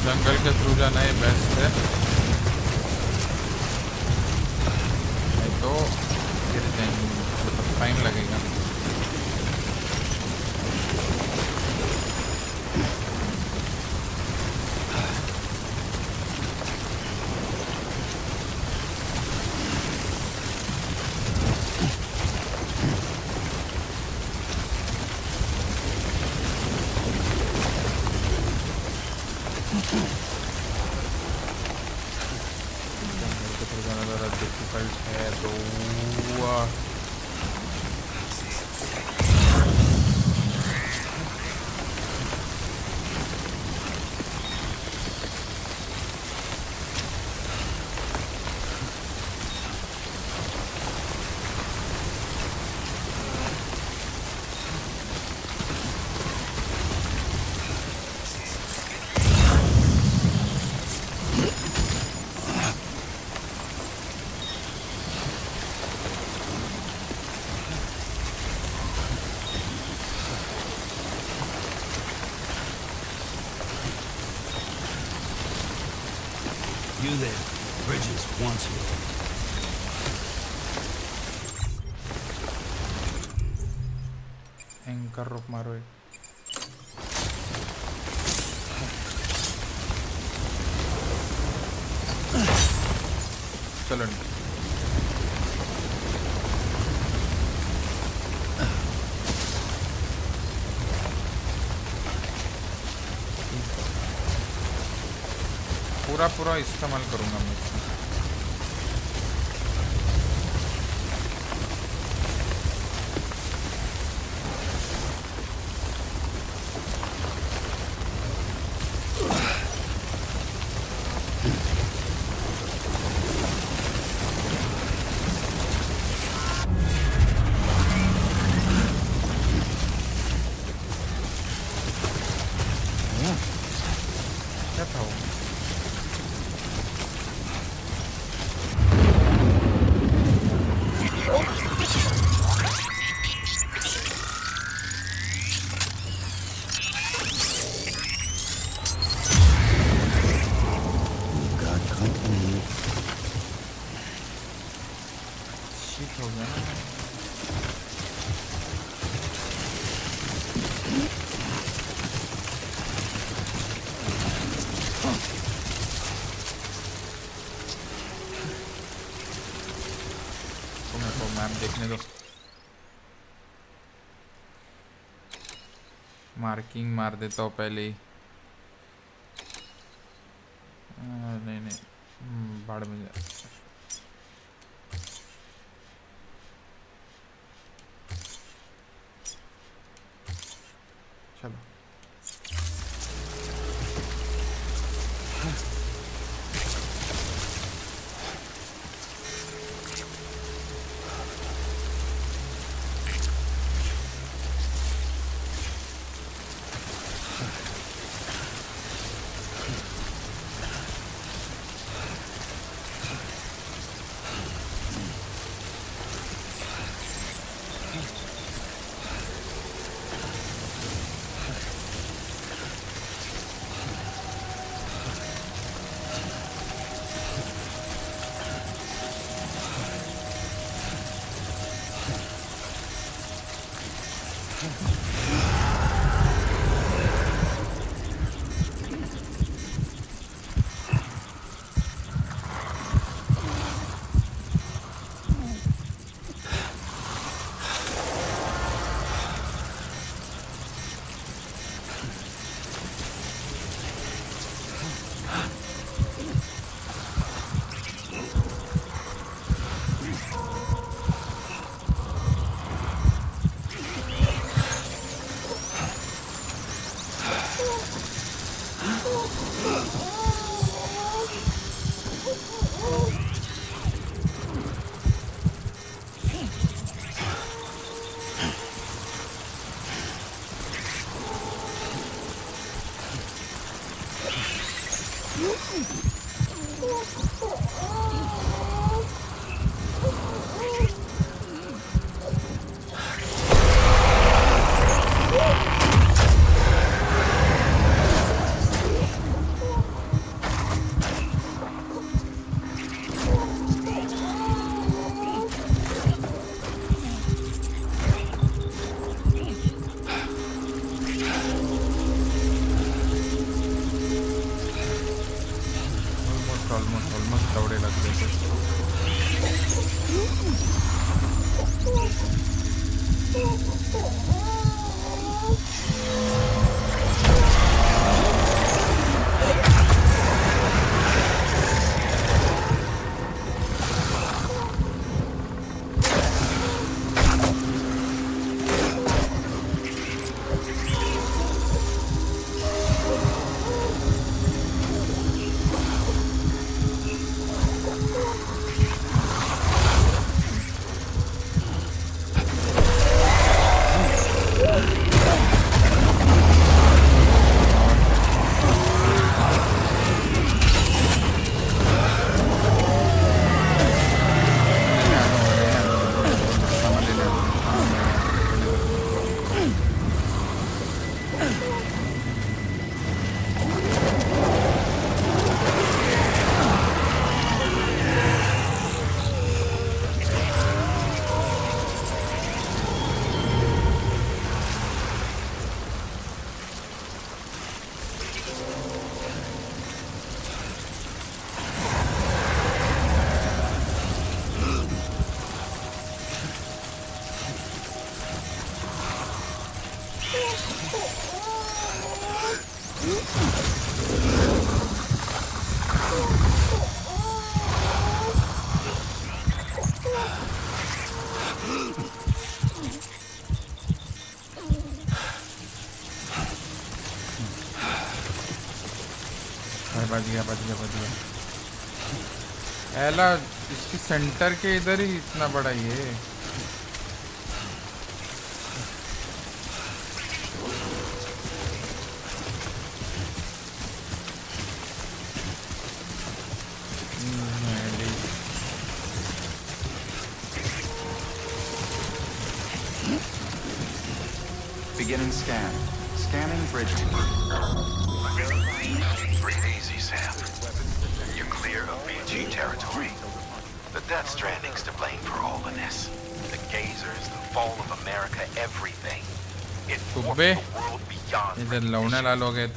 जंगल के थ्रू जाना ही बेस्ट है नहीं तो गिर जाएंगे मतलब टाइम लगेगा You there. Bridges wants you. Anchor रुक मारो एक चलो पूरा इस्तेमाल करूंगा मैं क्या था वो देखने दो। मार्किंग मार देता हूँ पहले ही। नहीं बाढ़ में जा। चलो ऑलमोस्ट दौड़े लग गए थे। बच गया। एला इसकी सेंटर के इधर ही इतना बड़ा ये। Beginning scan. Scanning bridges. Breathe easy, Sam. You're clear of BG territory. The Death Stranding's to blame for all of this. The gazers, the fall of America, everything. It forced the world beyond bridges.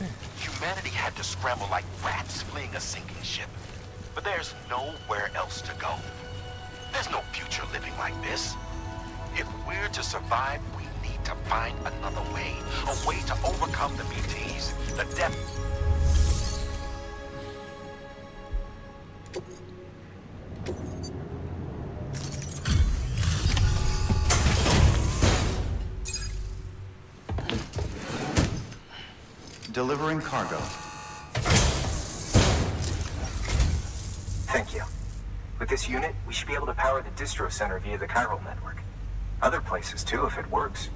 Humanity had to scramble like rats fleeing a sinking ship. But there's nowhere else to go. There's no future living like this. If we're to survive, we need to find another way. A way to overcome the BTs. The depth. Delivering cargo. Thank you. With this unit, we should be able to power the distro center via the chiral network. Other places too, if it works.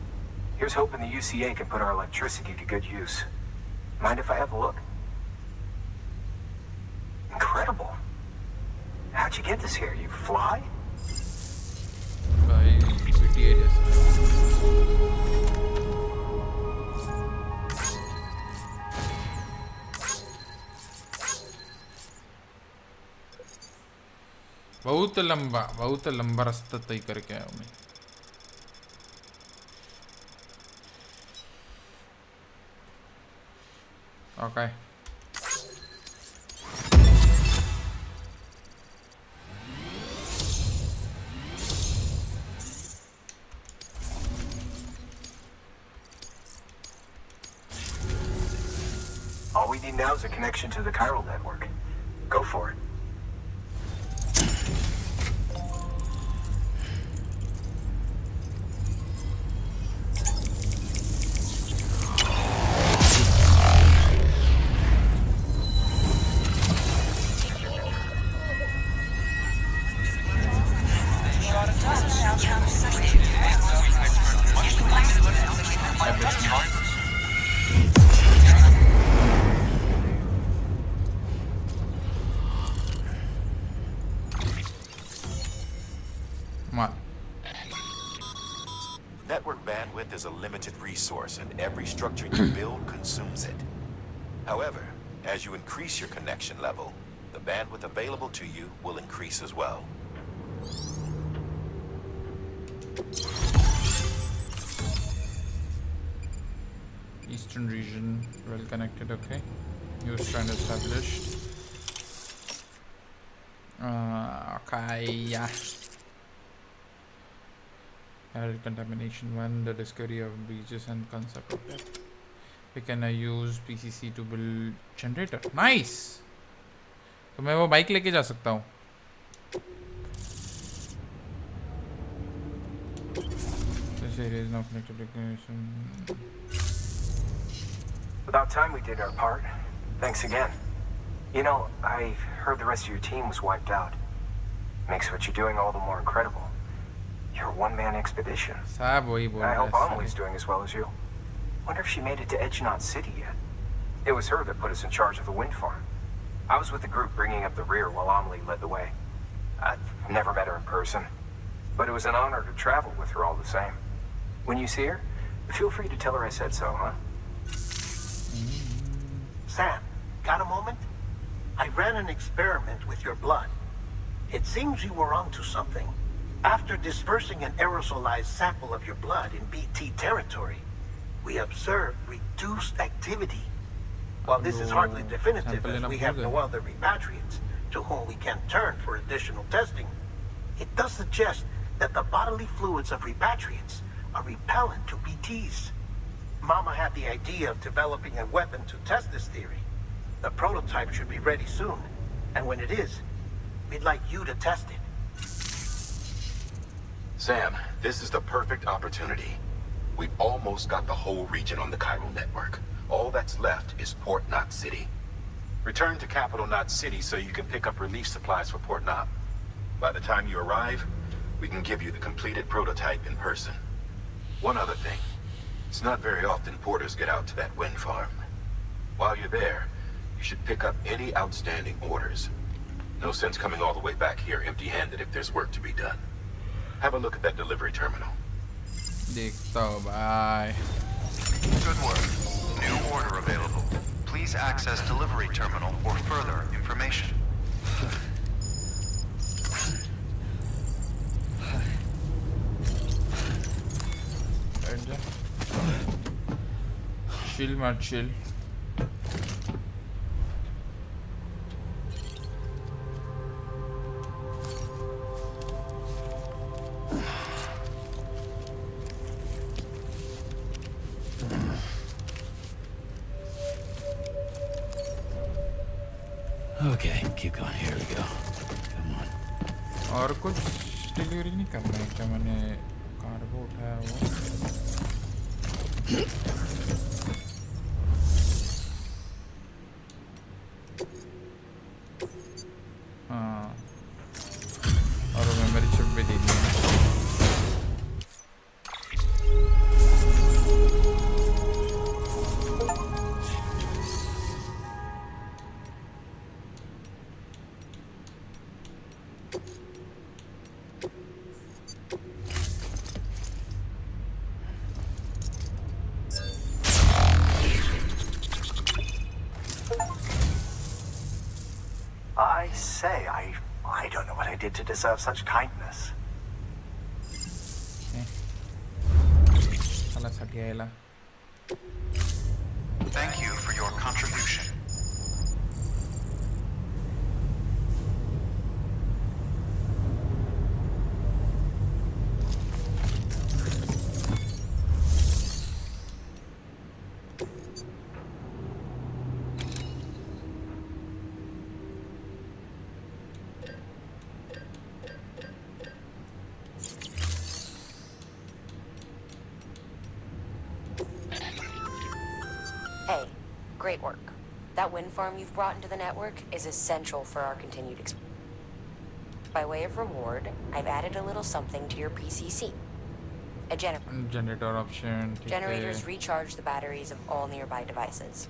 Here's hoping the UCA can put our electricity to good use. Mind if I have a look? Incredible. How'd you get this here? You fly? By city areas. बहुत लंबा रास्ता तय करके आया हूँ मैं. Okay. All we need now is a connection to the chiral network. Go for it. Network bandwidth is a limited resource, and every structure you build consumes it. However, as you increase your connection level, the bandwidth available to you will increase as well. Eastern region, well connected, okay. New strand established. Okay, yeah. Added contamination 1, the discovery of beaches and concept of depth. We can use PCC to build generator. Nice! तो मैं वो bike लेके जा सकता हूँ. This area is now connected to connection. About time we did our part. Thanks again. You know, I heard the rest of your team was wiped out. Makes what you're doing all the more incredible. You're a one-man expedition. I hope Amelie's doing as well as you. Wonder if she made it to Edgenot City yet. It was her that put us in charge of the wind farm. I was with the group bringing up the rear while Amelie led the way. I've never met her in person, but it was an honor to travel with her all the same. When you see her, feel free to tell her I said so, huh? Sam, got a moment? I ran an experiment with your blood. It seems you were onto something. After dispersing an aerosolized sample of your blood in BT territory, we observed reduced activity. While this is hardly definitive, as we have no other repatriates to whom we can turn for additional testing, it does suggest that the bodily fluids of repatriates are repellent to BTs. Mama had the idea of developing a weapon to test this theory. The prototype should be ready soon, and when it is, we'd like you to test it. Sam, this is the perfect opportunity. We've almost got the whole region on the chiral network. All that's left is Port Knot City. Return to Capital Knot City so you can pick up relief supplies for Port Knot. By the time you arrive, we can give you the completed prototype in person. One other thing. It's not very often porters get out to that wind farm. While you're there, you should pick up any outstanding orders. No sense coming all the way back here empty-handed if there's work to be done. Have a look at that delivery terminal. Bye. Good work. New order available. Please access delivery terminal for further information. Chill, man, chill. Okay, keep going. Here we go. Come on. और कुछ delivery नहीं करना है क्या? मैंने cargo उठाया वो हाँ और मेमोरी चिप भी देनी है I say, I don't know what I did to deserve such kindness. Thank you for your contribution. Hey, great work. That wind farm you've brought into the network is essential for our continued expansion. By way of reward, I've added a little something to your PCC. A generator option. Generators recharge the batteries of all nearby devices.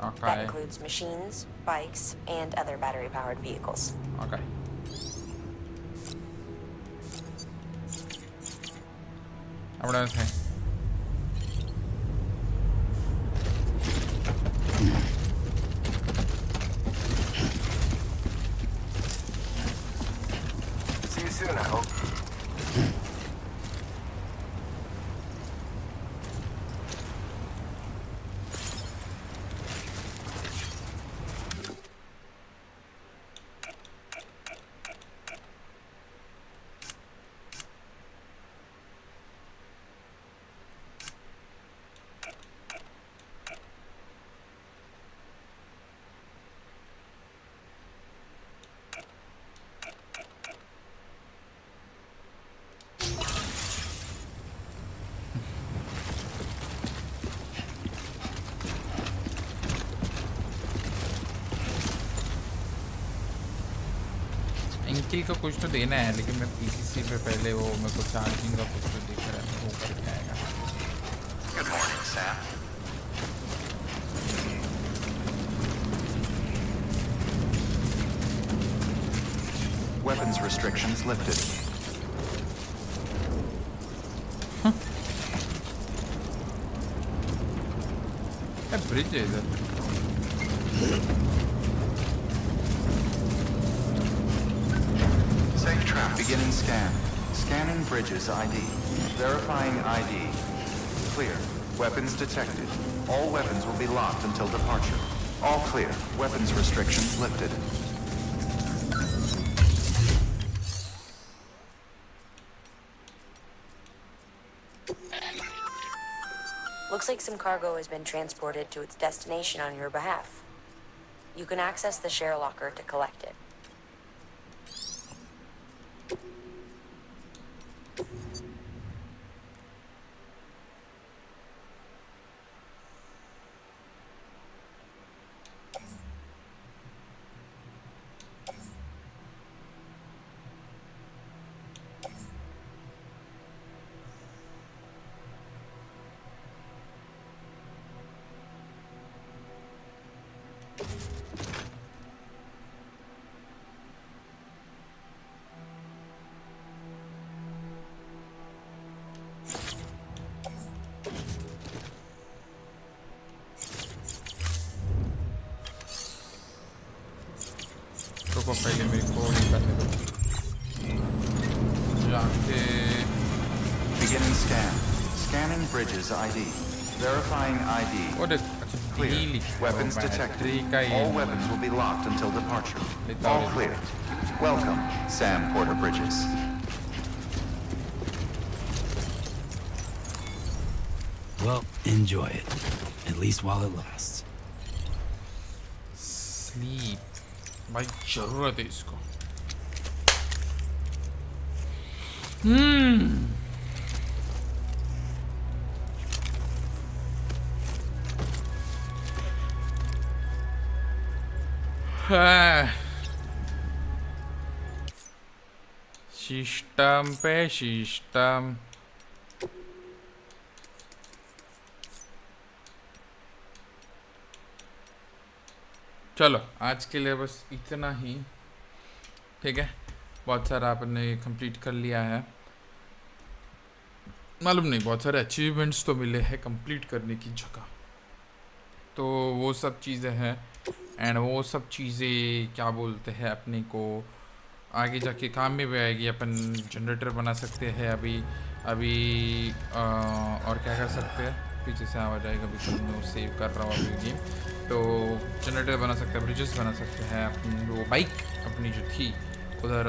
Okay. That includes machines, bikes, and other battery-powered vehicles. Okay. What else? See you soon, I hope. इंकिल को कुछ तो देना है लेकिन मैं PCC पे पहले वो मेरे को चार्जिंग का कुछ तो दिख रहा है वो करके आएगा. Good morning, Sam. Weapons restrictions lifted. Bridge है इधर. Safe trap. Beginning scan. Scanning bridges ID. Verifying ID. Clear. Weapons detected. All weapons will be locked until departure. All clear. Weapons restrictions lifted. Looks like some cargo has been transported to its destination on your behalf. You can access the share locker to collect it. रुको पहले मेरे को ये करने दो. जाके Beginning scan. Scanning bridges ID. Verifying ID. वो देख अच्छा Clear. Weapons detected. All weapons will be locked until departure. All clear. Welcome, Sam Porter Bridges. Well, enjoy it. At least while it lasts. Sleep. भाई जरूरत है इसको। System पे system. चलो आज के लिए बस इतना ही, ठीक है। बहुत सारा आपने कंप्लीट कर लिया है, मालूम नहीं बहुत सारे अचीवमेंट्स तो मिले हैं कंप्लीट करने की जगह, तो वो सब चीज़ें हैं। एंड वो सब चीज़ें क्या बोलते हैं अपने को आगे जाके काम में भी आएगी। अपन जनरेटर बना सकते हैं अभी और क्या कर सकते हैं, पीछे से आवाज आएगा बिल्कुल, मैं सेव कर रहा हूँ अभी गेम। तो जनरेटर बना सकते हैं, ब्रिजेस बना सकते हैं। अपनी वो बाइक अपनी जो थी उधर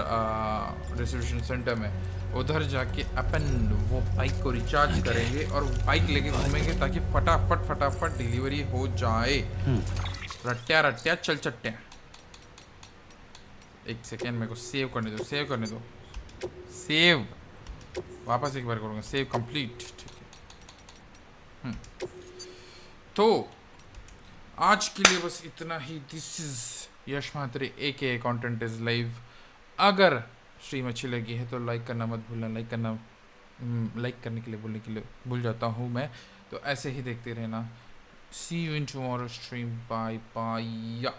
डिस्ट्रीब्यूशन सेंटर में, उधर जाके अपन वो बाइक को रिचार्ज करेंगे और बाइक लेके घूमेंगे ताकि फटाफट डिलीवरी हो जाए। रट्टिया चल चट्टिया। एक सेकेंड मेरे को सेव करने दो, सेव वापस एक बार करूँगा, सेव कंप्लीट, ठीक है। तो आज के लिए बस इतना ही। This is Yash Mhatre AKA content is live. अगर स्ट्रीम अच्छी लगी है तो लाइक करना मत भूलना। लाइक करने के लिए भूल जाता हूँ मैं, तो ऐसे ही देखते रहना। See you in tomorrow stream, bye bye.